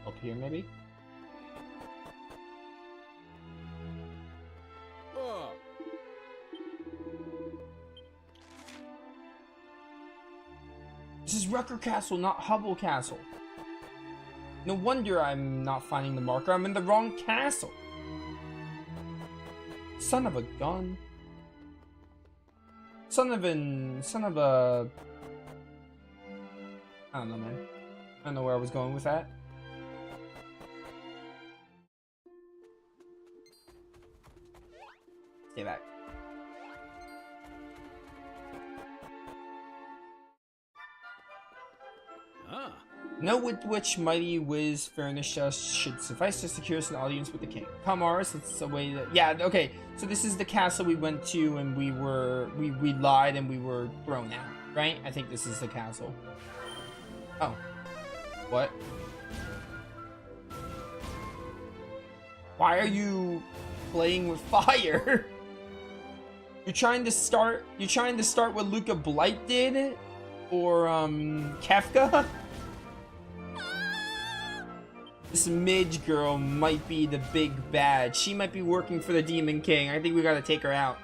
Up here, maybe? This is Rucker Castle, not Hubble Castle. No wonder I'm not finding the marker. I'm in the wrong castle. Son of a gun. Son of a... I don't know, man. I don't know where I was going with that. Stay back. Know with which mighty whiz furnished us should suffice to secure us an audience with the king. Come, Aris, it's a way that... Yeah, okay. So this is the castle we went to and we lied and we were thrown out, right? I think this is the castle. Oh. What? Why are you playing with fire? You're trying to start what Luca Blight did? Or, Kefka? This Midge girl might be the big bad. She might be working for the Demon King. I think we gotta take her out.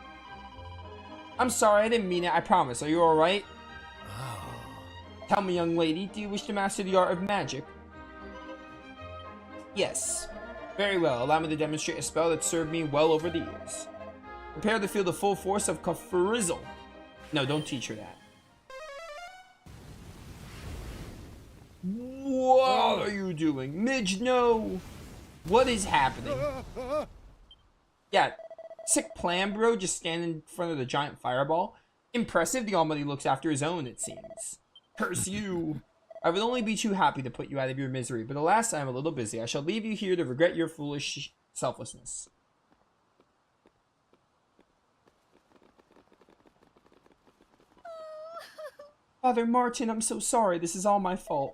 I'm sorry, I didn't mean it. I promise. Are you alright? Tell me, young lady, do you wish to master the art of magic? Yes. Very well. Allow me to demonstrate a spell that served me well over the years. Prepare to feel the full force of Kafrizzle. No, don't teach her that. What are you doing? Midge, no! What is happening? Yeah, sick plan, bro. Just stand in front of the giant fireball. Impressive, the Almighty looks after his own, it seems. Curse you! I would only be too happy to put you out of your misery, but alas, I am a little busy. I shall leave you here to regret your foolish selflessness. Father Martin, I'm so sorry. This is all my fault.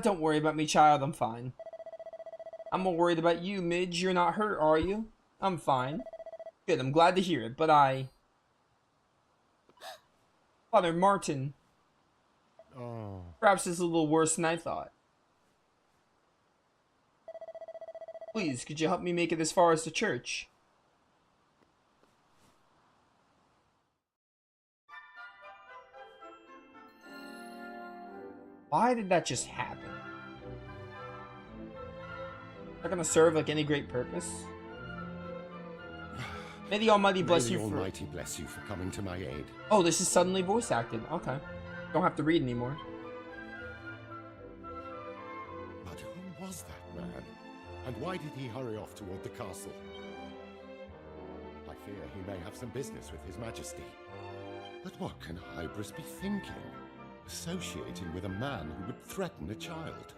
Don't worry about me, child. I'm fine. I'm more worried about you, Midge. You're not hurt, are you? I'm fine. Good, I'm glad to hear it, but Father Martin. Oh. Perhaps it's a little worse than I thought. Please, could you help me make it as far as the church? Why did that just happen? Not gonna serve like any great purpose. May the Almighty bless you for... May the Almighty bless you for coming to my aid. Oh, this is suddenly voice acted. Okay. Don't have to read anymore. But who was that man? And why did he hurry off toward the castle? I fear he may have some business with His Majesty. But what can Hybris be thinking? Associating with a man who would threaten a child.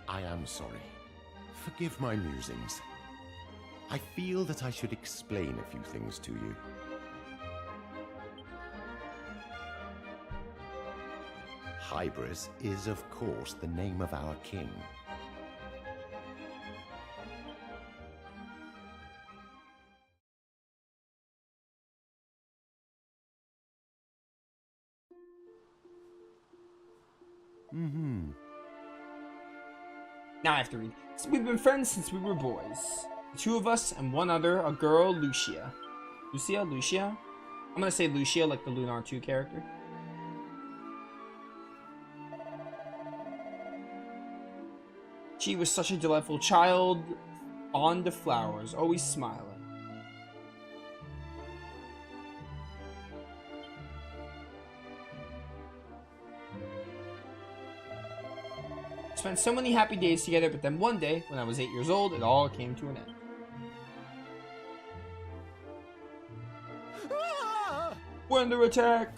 I am sorry. Forgive my musings. I feel that I should explain a few things to you. Hybris is, of course, the name of our king. Now I have to read. So we've been friends since we were boys. The two of us and one other, a girl, Lucia. Lucia? I'm gonna say Lucia like the Lunar 2 character. She was such a delightful child, fond of flowers, always smiling. Spent so many happy days together, but then one day, when I was 8 years old, it all came to an end. We're under attack!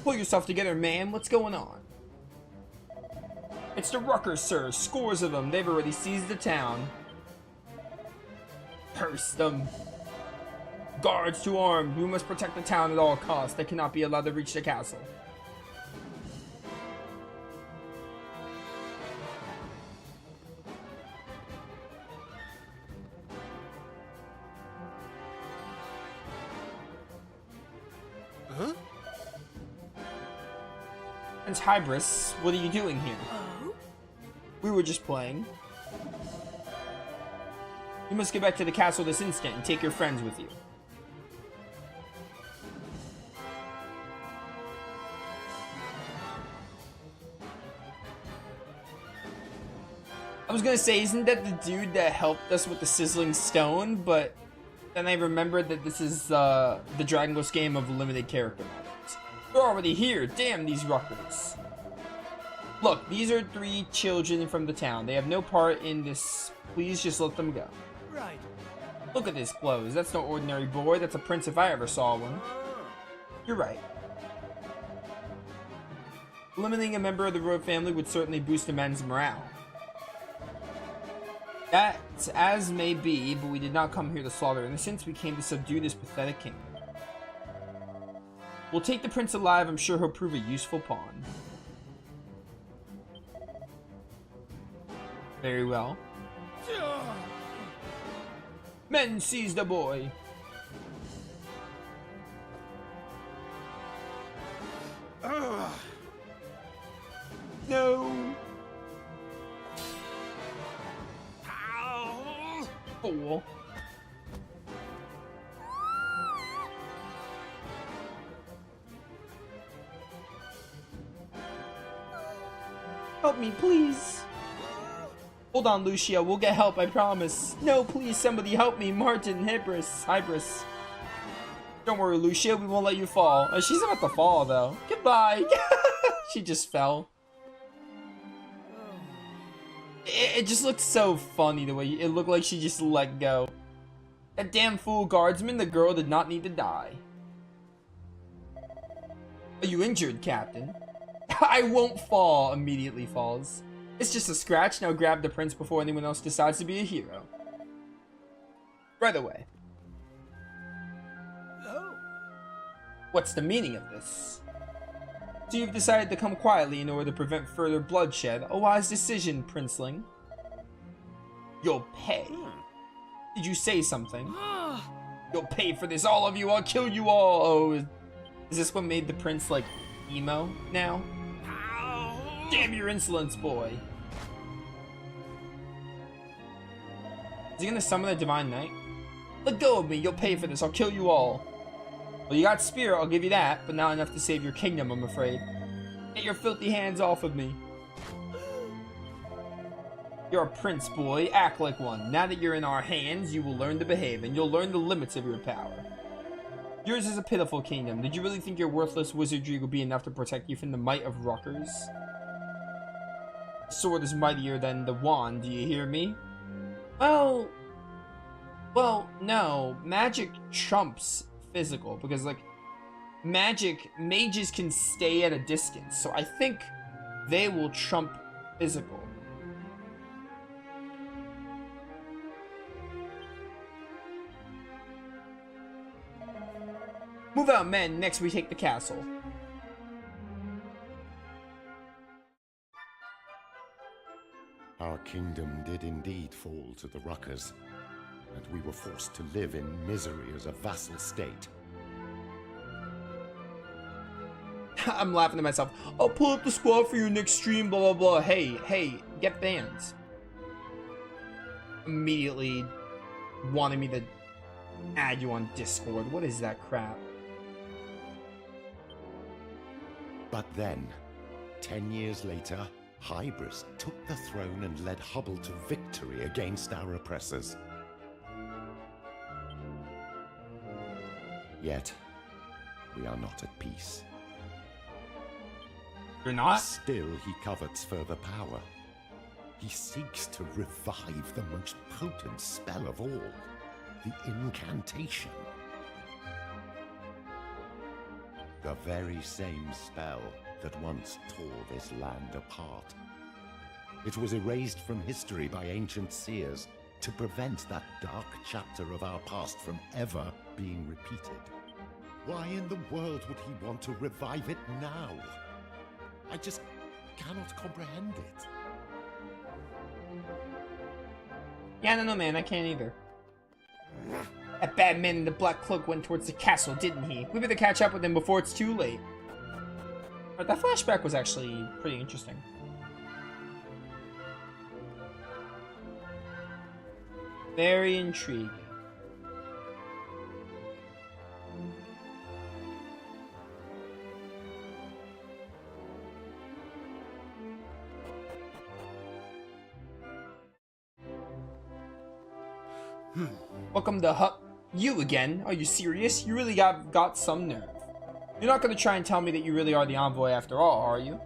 Pull yourself together, man. What's going on? It's the Ruckers, sir. Scores of them. They've already seized the town. Curse them. Guards to arm. We must protect the town at all costs. They cannot be allowed to reach the castle. Prince Hybris, what are you doing here? Oh? We were just playing. You must get back to the castle this instant and take your friends with you. I was gonna say, isn't that the dude that helped us with the sizzling stone? But then I remembered that this is the Dragon Quest game of limited character models. They're already here. Damn these Ruckers. Look, these are 3 children from the town. They have no part in this. Please just let them go. Right. Look at his clothes. That's no ordinary boy. That's a prince if I ever saw one. You're right. Eliminating a member of the royal family would certainly boost a man's morale. That's as may be, but we did not come here to slaughter innocents. We came to subdue this pathetic kingdom. We'll take the prince alive. I'm sure he'll prove a useful pawn. Very well. Men, seize the boy. No. Fool. Help me, please. Hold on, Lucia. We'll get help, I promise. No, please, somebody help me. Martin, Hybris. Don't worry, Lucia. We won't let you fall. She's about to fall, though. Goodbye. She just fell. It just looked so funny the way it looked like she just let go. That damn fool guardsman, the girl did not need to die. Are you injured, Captain? I won't fall. Immediately falls. It's just a scratch. Now grab the prince before anyone else decides to be a hero. Right away. Oh, What's the meaning of this? So you've decided to come quietly in order to prevent further bloodshed. A wise decision, princeling. You'll pay. Did you say something? You'll pay for this, all of you. I'll kill you all. Oh, is this what made the prince, like, emo now? Damn your insolence, boy. Is he gonna summon a divine knight? Let go of me. You'll pay for this. I'll kill you all. Well, you got spirit, I'll give you that, but not enough to save your kingdom, I'm afraid. Get your filthy hands off of me. You're a prince, boy. Act like one. Now that you're in our hands, you will learn to behave, and you'll learn the limits of your power. Yours is a pitiful kingdom. Did you really think your worthless wizardry would be enough to protect you from the might of Ruckers? The sword is mightier than the wand, do you hear me? Well, no. Magic trumps physical, because, like, mages can stay at a distance, so I think they will trump physical. Move out, men. Next we take the castle. Our kingdom did indeed fall to the Ruckers, and we were forced to live in misery as a vassal state. I'm laughing to myself. I'll pull up the squad for your next stream, blah, blah, blah. Hey, get banned. Immediately wanting me to add you on Discord. What is that crap? But then, 10 years later, Hybris took the throne and led Hubble to victory against our oppressors. Yet, we are not at peace. You're not? Still, he covets further power. He seeks to revive the most potent spell of all, the incantation. The very same spell that once tore this land apart. It was erased from history by ancient seers to prevent that dark chapter of our past from ever being repeated. Why in the world would he want to revive it now? I just cannot comprehend it. Yeah, I don't know, man. I can't either. That bad man in the black cloak went towards the castle, didn't he? We better catch up with him before it's too late. But that flashback was actually pretty interesting. Very intriguing. Welcome to You again? Are you serious? You really got some nerve. You're not gonna try and tell me that you really are the envoy after all, are you?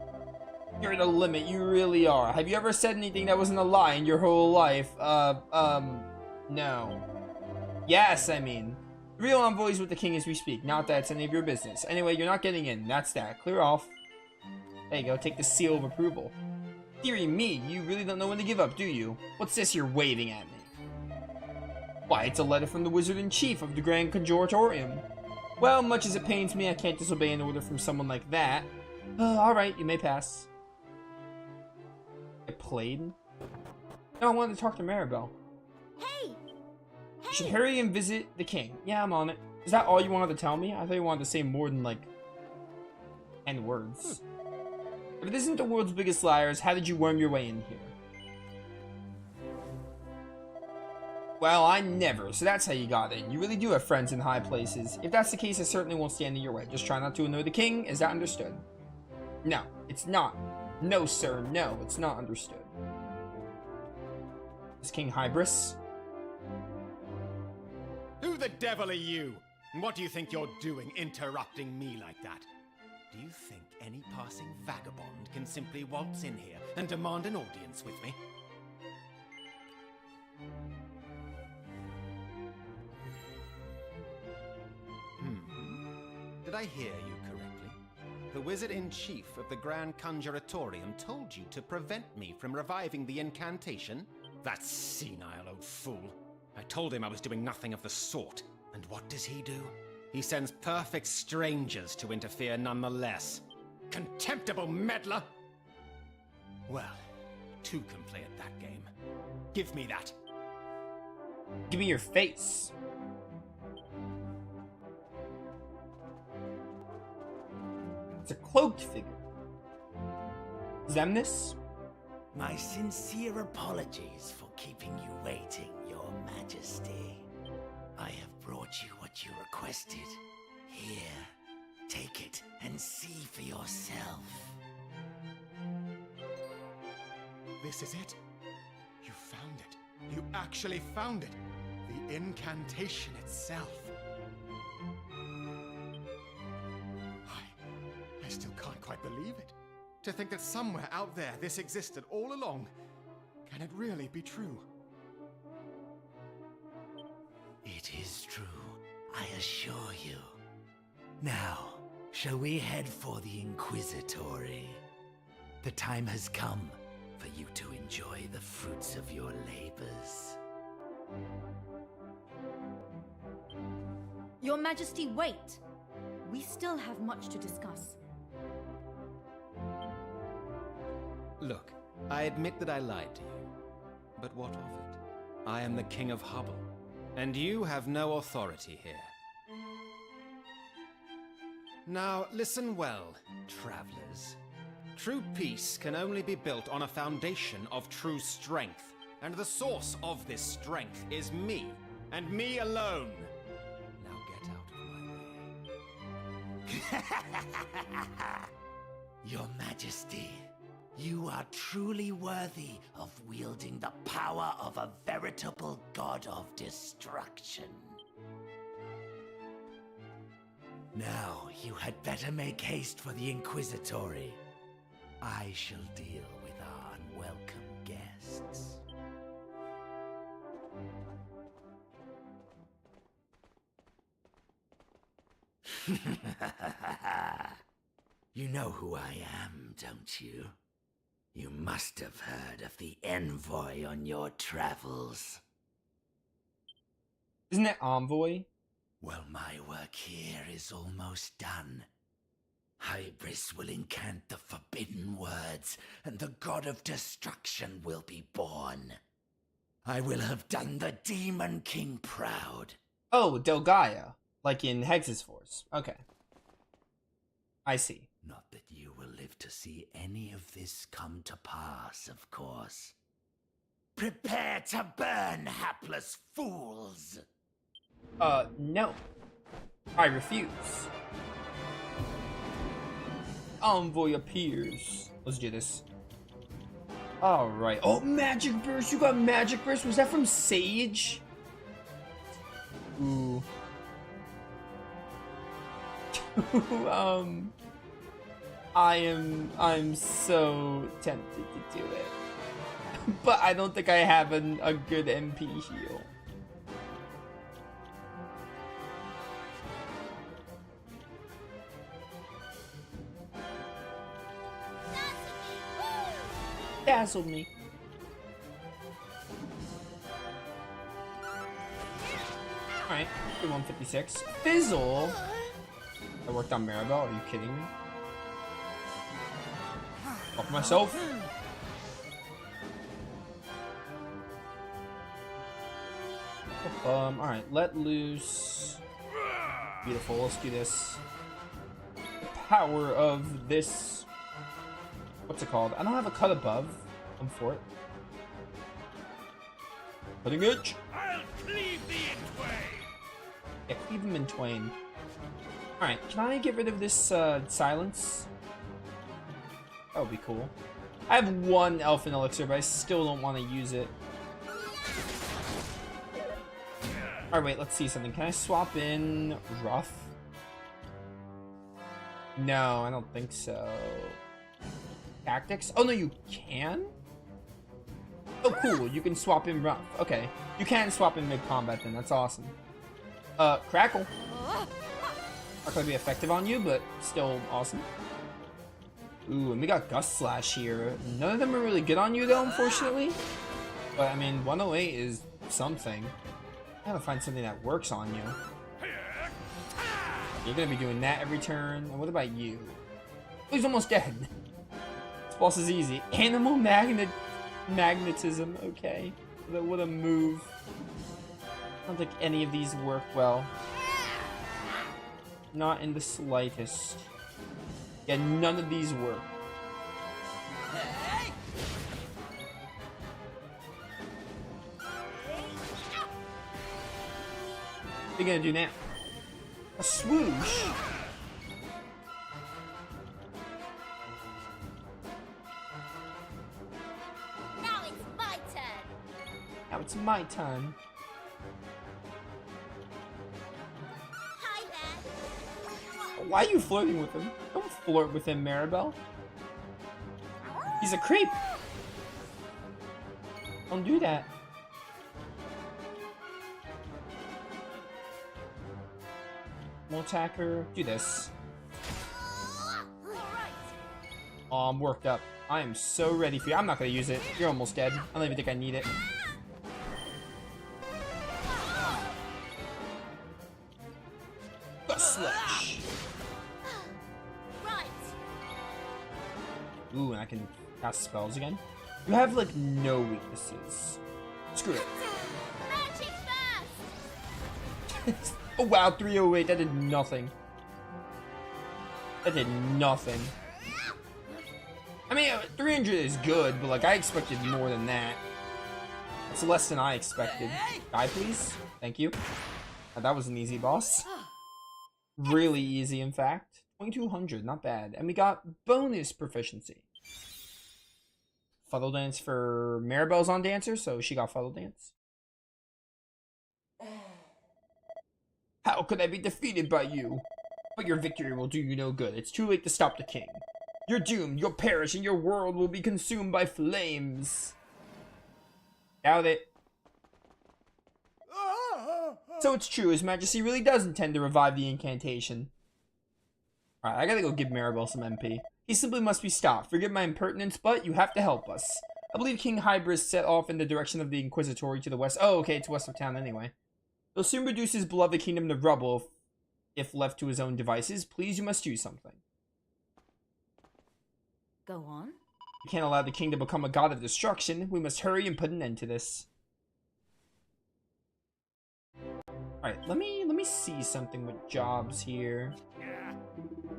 You're the limit, you really are. Have you ever said anything that wasn't a lie in your whole life? No. Yes, I mean. The real envoy is with the king as we speak, not that it's any of your business. Anyway, you're not getting in, that's that. Clear off. There you go, take the seal of approval. Dearie me, you really don't know when to give up, do you? What's this you're waving at me? Why, it's a letter from the Wizard-in-Chief of the Grand Conjuratorium. Well, much as it pains me, I can't disobey an order from someone like that. Alright, you may pass. I played? No, I wanted to talk to Maribel. Hey! You should hurry and visit the king. Yeah, I'm on it. Is that all you wanted to tell me? I thought you wanted to say more than, like, 10 words. If it isn't the world's biggest liars, how did you worm your way in here? Well, I never, so that's how you got in. You really do have friends in high places. If that's the case, I certainly won't stand in your way. Just try not to annoy the king. Is that understood? No, it's not. No, sir, no, it's not understood. Is King Hybris? Who the devil are you? And what do you think you're doing, interrupting me like that? Do you think any passing vagabond can simply waltz in here and demand an audience with me? Did I hear you correctly? The Wizard-in-Chief of the Grand Conjuratorium told you to prevent me from reviving the incantation? That senile old fool. I told him I was doing nothing of the sort. And what does he do? He sends perfect strangers to interfere nonetheless. Contemptible meddler! Well, two can play at that game. Give me that. Give me your face. It's a cloaked figure. Zemnis? My sincere apologies for keeping you waiting, Your Majesty. I have brought you what you requested. Here, take it and see for yourself. This is it? You found it. You actually found it. The incantation itself. I still can't quite believe it. To think that somewhere out there this existed all along. Can it really be true? It is true, I assure you. Now, shall we head for the Inquisitory? The time has come for you to enjoy the fruits of your labors. Your Majesty, wait! We still have much to discuss. Look, I admit that I lied to you. But what of it? I am the King of Hubble, and you have no authority here. Now, listen well, travelers. True peace can only be built on a foundation of true strength, and the source of this strength is me, and me alone. Now get out of my way. Your Majesty, you are truly worthy of wielding the power of a veritable god of destruction. Now, you had better make haste for the Inquisitory. I shall deal with our unwelcome guests. You know who I am, don't you? You must have heard of the envoy on your travels. Isn't it Envoy? Well, my work here is almost done. Hybris will incant the forbidden words, and the god of destruction will be born. I will have done the Demon King proud. Oh, Delgaia. Like in Hex's Force. Okay. I see. Not that you will live to see any of this come to pass, of course. Prepare to burn, hapless fools! No. I refuse. Envoy appears. Let's do this. Alright. Oh, Magic Burst! You got Magic Burst? Was that from Sage? Ooh. I'm so tempted to do it. But I don't think I have a good MP heal. Dazzled me. Alright, 156. Fizzle! I worked on Maribel, are you kidding me? Fuck myself. Alright, let loose. Beautiful, let's do this. The power of this. What's it called? I don't have a cut above. I'm for it. Cutting edge. I'll cleave thee in twain. Yeah, cleave them in twain. Alright, can I get rid of this silence? That would be cool. I have one Elfin Elixir, but I still don't want to use it. Alright, wait, let's see something. Can I swap in Rough? No, I don't think so. Tactics? Oh, no, you can? Oh, cool. You can swap in Rough. Okay. You can swap in mid-combat, then. That's awesome. Crackle. Not gonna be effective on you, but still awesome. Ooh, and we got Gust Slash here. None of them are really good on you though, unfortunately. But I mean, 108 is something. I gotta find something that works on you. You're gonna be doing that every turn. And what about you? Oh, he's almost dead. This boss is easy. Animal magnetism. Okay. What a move. I don't think any of these work well. Not in the slightest. Yeah, none of these work. What are you gonna do now? A swoosh? Now it's my turn. Now it's my time. Hi there. Why are you flirting with him? Don't flirt with him, Maribel. He's a creep. Don't do that. More attacker. Do this. Oh, I'm worked up. I am so ready for you. I'm not gonna use it. You're almost dead. I don't even think I need it. The slash. Right. Ooh, and I can cast spells again. You have like no weaknesses. Screw it. Magic burst. Oh wow, 308. That did nothing. That did nothing. I mean, 300 is good, but like I expected more than that. It's less than I expected. Die, please. Thank you. That was an easy boss. Really easy, in fact. 2200, not bad. And we got bonus proficiency. Fuddle Dance for Maribel's on Dancer, so she got Fuddle Dance. How could I be defeated by you? But your victory will do you no good. It's too late to stop the king. You're doomed. You'll perish, and your world will be consumed by flames. Doubt it. So it's true, His Majesty really does intend to revive the incantation. Alright, I gotta go give Maribel some MP. He simply must be stopped. Forgive my impertinence, but you have to help us. I believe King Hybris set off in the direction of the Inquisitory to the west. Oh, okay, it's west of town anyway. He'll soon reduce his beloved kingdom to rubble if left to his own devices. Please, you must do something. Go on. We can't allow the king to become a god of destruction. We must hurry and put an end to this. Alright, let me see something with jobs here.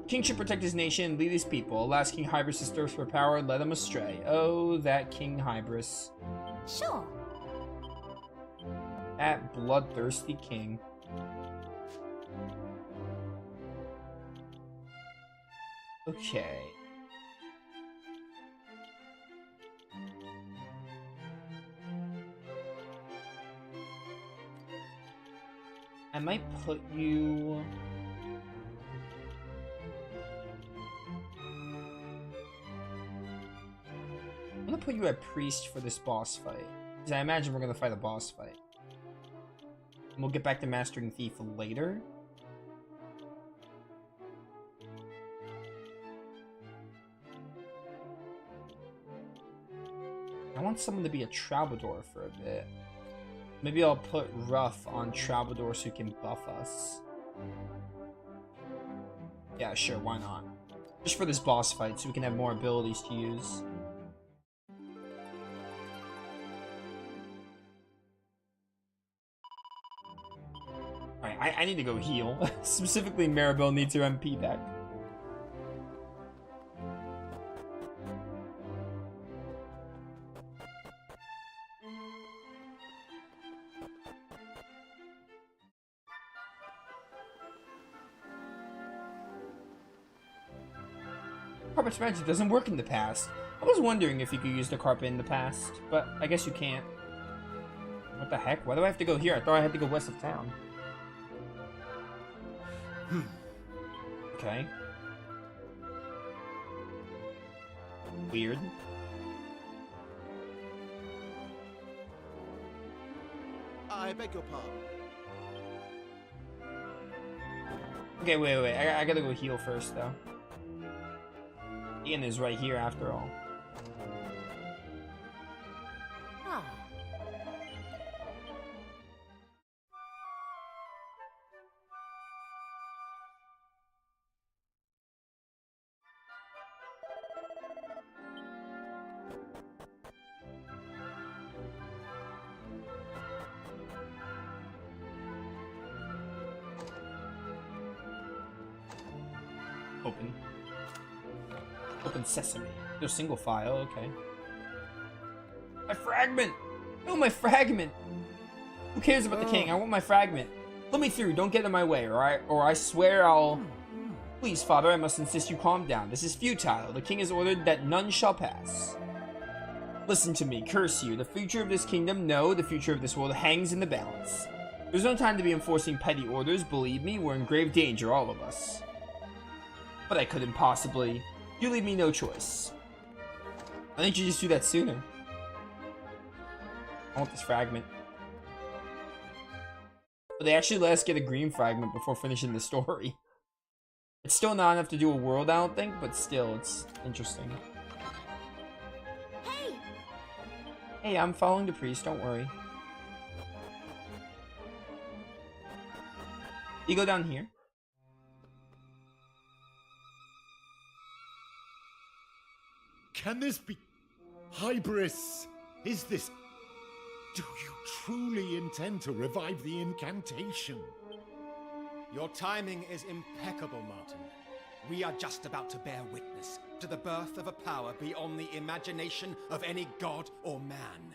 King should protect his nation and lead his people. Alas, King Hybris' thirst for power led him astray. Oh, that King Hybris. Sure. That bloodthirsty king. Okay. I might put you... I'm gonna put you at priest for this boss fight. Because I imagine we're gonna fight a boss fight. And we'll get back to mastering thief later. I want someone to be a troubadour for a bit. Maybe I'll put Ruff on Troubadour so he can buff us. Yeah, sure, why not? Just for this boss fight so we can have more abilities to use. Alright, I need to go heal. Specifically, Maribel needs her MP back. Carpet's magic doesn't work in the past. I was wondering if you could use the carpet in the past, but I guess you can't. What the heck? Why do I have to go here? I thought I had to go west of town. Okay. Weird. I beg your pardon. Okay, wait. I gotta go heal first, though. Ian is right here after all. Ah. Open. Open sesame. No single file, okay. My fragment! No, my fragment! Who cares about the king? I want my fragment. Let me through, don't get in my way, or I swear I'll... Please, father, I must insist you calm down. This is futile. The king has ordered that none shall pass. Listen to me, curse you. The future of this kingdom, no, the future of this world hangs in the balance. There's no time to be enforcing petty orders, believe me, we're in grave danger, all of us. But I couldn't possibly. You leave me no choice. Why didn't you just do that sooner? I want this fragment. But they actually let us get a green fragment before finishing the story. It's still not enough to do a world, I don't think, but still, it's interesting. Hey! Hey, I'm following the priest, don't worry. You go down here. Can this be... Hybris? Is this... Do you truly intend to revive the incantation? Your timing is impeccable, Martin. We are just about to bear witness to the birth of a power beyond the imagination of any god or man.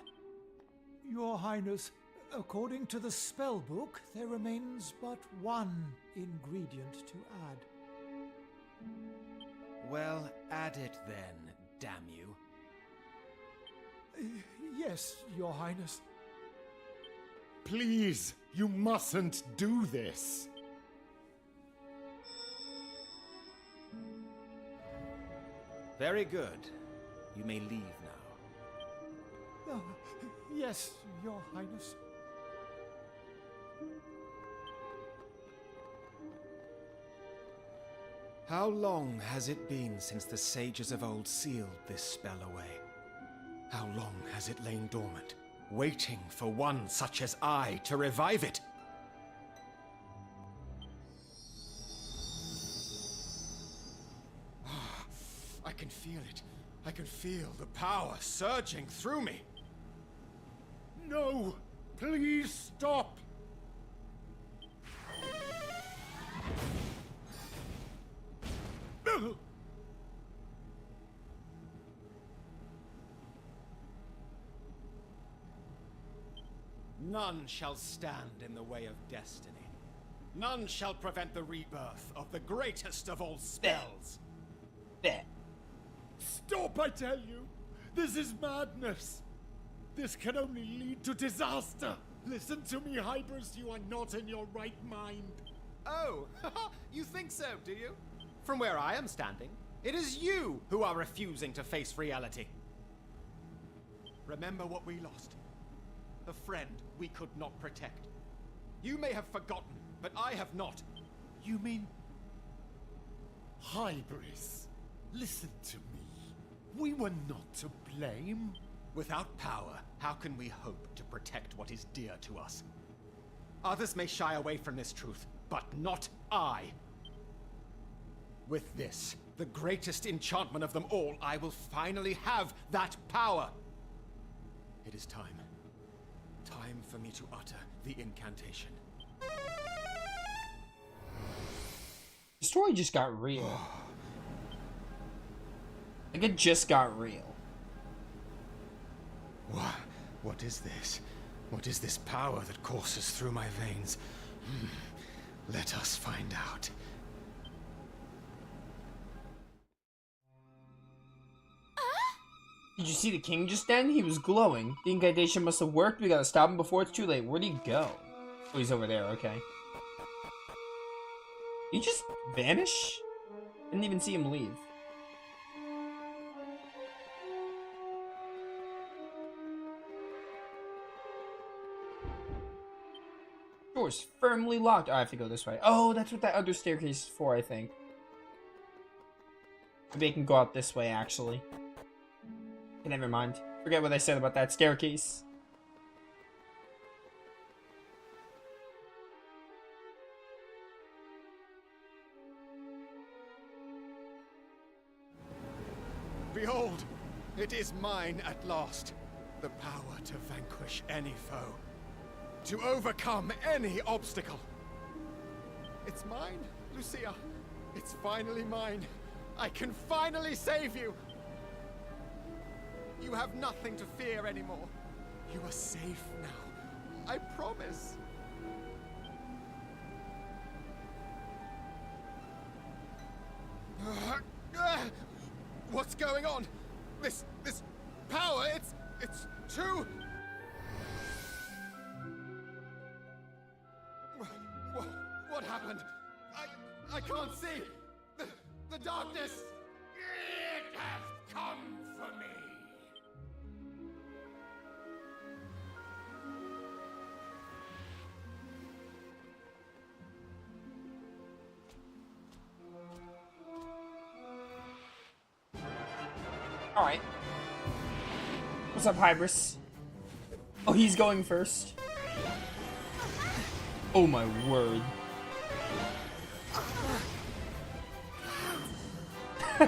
Your Highness, according to the spell book, there remains but one ingredient to add. Well, add it then, damn you. Yes, Your Highness. Please, you mustn't do this. Very good. You may leave now. Yes, Your Highness. How long has it been since the sages of old sealed this spell away? How long has it lain dormant, waiting for one such as I to revive it? I can feel it. I can feel the power surging through me. No! Please stop! None shall stand in the way of destiny. None shall prevent the rebirth of the greatest of all spells. There. Stop, I tell you! This is madness! This can only lead to disaster! Listen to me, Hybris, you are not in your right mind. Oh, you think so, do you? From where I am standing, it is you who are refusing to face reality. Remember what we lost. The friend we could not protect. You may have forgotten, but I have not. You mean... Hybris, listen to me. We were not to blame. Without power, how can we hope to protect what is dear to us? Others may shy away from this truth, but not I. With this, the greatest enchantment of them all, I will finally have that power. It is time. Time for me to utter the incantation. The story just got real. Like, it just got real. What is this? What is this power that courses through my veins? Let us find out. Did you see the king just then? He was glowing. The incantation must have worked. We gotta stop him before it's too late. Where'd he go? Oh, he's over there. Okay. Did he just vanish? Didn't even see him leave. Door's firmly locked. Oh, I have to go this way. Oh, that's what that other staircase is for, I think. Maybe I can go out this way, actually. Okay, never mind. Forget what I said about that staircase. Behold, it is mine at last. The power to vanquish any foe. To overcome any obstacle. It's mine, Lucia. It's finally mine. I can finally save you. You have nothing to fear anymore. You are safe now. I promise. What's going on? This power, it's too... What happened? I can't see. The darkness. It has come for me. Alright. What's up, Hybris? Oh, he's going first. Oh my word.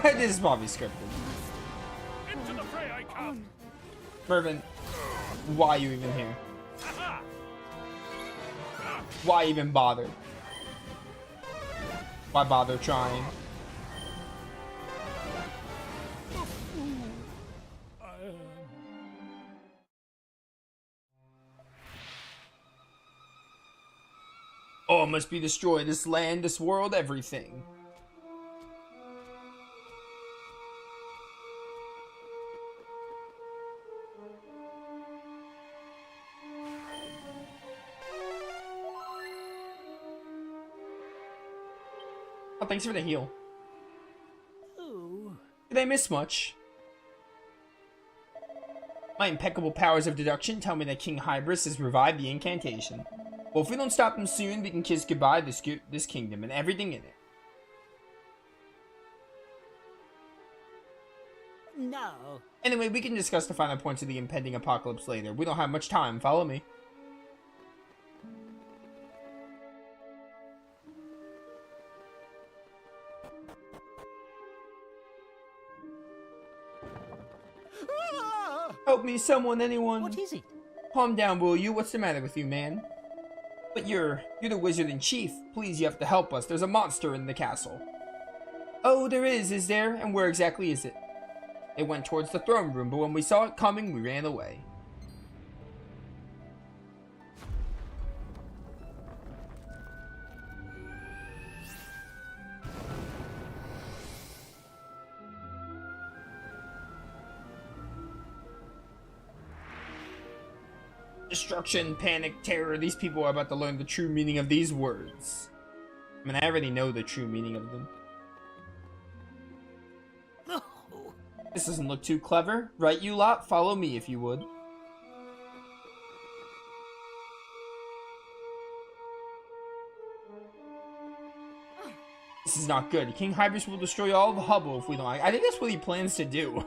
This is probably scripted. Into the fray I come. Mervin, why are you even here? Why even bother? Why bother trying? All must be destroyed. This land, this world, everything. Oh, thanks for the heal. Oh. Did I miss much? My impeccable powers of deduction tell me that King Hybris has revived the incantation. Well, if we don't stop him soon, we can kiss goodbye to this kingdom and everything in it. No. Anyway, we can discuss the final points of the impending apocalypse later. We don't have much time. Follow me. Help me, someone, anyone. What is it? Calm down, will you? What's the matter with you, man? But you're the wizard in chief. Please, you have to help us. There's a monster in the castle. Oh, there is there? And where exactly is it? It went towards the throne room, but when we saw it coming, we ran away. Destruction, panic, terror. These people are about to learn the true meaning of these words. I mean, I already know the true meaning of them. Oh. This doesn't look too clever. Right, you lot? Follow me if you would. This is not good. King Hybris will destroy all of Hubble if we don't. I think that's what he plans to do.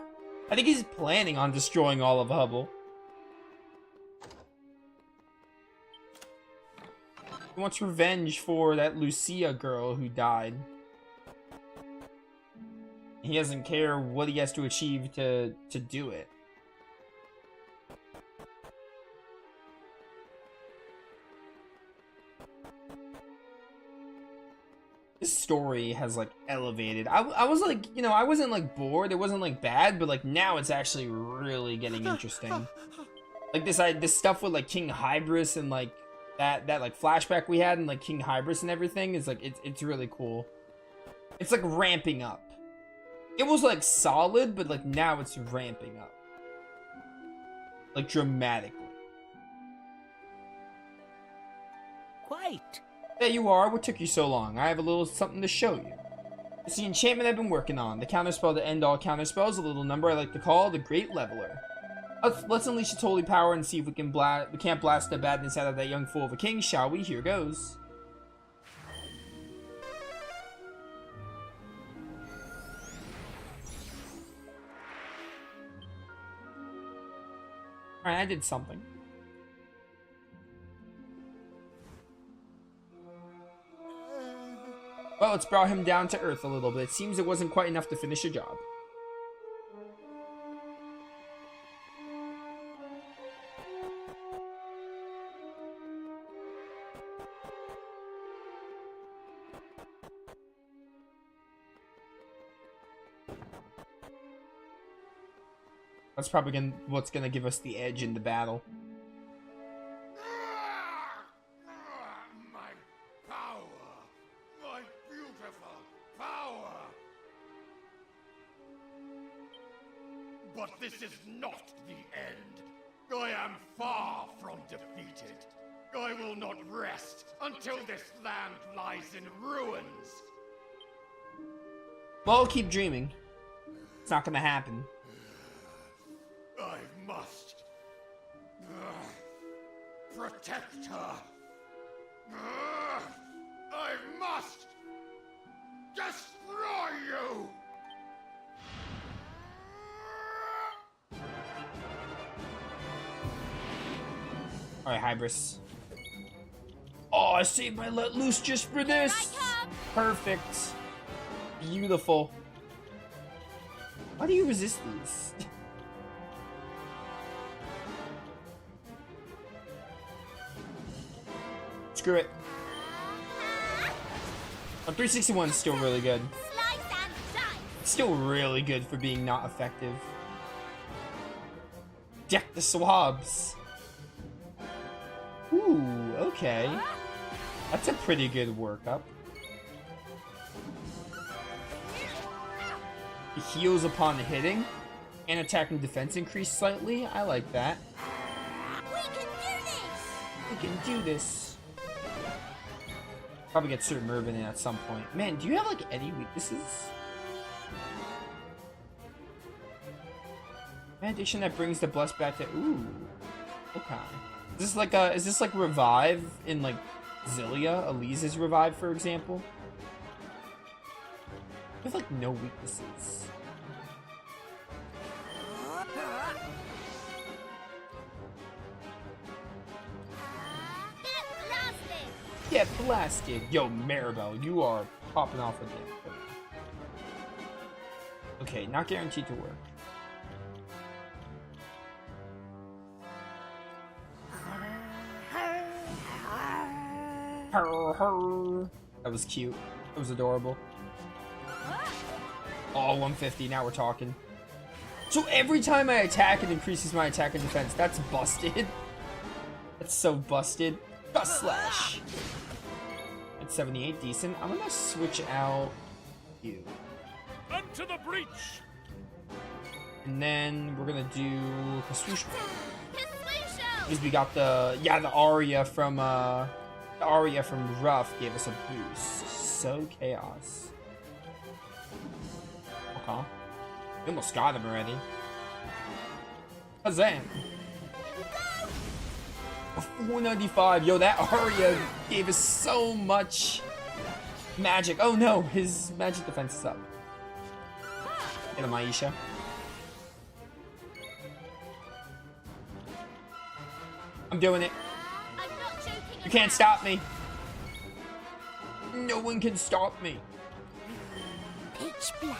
I think he's planning on destroying all of Hubble. He wants revenge for that Lucia girl who died. He doesn't care what he has to achieve to do it. This story has like elevated. I was like, you know, I wasn't like bored. It wasn't like bad, but like now it's actually really getting interesting. Like this stuff with like King Hybris and like that like flashback we had and like King Hybris and everything is like it's really cool. It's like ramping up. It was like solid, but like now it's ramping up. Like dramatically. Quite. There you are. What took you so long? I have a little something to show you. It's the enchantment I've been working on. The counterspell to end all counterspells. A little number I like to call the Great Leveler. Let's unleash its holy power and see if we can't blast the badness out of that young fool of a king, shall we? Here goes. Alright, I did something. Well, it's brought him down to earth a little bit. It seems it wasn't quite enough to finish the job. That's probably what's gonna give us the edge in the battle. My power! My beautiful power! But this is not the end. I am far from defeated. I will not rest until this land lies in ruins. Well, keep dreaming. It's not gonna happen. I must protect her. I must destroy you. Alright, Hybris. Oh, I saved my let loose just for this. Perfect. Beautiful. Why do you resist these? Screw it. Oh, 361 is still really good. Slice and dice. It's still really good for being not effective. Deck the swabs. Ooh, okay. That's a pretty good workup. It heals upon hitting, and attack and defense increase slightly. I like that. We can do this. We can do this. Probably get Sir Mervyn in at some point. Man, do you have like any weaknesses? Addition that brings the bless back to ooh. Okay. Is this like revive in like Zillia? Elise's revive, for example? I have like no weaknesses. Get blasted. Get blasted! Yo, Maribel, you are popping off again. Okay, not guaranteed to work. That was cute. That was adorable. Oh, 150. Now we're talking. So every time I attack, it increases my attack and defense. That's busted. That's so busted. Gust Slash. At 78, decent. I'm gonna switch out you. Unto the breach! And then we're gonna do Kasushko. Kasushko. Because we got the aria from Ruff gave us a boost. So chaos. Okay. We almost got him already. Kazam! 495. Yo, that aria gave us so much magic. Oh no, his magic defense is up. Get him, Aisha. I'm doing it. I'm not joking. You can't stop me. No one can stop me. Pitch black.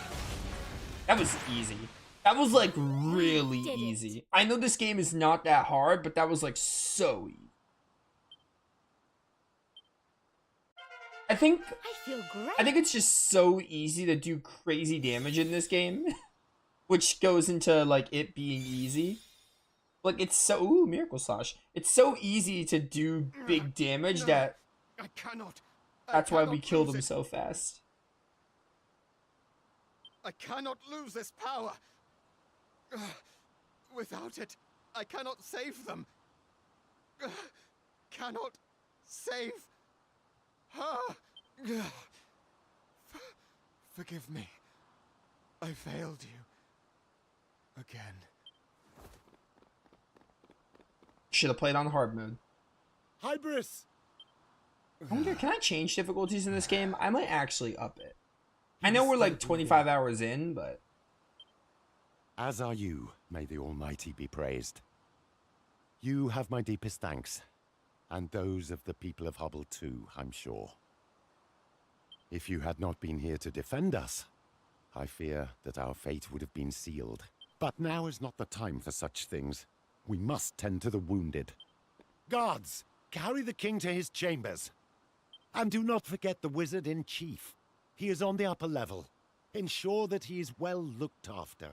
That was easy. That was like really easy. I know this game is not that hard, but that was like so easy. I think feel great. I think it's just so easy to do crazy damage in this game, which goes into like it being easy. Like it's so ooh, Miracle Slash. It's so easy to do big damage that I cannot. that's why we killed him so fast. I cannot lose this power. Without it, I cannot save them. Cannot save her. Forgive me. I failed you. Again. Should have played on hard mode. Hybris! I wonder, can I change difficulties in this game? I might actually up it. I know we're like 25 hours in, but... As are you, may the Almighty be praised. You have my deepest thanks, and those of the people of Hubble too, I'm sure. If you had not been here to defend us, I fear that our fate would have been sealed. But now is not the time for such things. We must tend to the wounded. Guards, carry the king to his chambers. And do not forget the wizard-in-chief. He is on the upper level. Ensure that he is well looked after.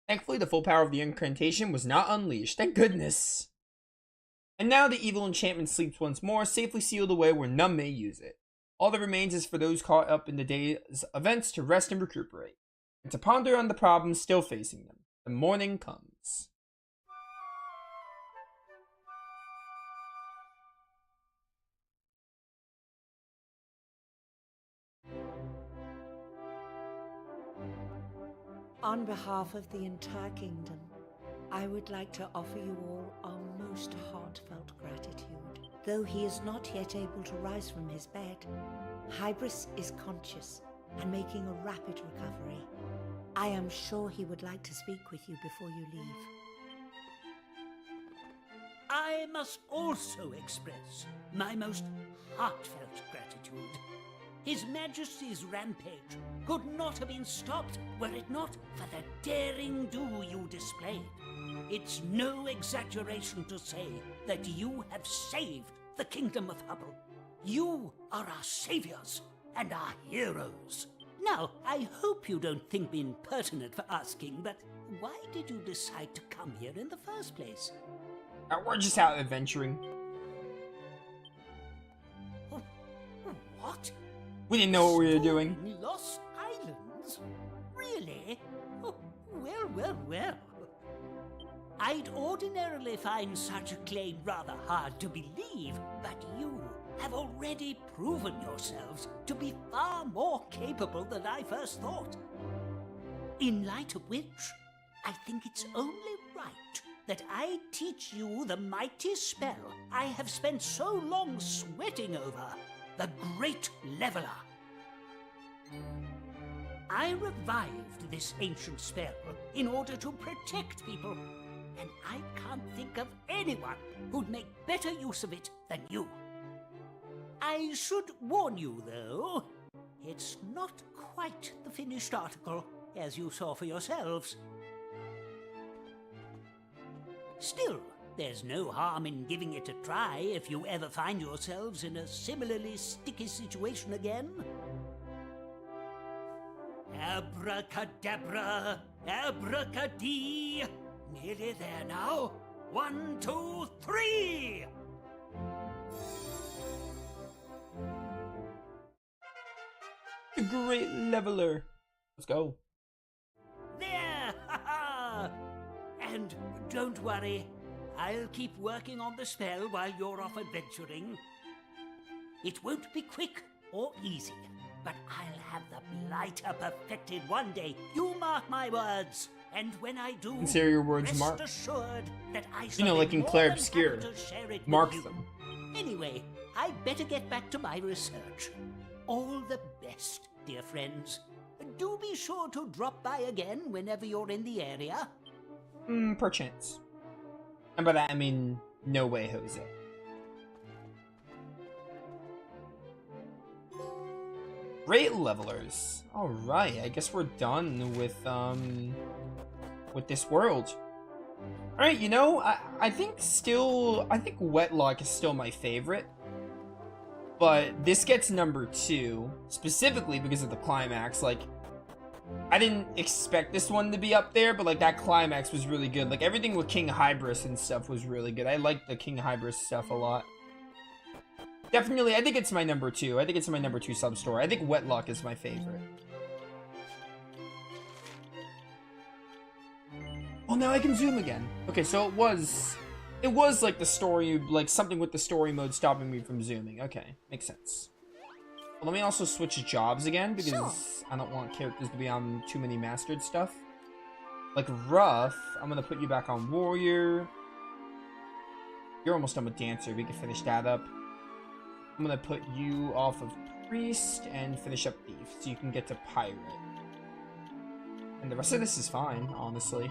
Thankfully, the full power of the incantation was not unleashed. Thank goodness. And now the evil enchantment sleeps once more, safely sealed away where none may use it. All that remains is for those caught up in the day's events to rest and recuperate, and to ponder on the problems still facing them. The morning comes. On behalf of the entire kingdom, I would like to offer you all our most heartfelt gratitude. Though he is not yet able to rise from his bed, Hybris is conscious and making a rapid recovery. I am sure he would like to speak with you before you leave. I must also express my most heartfelt gratitude. His Majesty's rampage could not have been stopped were it not for the daring do you displayed. It's no exaggeration to say that you have saved the Kingdom of Hubble. You are our saviors and our heroes. Now, I hope you don't think me impertinent for asking, but why did you decide to come here in the first place? We're just out adventuring. What? We didn't know what we were doing. Lost Islands? Really? Oh, well. I'd ordinarily find such a claim rather hard to believe, but you have already proven yourselves to be far more capable than I first thought. In light of which, I think it's only right that I teach you the mighty spell I have spent so long sweating over, the Great Leveler. I revived this ancient spell in order to protect people, and I can't think of anyone who'd make better use of it than you. I should warn you, though, it's not quite the finished article, as you saw for yourselves. Still, there's no harm in giving it a try if you ever find yourselves in a similarly sticky situation again. Abracadabra, abracadee. Nearly there now. 1, 2, 3! The Great Leveler. Let's go. There! Ha ha! And don't worry, I'll keep working on the spell while you're off adventuring. It won't be quick or easy, but I'll have the blighter perfected one day. You mark my words. And when I do, consider your words marked. Assured that I you know, like in Claire Obscure, mark them. Anyway, I'd better get back to my research. All the best, dear friends. Do be sure to drop by again whenever you're in the area. Perchance. And by that I mean, no way, Jose. Great Levelers. Alright, I guess we're done with this world. Alright, you know, I think Wetlock is still my favorite. But this gets number 2, specifically because of the climax. Like, I didn't expect this one to be up there, but like that climax was really good. Like everything with King Hybris and stuff was really good. I like the King Hybris stuff a lot. Definitely, I think it's my number 2. I think it's my number 2 sub-story. I think Wetlock is my favorite. Oh, now I can zoom again. Okay, so it was like the story, like something with the story mode stopping me from zooming. Okay, makes sense. Well, let me also switch jobs again, because I don't want characters to be on too many mastered stuff. Like Ruff, I'm gonna put you back on Warrior. You're almost done with Dancer, we can finish that up. I'm gonna put you off of Priest and finish up Thief, so you can get to Pirate. And the rest of this is fine, honestly.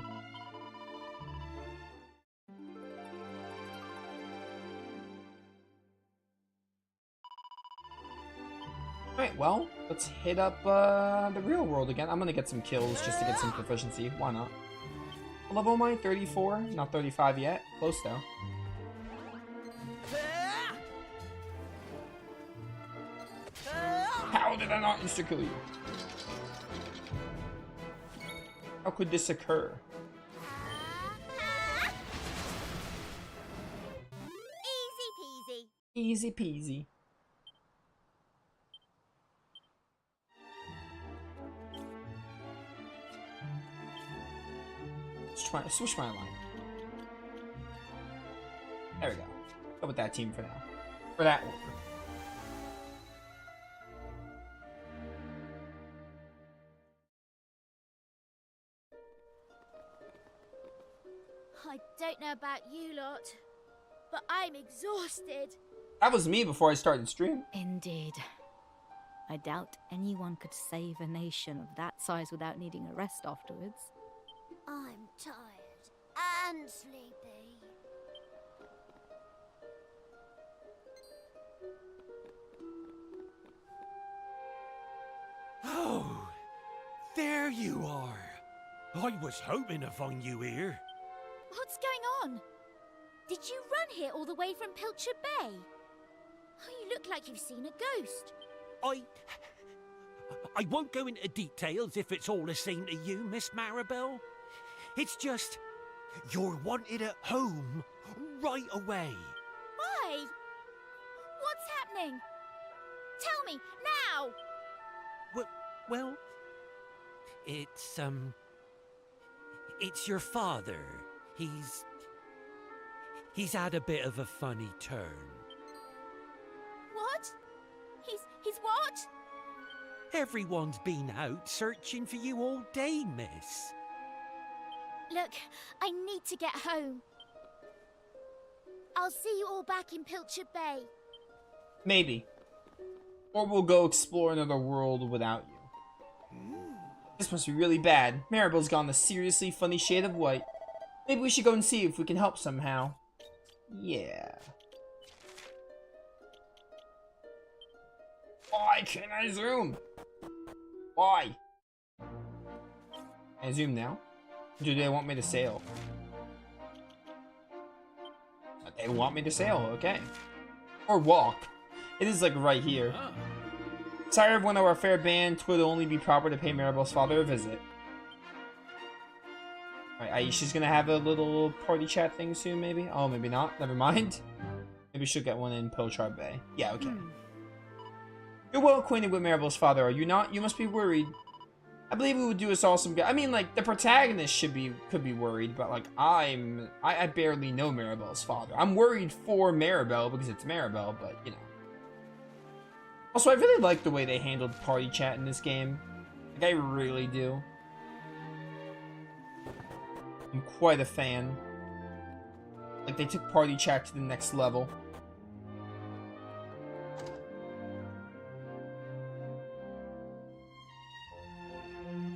Alright, well, let's hit up the real world again. I'm gonna get some kills just to get some proficiency. Why not? What level am I? 34? Not 35 yet. Close though. How did I not insta-kill you? How could this occur? Easy peasy. Easy peasy. Let's try to switch my line. There we go. Go with that team for now. For that one. I don't know about you lot, but I'm exhausted. That was me before I started stream. Indeed. I doubt anyone could save a nation of that size without needing a rest afterwards. I'm tired and sleepy. Oh, there you are. I was hoping to find you here. What's going on? Did you run here all the way from Pilchard Bay? Oh, you look like you've seen a ghost. I won't go into details if it's all the same to you, Miss Maribel. It's just, you're wanted at home right away. Why? What's happening? Tell me, now! Well, it's your father. He's had a bit of a funny turn. What? He's what? Everyone's been out searching for you all day, miss. Look, I need to get home. I'll see you all back in Pilchard Bay. Maybe. Or we'll go explore another world without you. This must be really bad. Maribel's gone a seriously funny shade of white. Maybe we should go and see if we can help somehow. Yeah. Why can't I zoom? Why? Can I zoom now? Or do they want me to sail? They want me to sail, okay. Or walk. It is like right here. Tired of one of our fair band, 'twould only be proper to pay Maribel's father a visit. Alright, Aisha's gonna have a little party chat thing soon, maybe? Oh, maybe not. Never mind. Maybe she'll get one in Pilchard Bay. Yeah, okay. You're well acquainted with Maribel's father, are you not? You must be worried. I believe it would do us all some good. I mean, like, the protagonist could be worried, but, like, I barely know Maribel's father. I'm worried for Maribel because it's Maribel, but, you know. Also, I really like the way they handled party chat in this game. Like, I really do. I'm quite a fan. Like, they took party chat to the next level.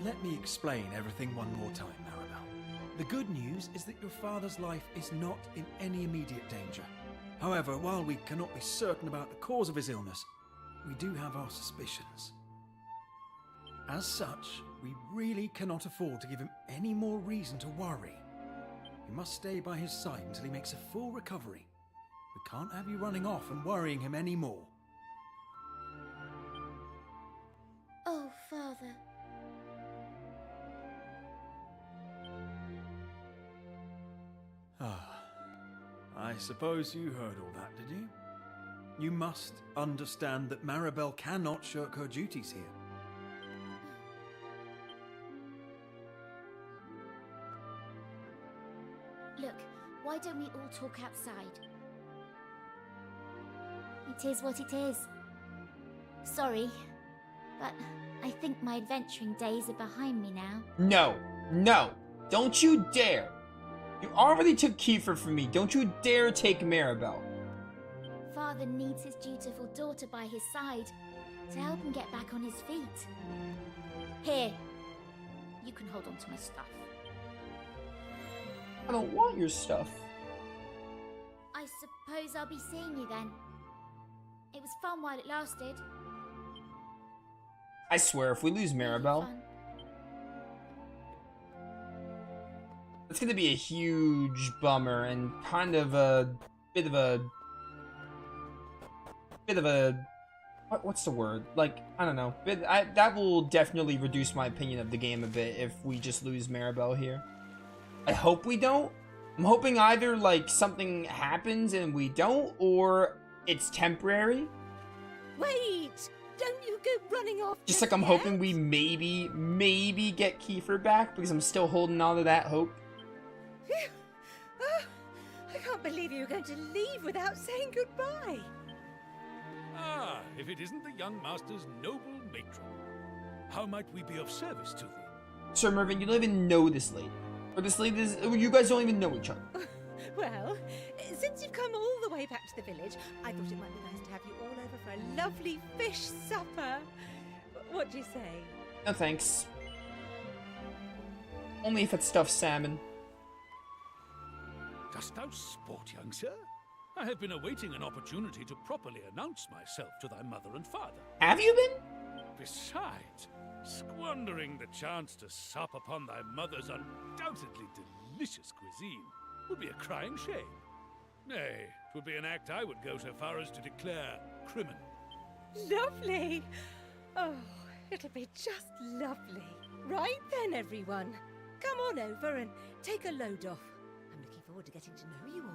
Let me explain everything one more time, Maribel. The good news is that your father's life is not in any immediate danger. However, while we cannot be certain about the cause of his illness, we do have our suspicions. As such, we really cannot afford to give him any more reason to worry. You must stay by his side until he makes a full recovery. We can't have you running off and worrying him anymore. Oh, Father. I suppose you heard all that, did you? You must understand that Maribel cannot shirk her duties here. Look, why don't we all talk outside? It is what it is. Sorry, but I think my adventuring days are behind me now. No, no, don't you dare. You already took Kiefer from me. Don't you dare take Maribel. Father needs his dutiful daughter by his side to help him get back on his feet. Here, You can hold on to my stuff. I don't want your stuff. I suppose I'll be seeing you then. It was fun while it lasted. I swear, if we lose Maribel, Fun. it's gonna be a huge bummer and kind of a bit of a what's the word? Like, I don't know. That will definitely reduce my opinion of the game a bit if we just lose Maribel here. I hope we don't. I'm hoping either like something happens and we don't, or it's temporary. Wait! Don't you go running off. Just like I'm hoping we maybe get Kiefer back, because I'm still holding on to that hope. Phew. Oh, I can't believe you were going to leave without saying goodbye. Ah, if it isn't the young master's noble matron. How might we be of service to thee? Sir Mervyn, you don't even know this lady. Or this lady is, you guys don't even know each other. Well, since you've come all the way back to the village, I thought it might be nice to have you all over for a lovely fish supper. What do you say? No thanks. Only if it's stuffed salmon. Dost thou sport, young sir? I have been awaiting an opportunity to properly announce myself to thy mother and father. Have you been? Besides, squandering the chance to sup upon thy mother's undoubtedly delicious cuisine would be a crying shame. Nay, 'twould be an act I would go so far as to declare criminal. Lovely! Oh, it'll be just lovely. Right then, everyone. Come on over and take a load off. I'm looking forward to getting to know you all.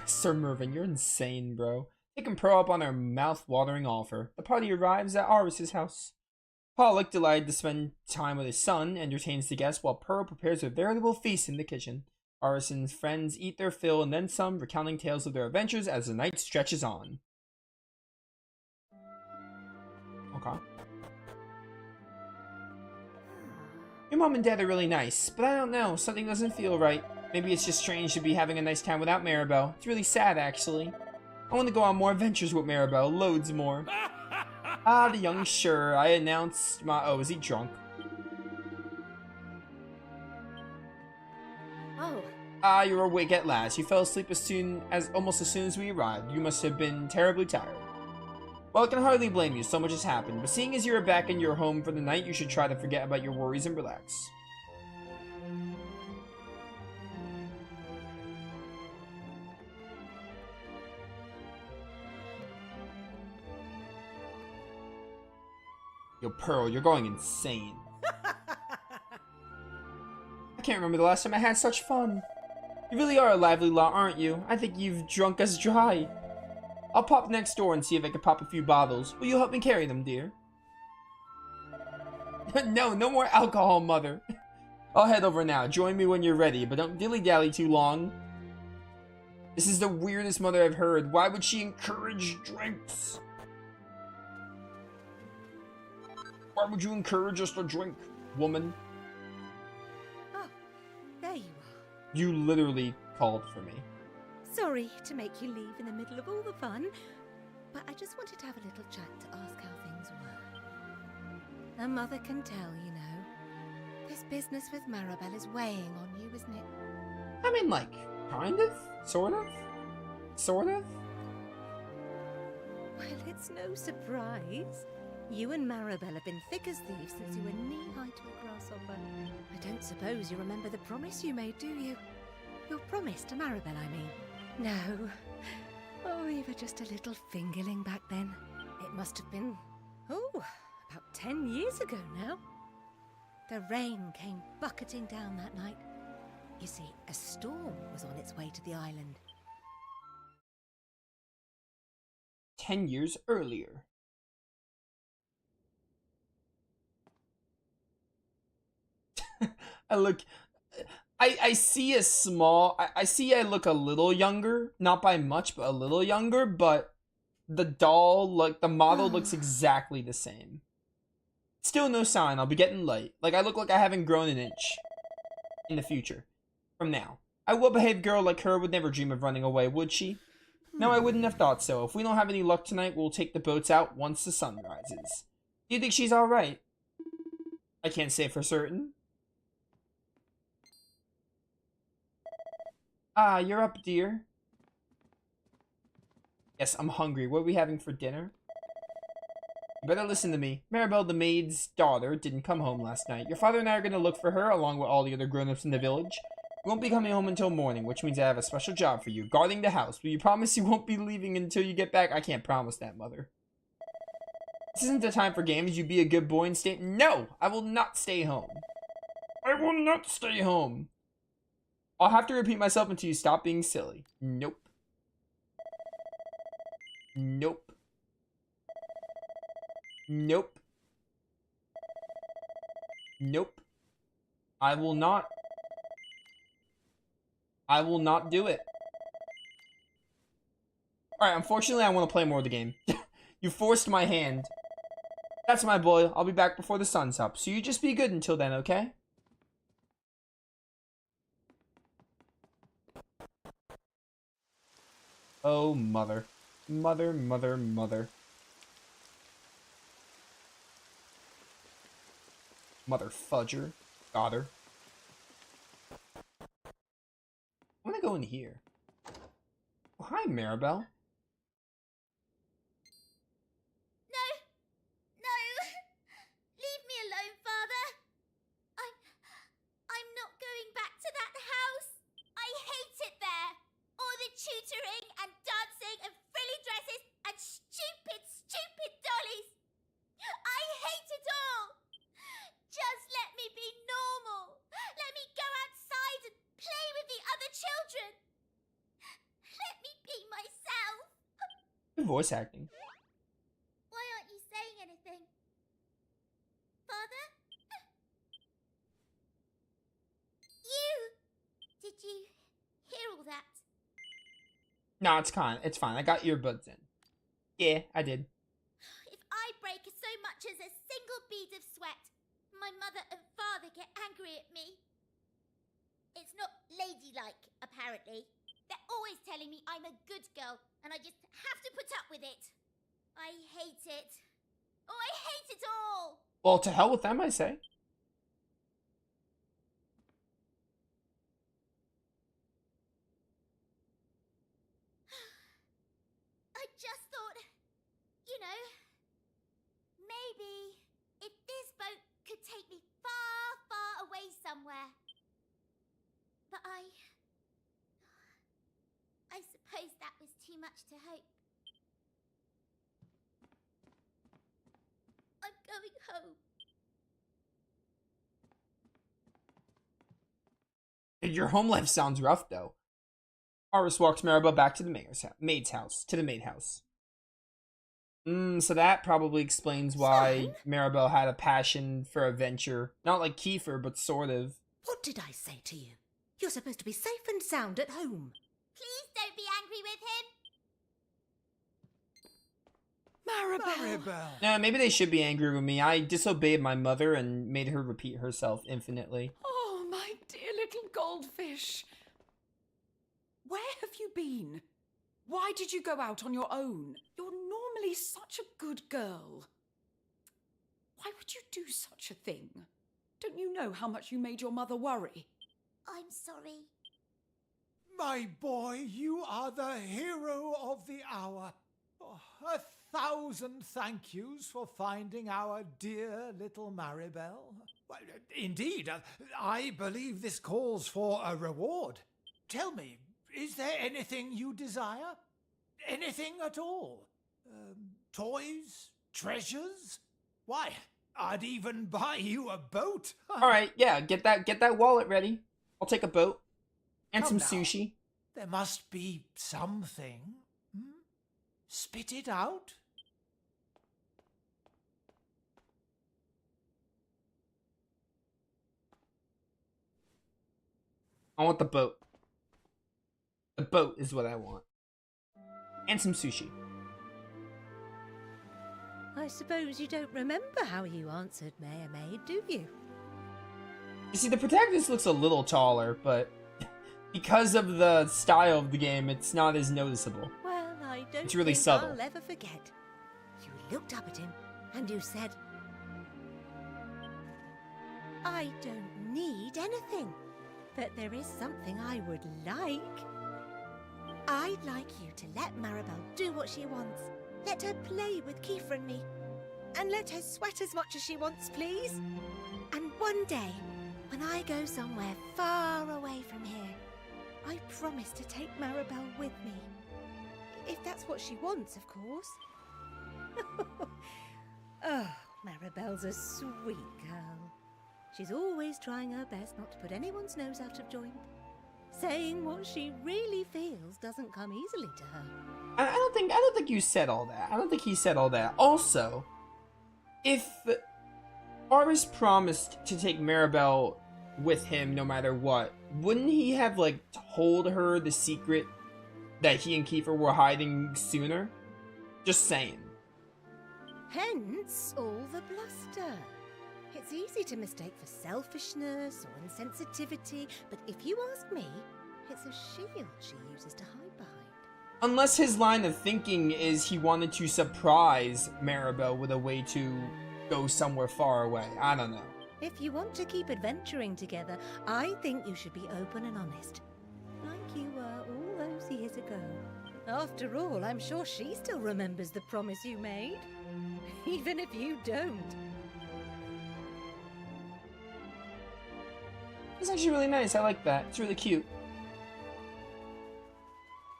Sir Mervyn, you're insane, bro. Taking Pearl up on her mouth-watering offer. The party arrives at Aris's house. Pollock, delighted to spend time with his son, entertains the guests while Pearl prepares a veritable feast in the kitchen. Aris and his friends eat their fill and then some, recounting tales of their adventures as the night stretches on. Okay. Your mom and dad are really nice, but I don't know, something doesn't feel right. Maybe it's just strange to be having a nice time without Maribel. It's really sad, actually. I want to go on more adventures with Maribel, loads more. Ah, the young sure. I announced my... Oh, is he drunk? Oh. Ah, you're awake at last. You fell asleep almost as soon as we arrived. You must have been terribly tired. Well, I can hardly blame you. So much has happened. But seeing as you're back in your home for the night, you should try to forget about your worries and relax. Yo, Pearl, you're going insane. I can't remember the last time I had such fun. You really are a lively lot, aren't you? I think you've drunk us dry. I'll pop next door and see if I can pop a few bottles. Will you help me carry them, dear? No more alcohol, mother. I'll head over now. Join me when you're ready, but don't dilly-dally too long. This is the weirdest mother I've heard. Why would she encourage drinks? Why would you encourage us to drink, woman? Oh, there you are. You literally called for me. Sorry to make you leave in the middle of all the fun, but I just wanted to have a little chat to ask how things were. A mother can tell, you know. This business with Maribel is weighing on you, isn't it? I mean, like, kind of? Sort of? Sort of? Well, it's no surprise. You and Maribel have been thick as thieves since you were knee-high to a grasshopper. I don't suppose you remember the promise you made, do you? Your promise to Maribel, I mean. No. Oh, you were just a little fingerling back then. It must have been, about 10 years ago now. The rain came bucketing down that night. You see, a storm was on its way to the island. 10 years earlier. I see a small, I see I look a little younger, not by much, but a little younger, but the doll, like, the model looks exactly the same. Still no sign, I'll be getting late. Like, I look like I haven't grown an inch in the future. From now. A well-behaved girl like her would never dream of running away, would she? No, I wouldn't have thought so. If we don't have any luck tonight, we'll take the boats out once the sun rises. Do you think she's alright? I can't say for certain. Ah, you're up, dear. Yes, I'm hungry. What are we having for dinner? You better listen to me. Maribel, the maid's daughter, didn't come home last night. Your father and I are going to look for her, along with all the other grown-ups in the village. We won't be coming home until morning, which means I have a special job for you, guarding the house. Will you promise you won't be leaving until you get back? I can't promise that, Mother. This isn't the time for games. You be a good boy and stay— No! I will not stay home. I will not stay home. I'll have to repeat myself until you stop being silly. Nope. Nope. Nope. Nope. I will not do it. Alright, unfortunately I want to play more of the game. You forced my hand. That's my boy. I'll be back before the sun's up. So you just be good until then, okay? Oh, mother. Mother, mother, mother. Mother fudger. Got her. I'm gonna go in here. Oh, hi, Maribel. No! No! Leave me alone, Father! I'm not going back to that house! I hate it there! All the tutoring and dancing and frilly dresses and stupid, stupid dollies! I hate it all! Just let me be normal! Let me go outside and play with the other children! Let me be myself! Good voice acting. Why aren't you saying anything? Father? You! Did you hear all that? No, it's fine. It's fine. I got earbuds in. Yeah, I did. If I break so much as a single bead of sweat, my mother and father get angry at me. It's not ladylike, apparently. They're always telling me I'm a good girl, and I just have to put up with it. I hate it. Oh, I hate it all! Well, to hell with them, I say. I just thought, you know, maybe if this boat could take me far, far away somewhere. But I suppose that was too much to hope. I'm going home. Your home life sounds rough, though. Aris walks Maribel back to the maid's house. So that probably explains why Maribel had a passion for adventure. Not like Kiefer, but sort of. What did I say to you? You're supposed to be safe and sound at home. Please don't be angry with him. Maribel! No, maybe they should be angry with me. I disobeyed my mother and made her repeat herself infinitely. Oh, my dear little goldfish. Where have you been? Why did you go out on your own? You're normally such a good girl. Why would you do such a thing? Don't you know how much you made your mother worry? I'm sorry. My boy, you are the hero of the hour. Oh, 1,000 thank yous for finding our dear little Maribel. Well, indeed, I believe this calls for a reward. Tell me, is there anything you desire? Anything at all? Toys? Treasures? Why, I'd even buy you a boat. Alright, yeah, get that wallet ready. I'll take a boat. And Come some now. sushi. There must be something. Spit it out. I want the boat. The boat is what I want. And some sushi. I suppose you don't remember how you answered Mayor Maid, do you? You see, the protagonist looks a little taller, but because of the style of the game, it's not as noticeable. Well, don't It's really think subtle. I'll ever forget. You looked up at him and you said, I don't need anything, but there is something I would like. I'd like you to let Maribel do what she wants. Let her play with Kiefer and me. And let her sweat as much as she wants, please. And one day, when I go somewhere far away from here, I promise to take Maribel with me. If that's what she wants, of course. Oh, Maribel's a sweet girl. She's always trying her best not to put anyone's nose out of joint. Saying what she really feels doesn't come easily to her. I don't think you said all that. I don't think he said all that. Also, if Aris promised to take Maribel with him no matter what, wouldn't he have, like, told her the secret that he and Kiefer were hiding sooner? Just saying. Hence all the bluster. It's easy to mistake for selfishness or insensitivity, but if you ask me, it's a shield she uses to hide behind. Unless his line of thinking is he wanted to surprise Maribel with a way to go somewhere far away. I don't know. If you want to keep adventuring together, I think you should be open and honest. Like you were all those years ago. After all, I'm sure she still remembers the promise you made. Even if you don't. It's actually really nice. I like that. It's really cute.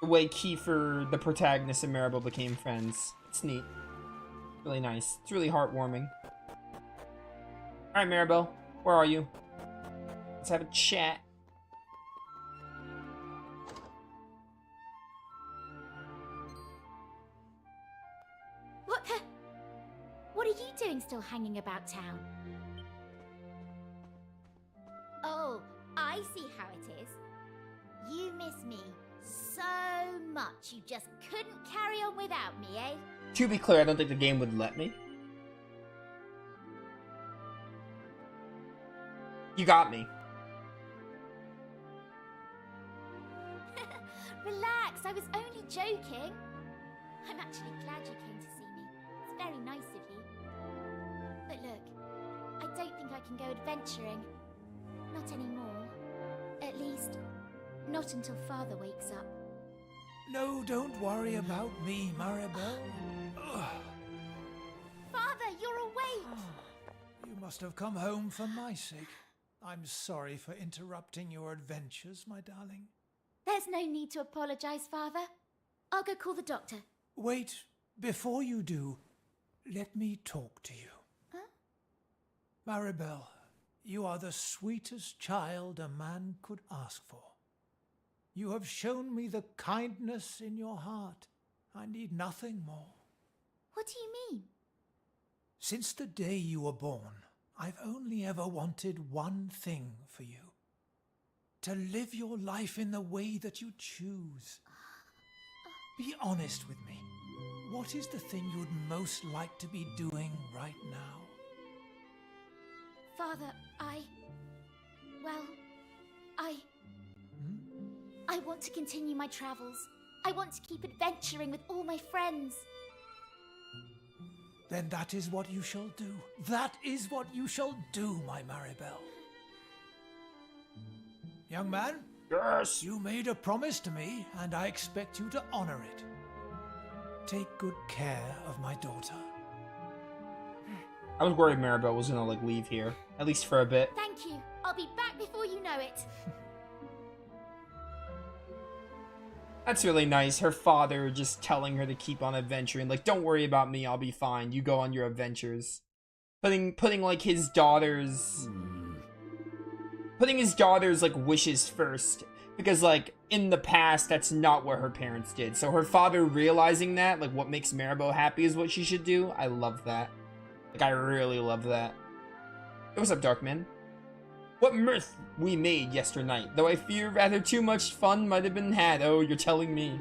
The way Kiefer, the protagonist, and Maribel became friends. It's neat. Really nice. It's really heartwarming. Alright, Maribel. Where are you? Let's have a chat. What are you doing still hanging about town? Oh, I see how it is. You miss me so much you just couldn't carry on without me, eh? To be clear, I don't think the game would let me. You got me. Relax, I was only joking. I'm actually glad you came to see me. It's very nice of you. But look, I don't think I can go adventuring. Not anymore. At least, not until Father wakes up. No, don't worry about me, Maribel. Father, you're awake! You must have come home for my sake. I'm sorry for interrupting your adventures, my darling. There's no need to apologize, Father. I'll go call the doctor. Wait, before you do, let me talk to you. Huh? Maribel, you are the sweetest child a man could ask for. You have shown me the kindness in your heart. I need nothing more. What do you mean? Since the day you were born, I've only ever wanted one thing for you. To live your life in the way that you choose. Be honest with me. What is the thing you'd most like to be doing right now? Father, I want to continue my travels. I want to keep adventuring with all my friends. Then that is what you shall do. That is what you shall do, my Maribel. Young man? Yes? You made a promise to me, and I expect you to honor it. Take good care of my daughter. I was worried Maribel was gonna, like, leave here. At least for a bit. Thank you. I'll be back before you know it. That's really nice. Her father just telling her to keep on adventuring. Like, don't worry about me, I'll be fine. You go on your adventures. Putting like, his daughter's... Putting his daughter's, like, wishes first. Because, like, in the past, that's not what her parents did. So her father realizing that, like, what makes Maribel happy is what she should do. I love that. Like, I really love that. Hey, what's up, Darkman? What mirth we made yesternight, though I fear rather too much fun might have been had. Oh, you're telling me.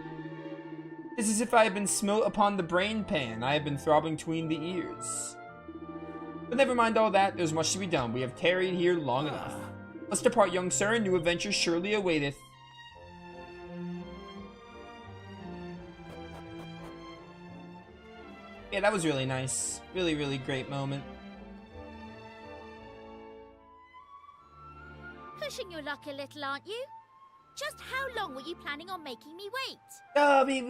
It's as if I had been smote upon the brain pan. I have been throbbing between the ears. But never mind all that, there's much to be done. We have tarried here long enough. Let's depart, young sir. New adventures surely awaiteth. Yeah, that was really nice. Really, really great moment. Pushing your luck a little, aren't you? Just how long were you planning on making me wait?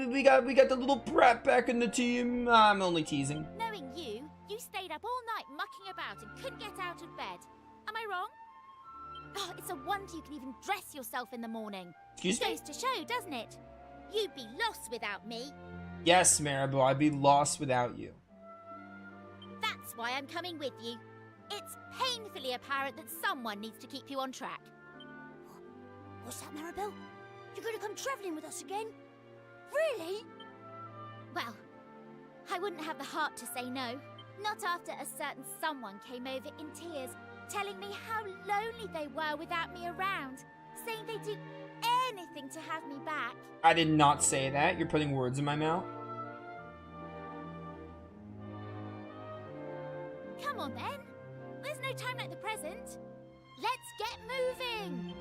We got the little brat back in the team. I'm only teasing. Knowing you, you stayed up all night mucking about and couldn't get out of bed. Am I wrong? Oh, it's a wonder you can even dress yourself in the morning. Excuse me? Goes to show, doesn't it? You'd be lost without me. Yes, Maribel, I'd be lost without you. That's why I'm coming with you. It's painfully apparent that someone needs to keep you on track. What's that, Maribel? You're going to come travelling with us again? Really? Well, I wouldn't have the heart to say no. Not after a certain someone came over in tears, telling me how lonely they were without me around, saying they'd do anything to have me back. I did not say that. You're putting words in my mouth. Come on, then. There's no time like the present. Let's get moving.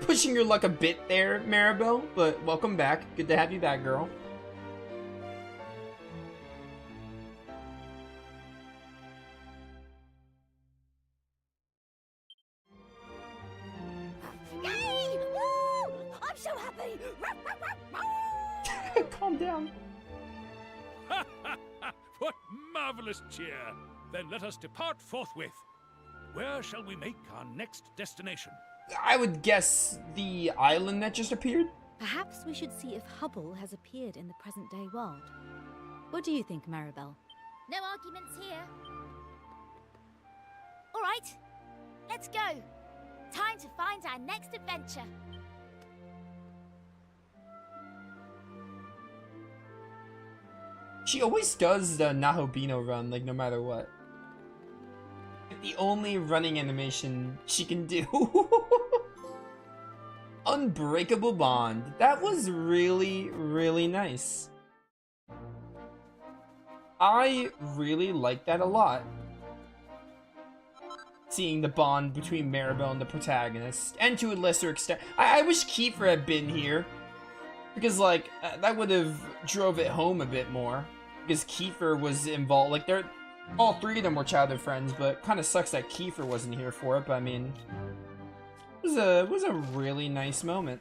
Pushing your luck a bit there, Maribel, but welcome back. Good to have you back, girl. Yay! Woo! I'm so happy! Calm down. What marvelous cheer! Then let us depart forthwith. Where shall we make our next destination? I would guess the island that just appeared. Perhaps we should see if Hubble has appeared in the present-day world. What do you think, Maribel? No arguments here. All right, let's go. Time to find our next adventure. She always does the Nahobino run, like, no matter what. The only running animation she can do. Unbreakable Bond. That was really, really nice. I really like that a lot. Seeing the bond between Maribel and the protagonist, and to a lesser extent, I wish Kiefer had been here, because like that would have drove it home a bit more. Because Kiefer was involved, like all three of them were childhood friends, but kind of sucks that Kiefer wasn't here for it. But I mean, it was a really nice moment,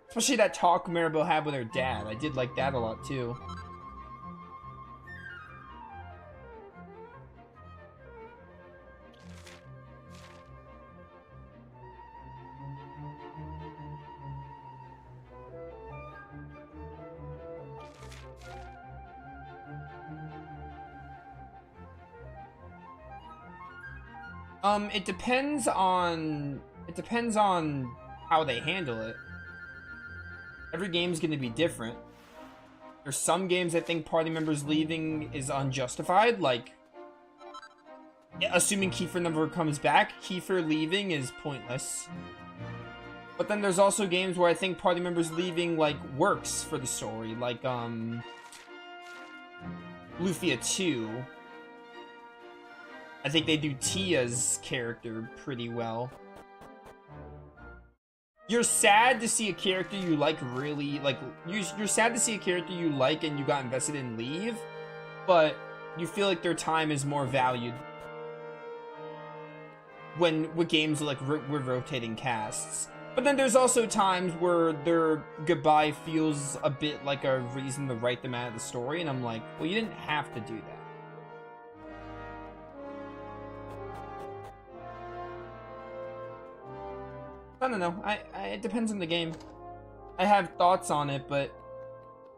especially that talk Maribel had with her dad. I did like that a lot too. It depends on how they handle it. Every game's gonna be different. There's some games I think party members leaving is unjustified, like assuming Kiefer never comes back, Kiefer leaving is pointless. But then there's also games where I think party members leaving like works for the story, like Lufia 2. I think they do Tia's character pretty well. You're sad to see a character you like really, like, you're sad to see a character you like and you got invested in leave, but you feel like their time is more valued with games like with rotating casts. But then there's also times where their goodbye feels a bit like a reason to write them out of the story, and I'm like, well, you didn't have to do that. I don't know. It depends on the game. I have thoughts on it, but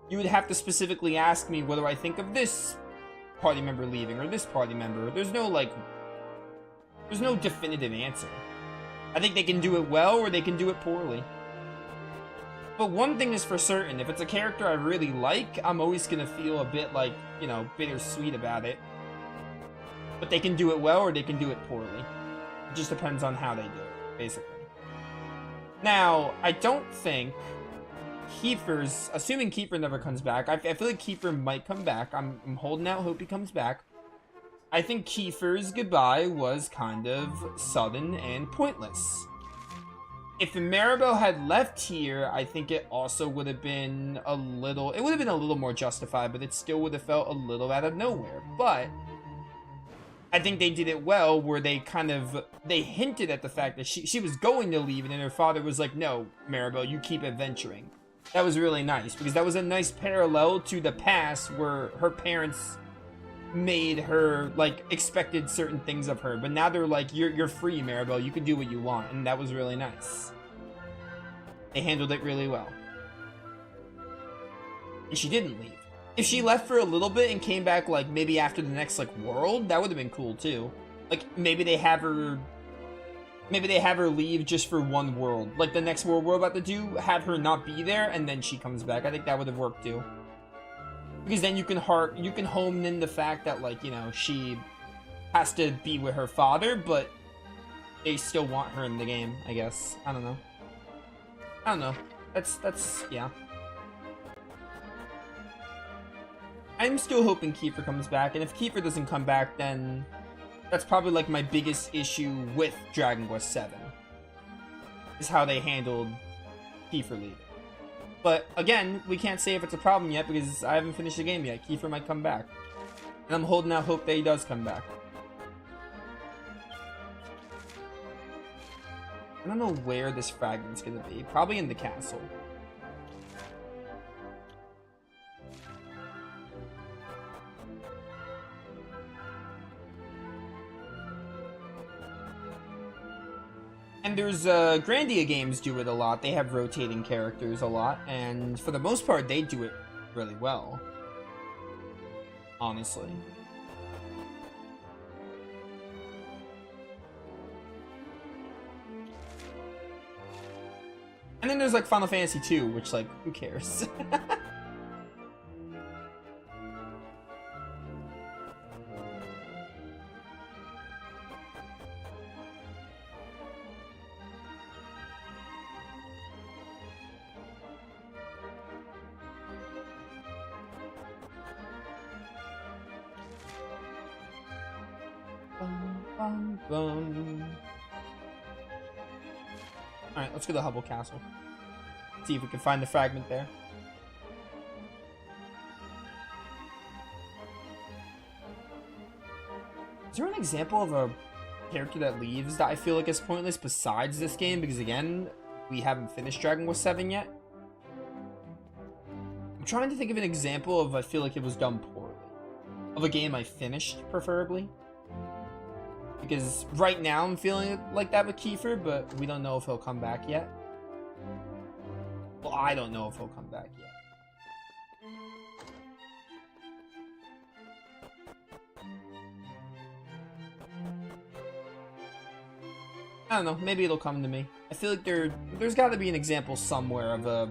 you would have to specifically ask me what do I think of this party member leaving or this party member. There's no definitive answer. I think they can do it well or they can do it poorly. But one thing is for certain, if it's a character I really like, I'm always gonna feel a bit like, you know, bittersweet about it. But they can do it well or they can do it poorly. It just depends on how they do it, basically. Now, I don't think Kiefer's, assuming Kiefer never comes back, I feel like Kiefer might come back. I'm holding out hope he comes back. I think Kiefer's goodbye was kind of sudden and pointless. if Maribel had left here, I think it also would have been a little... It would have been a little more justified, but it still would have felt a little out of nowhere. But I think they did it well, where they kind of... They hinted at the fact that she was going to leave, and then her father was like, no, Maribel, you keep adventuring. That was really nice, because that was a nice parallel to the past where her parents made her, like, expected certain things of her. But now they're like, you're free, Maribel. You can do what you want. And that was really nice. They handled it really well. And she didn't leave. If she left for a little bit and came back, like, maybe after the next, like, world, that would have been cool, too. Like, maybe they have her leave just for one world. Like, the next world we're about to do, have her not be there, and then she comes back. I think that would have worked, too. Because then you can hone in the fact that, like, you know, she has to be with her father, but they still want her in the game, I guess. I don't know. That's, yeah. I'm still hoping Kiefer comes back, and if Kiefer doesn't come back, then that's probably, like, my biggest issue with Dragon Quest VII. Is how they handled Kiefer leaving. But, again, we can't say if it's a problem yet, because I haven't finished the game yet. Kiefer might come back. And I'm holding out hope that he does come back. I don't know where this fragment's gonna be. Probably in the castle. And there's, Grandia games do it a lot. They have rotating characters a lot, and for the most part, they do it really well. Honestly. And then there's, like, Final Fantasy II, which, like, who cares? Alright, let's go to Hubble Castle. See if we can find the fragment there. Is there an example of a character that leaves that I feel like is pointless besides this game? Because again, we haven't finished Dragon Quest VII yet. I'm trying to think of an example of I feel like it was done poorly. Of a game I finished, preferably. Because right now I'm feeling like that with Kiefer, but we don't know if he'll come back yet. Well, I don't know if he'll come back yet. I don't know, maybe it'll come to me. I feel like there's got to be an example somewhere of a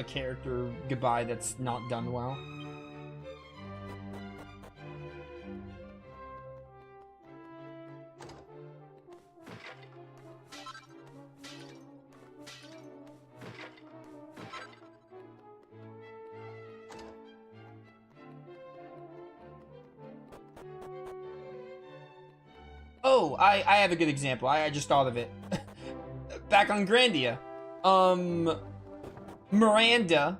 character goodbye that's not done well. Oh, I have a good example. I just thought of it. Back on Grandia. Miranda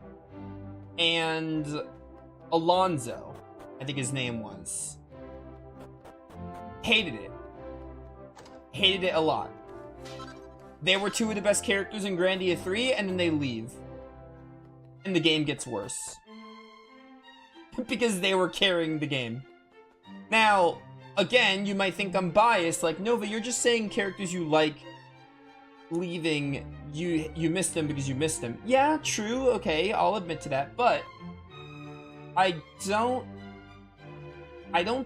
and Alonzo, I think his name was. Hated it. Hated it a lot. They were two of the best characters in Grandia 3, and then they leave. And the game gets worse. Because they were carrying the game. Now, again, you might think I'm biased, like, Nova, you're just saying characters you like leaving, you missed them because you missed them. Yeah, true, okay, I'll admit to that, but I don't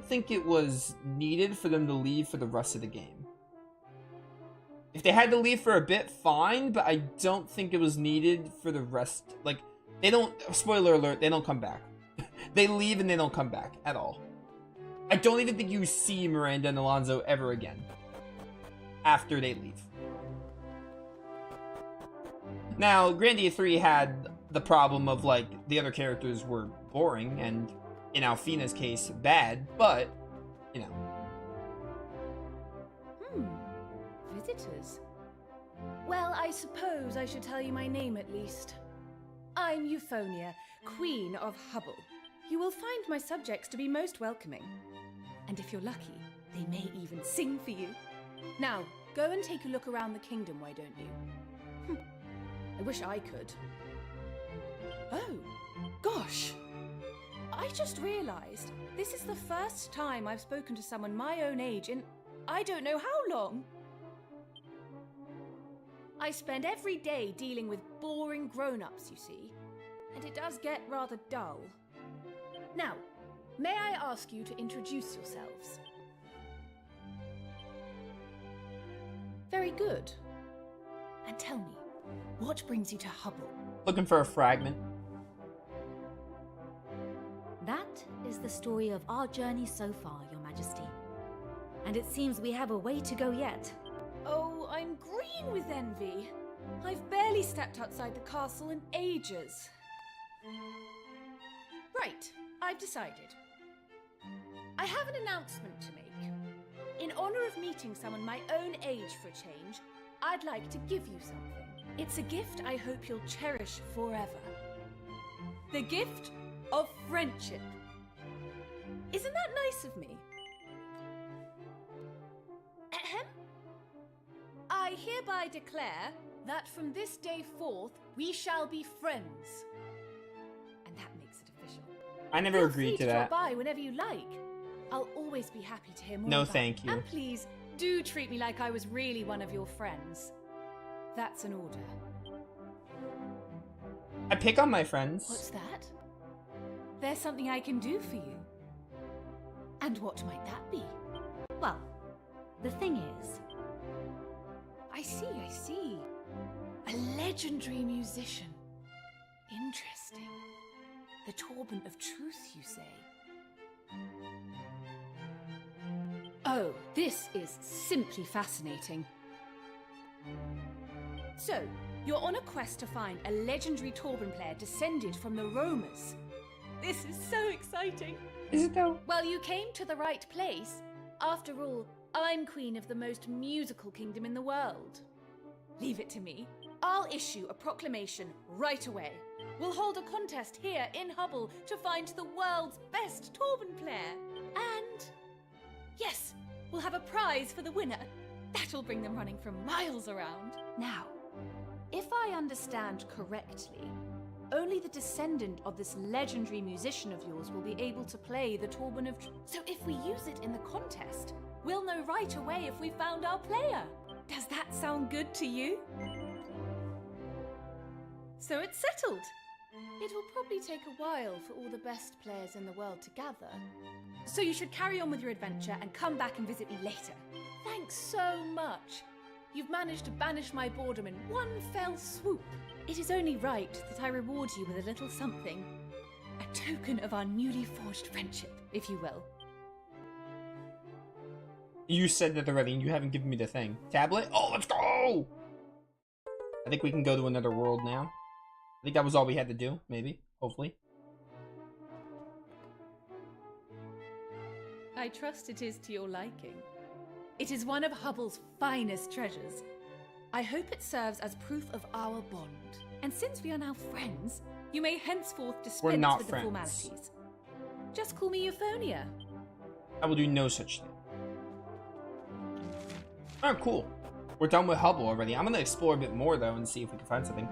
think it was needed for them to leave for the rest of the game. If they had to leave for a bit, fine, but I don't think it was needed for the rest. Like, they don't, spoiler alert, they don't come back. They leave and they don't come back at all. I don't even think you see Miranda and Alonzo ever again after they leave. Now, Grandia 3 had the problem of, like, the other characters were boring and, in Alfina's case, bad, but, you know. Visitors. Well, I suppose I should tell you my name at least. I'm Euphonia, Queen of Hubble. You will find my subjects to be most welcoming. And if you're lucky, they may even sing for you. Now, go and take a look around the kingdom, why don't you? I wish I could. Oh, gosh. I just realised this is the first time I've spoken to someone my own age in I don't know how long. I spend every day dealing with boring grown-ups, you see, and it does get rather dull. Now, may I ask you to introduce yourselves? Very good. And tell me, what brings you to Hubble? Looking for a fragment. That is the story of our journey so far, Your Majesty. And it seems we have a way to go yet. Oh, I'm green with envy. I've barely stepped outside the castle in ages. Right, I've decided. I have an announcement to make. In honor of meeting someone my own age for a change, I'd like to give you something. It's a gift I hope you'll cherish forever. The gift of friendship. Isn't that nice of me? Ahem. I hereby declare that from this day forth, we shall be friends. And that makes it official. I never agreed to that. Feel free to drop by whenever you like. I'll always be happy to hear more No, about thank you. And please, do treat me like I was really one of your friends. That's an order. I pick on my friends. What's that? There's something I can do for you. And what might that be? Well, the thing is... I see. A legendary musician. Interesting. The Torban of Truth, you say? Oh, this is simply fascinating. So, you're on a quest to find a legendary Torban player descended from the Romers. This is so exciting. Is it though? Well, you came to the right place. After all, I'm queen of the most musical kingdom in the world. Leave it to me. I'll issue a proclamation right away. We'll hold a contest here in Hubble to find the world's best Torban player. And... yes, we'll have a prize for the winner. That'll bring them running for miles around. Now, if I understand correctly, only the descendant of this legendary musician of yours will be able to play the Torban of Truth. So if we use it in the contest, we'll know right away if we found our player. Does that sound good to you? So it's settled. It will probably take a while for all the best players in the world to gather. So you should carry on with your adventure and come back and visit me later. Thanks so much. You've managed to banish my boredom in one fell swoop. It is only right that I reward you with a little something. A token of our newly forged friendship, if you will. You said that already and you haven't given me the thing. Tablet? Oh, let's go! I think we can go to another world now. I think that was all we had to do, maybe. Hopefully. I trust it is to your liking. It is one of Hubble's finest treasures. I hope it serves as proof of our bond. And since we are now friends, you may henceforth dispense with the formalities. Just call me Euphonia. I will do no such thing. Oh, cool. We're done with Hubble already. I'm gonna explore a bit more, though, and see if we can find something.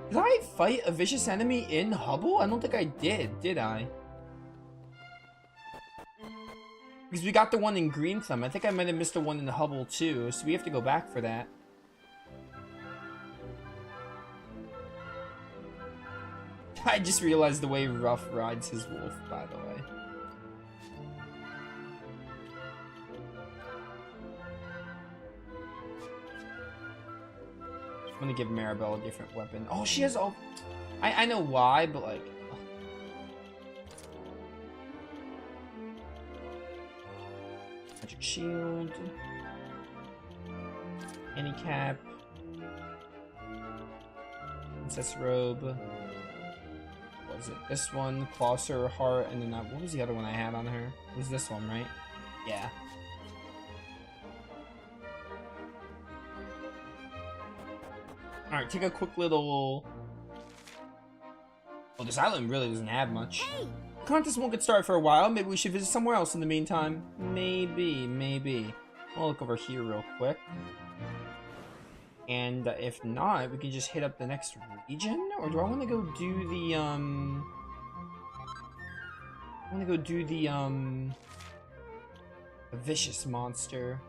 Did I fight a vicious enemy in Hubble? I don't think I did I? Because we got the one in Green Thumb. I think I might have missed the one in the Hubble, too, so we have to go back for that. I just realized the way Ruff rides his wolf, by the way. I'm gonna give Maribel a different weapon. Oh, she has all... I know why, but like... ugh. Magic Shield. Handicap. Princess Robe. What was it? This one, Closer, Heart, and then that... what was the other one I had on her? It was this one, right? Yeah. Alright, take a quick little... Well, this island really doesn't have much. Hey! The contest won't get started for a while. Maybe we should visit somewhere else in the meantime. Maybe. I'll look over here real quick. And if not, we can just hit up the next region? Or do I want to go do the, I want to go do the vicious monster.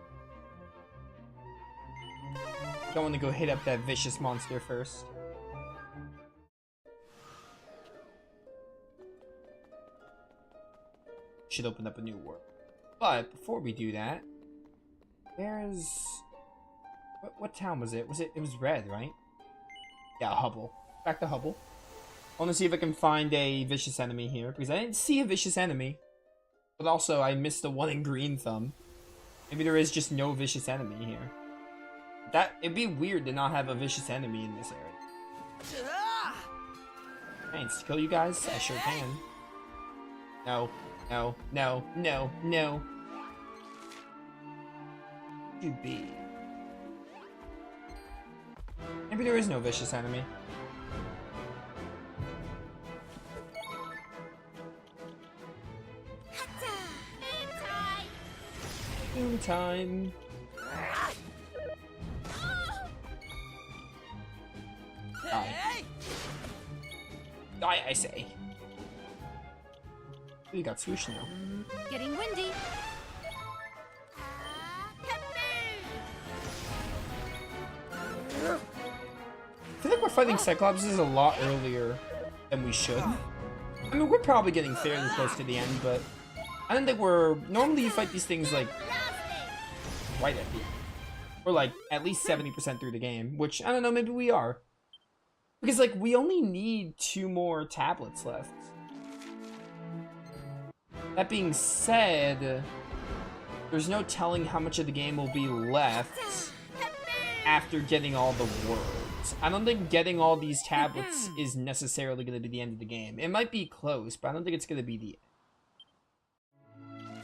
I want to go hit up that vicious monster first. Should open up a new world. But before we do that, where's... What town was it? It was red, right? Yeah, Hubble. Back to Hubble. I want to see if I can find a vicious enemy here, because I didn't see a vicious enemy. But also, I missed the one in green thumb. Maybe there is just no vicious enemy here. It'd be weird to not have a vicious enemy in this area. Thanks, kill you guys? I sure can. No. You be. Maybe there is no vicious enemy. Boom time. Die, I say. We got swoosh now. Getting windy. I feel like we're fighting Cyclopses a lot earlier than we should. I mean, we're probably getting fairly close to the end, but I don't think we're... Normally you fight these things, like, right at the end. Or, like, at least 70% through the game, which, I don't know, maybe we are. Because, like, we only need 2 more tablets left. That being said, there's no telling how much of the game will be left after getting all the worlds. I don't think getting all these tablets is necessarily going to be the end of the game. It might be close, but I don't think it's going to be the end.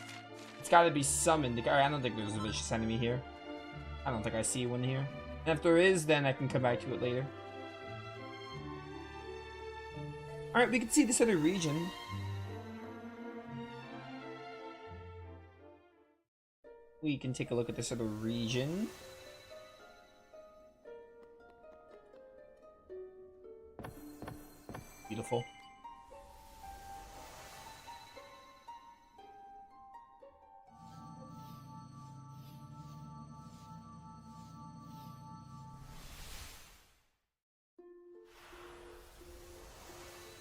It's got to be summoned. I don't think there's a vicious enemy here. I don't think I see one here. And if there is, then I can come back to it later. Alright, we can see this other region. We can take a look at this other region. Beautiful.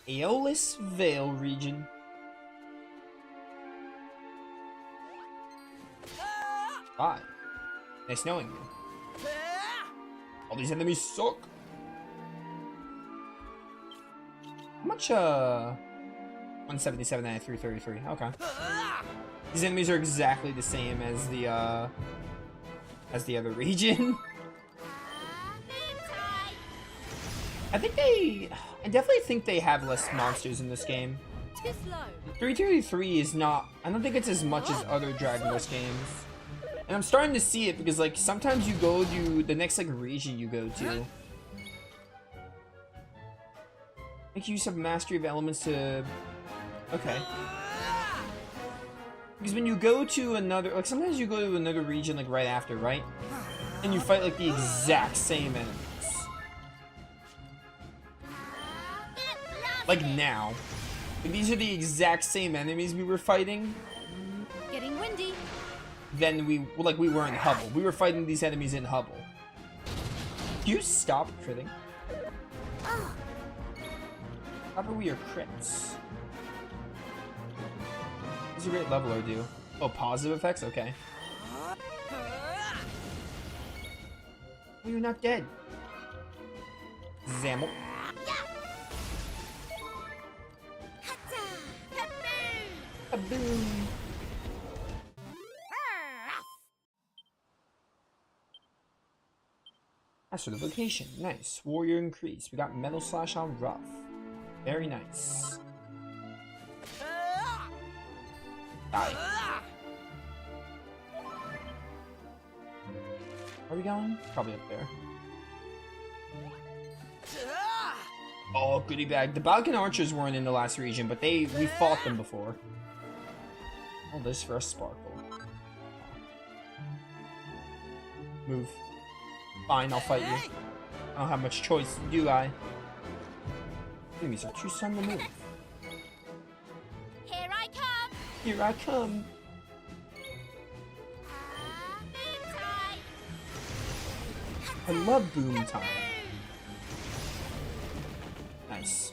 Aeolus Vale region. Hi. Nice knowing you. All these enemies suck. How much, 177 and 333. Okay. These enemies are exactly the same as the other region. I definitely think they have less monsters in this game. Too slow. 333 is not, I don't think it's as much as other Dragon Quest games. And I'm starting to see it because, like, sometimes you go to the next, like, region you go to. Make use of mastery of elements to... Okay. Because when you go to another... Like, sometimes you go to another region, like, right after, right? And you fight, like, the exact same enemies. Like, now. Like, these are the exact same enemies we were fighting. Getting windy. Then we were in Hubble. We were fighting these enemies in Hubble. Do you stop critting? How about we are crits? What does a great leveler do? Oh, positive effects? Okay. Oh, you're not dead. Zamel. Kaboom! Master the vocation. Nice. Warrior increase. We got metal slash on rough. Very nice. Die. Where are we going? Probably up there. Oh, goodie bag. The Balkan Archers weren't in the last region, but we fought them before. All this for a sparkle. Move. Fine, I'll fight you. I don't have much choice, do I? Enemies are too slow to move. Here I come. Here I come. Boom time. I love boom time. Nice.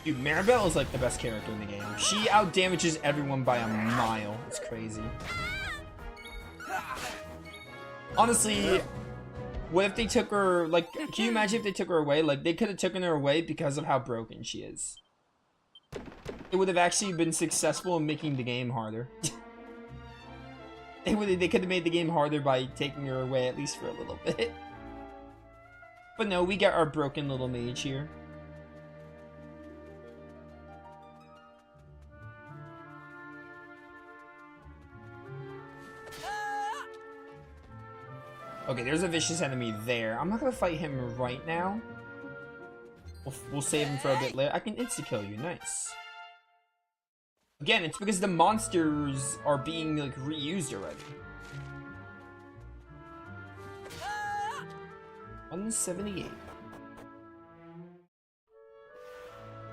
Dude, Maribel is like the best character in the game. She out-damages everyone by a mile. It's crazy. Honestly, what if they took her, like, can you imagine if they took her away? Like, they could have taken her away because of how broken she is. It would have actually been successful in making the game harder. They could have made the game harder by taking her away, at least for a little bit. But no, we got our broken little mage here. Okay, there's a vicious enemy there. I'm not gonna fight him right now. We'll save him for a bit later. I can insta-kill you. Nice. Again, it's because the monsters are being, like, reused already. 178.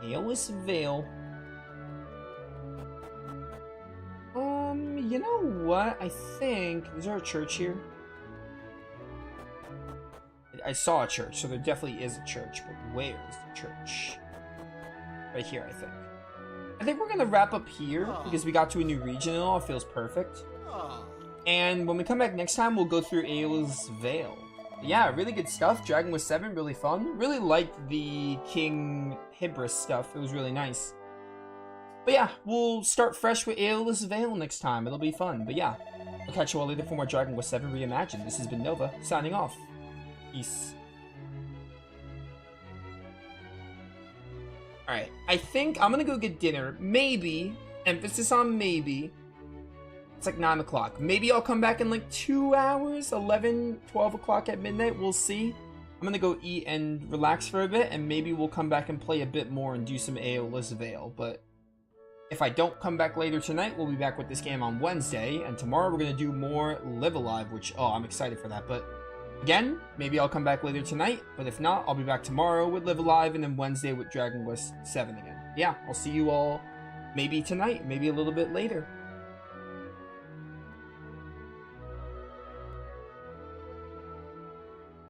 Aeolus Vale. You know what? I think... Is there a church here? I saw a church, so there definitely is a church, but where is the church? Right here, I think. I think we're gonna wrap up here, because we got to a new region and all, it feels perfect. And when we come back next time, we'll go through Aeolus Vale. But yeah, really good stuff. Dragon Quest 7, really fun. Really liked the King Hybris stuff, it was really nice. But yeah, we'll start fresh with Aeolus Vale next time, it'll be fun. But yeah, I'll catch you all later for more Dragon Quest 7 Reimagined. This has been Nova, signing off. Peace. Alright, I think I'm gonna go get dinner. Maybe, emphasis on maybe, it's like 9 o'clock. Maybe I'll come back in like 2 hours, 11, 12 o'clock at midnight, we'll see. I'm gonna go eat and relax for a bit, and maybe we'll come back and play a bit more and do some Aeolus Vale, but if I don't come back later tonight, we'll be back with this game on Wednesday, and tomorrow we're gonna do more Live Alive, which, oh, I'm excited for that, but again, maybe I'll come back later tonight, but if not, I'll be back tomorrow with Live Alive, and then Wednesday with Dragon Quest 7 again. Yeah, I'll see you all maybe tonight, maybe a little bit later.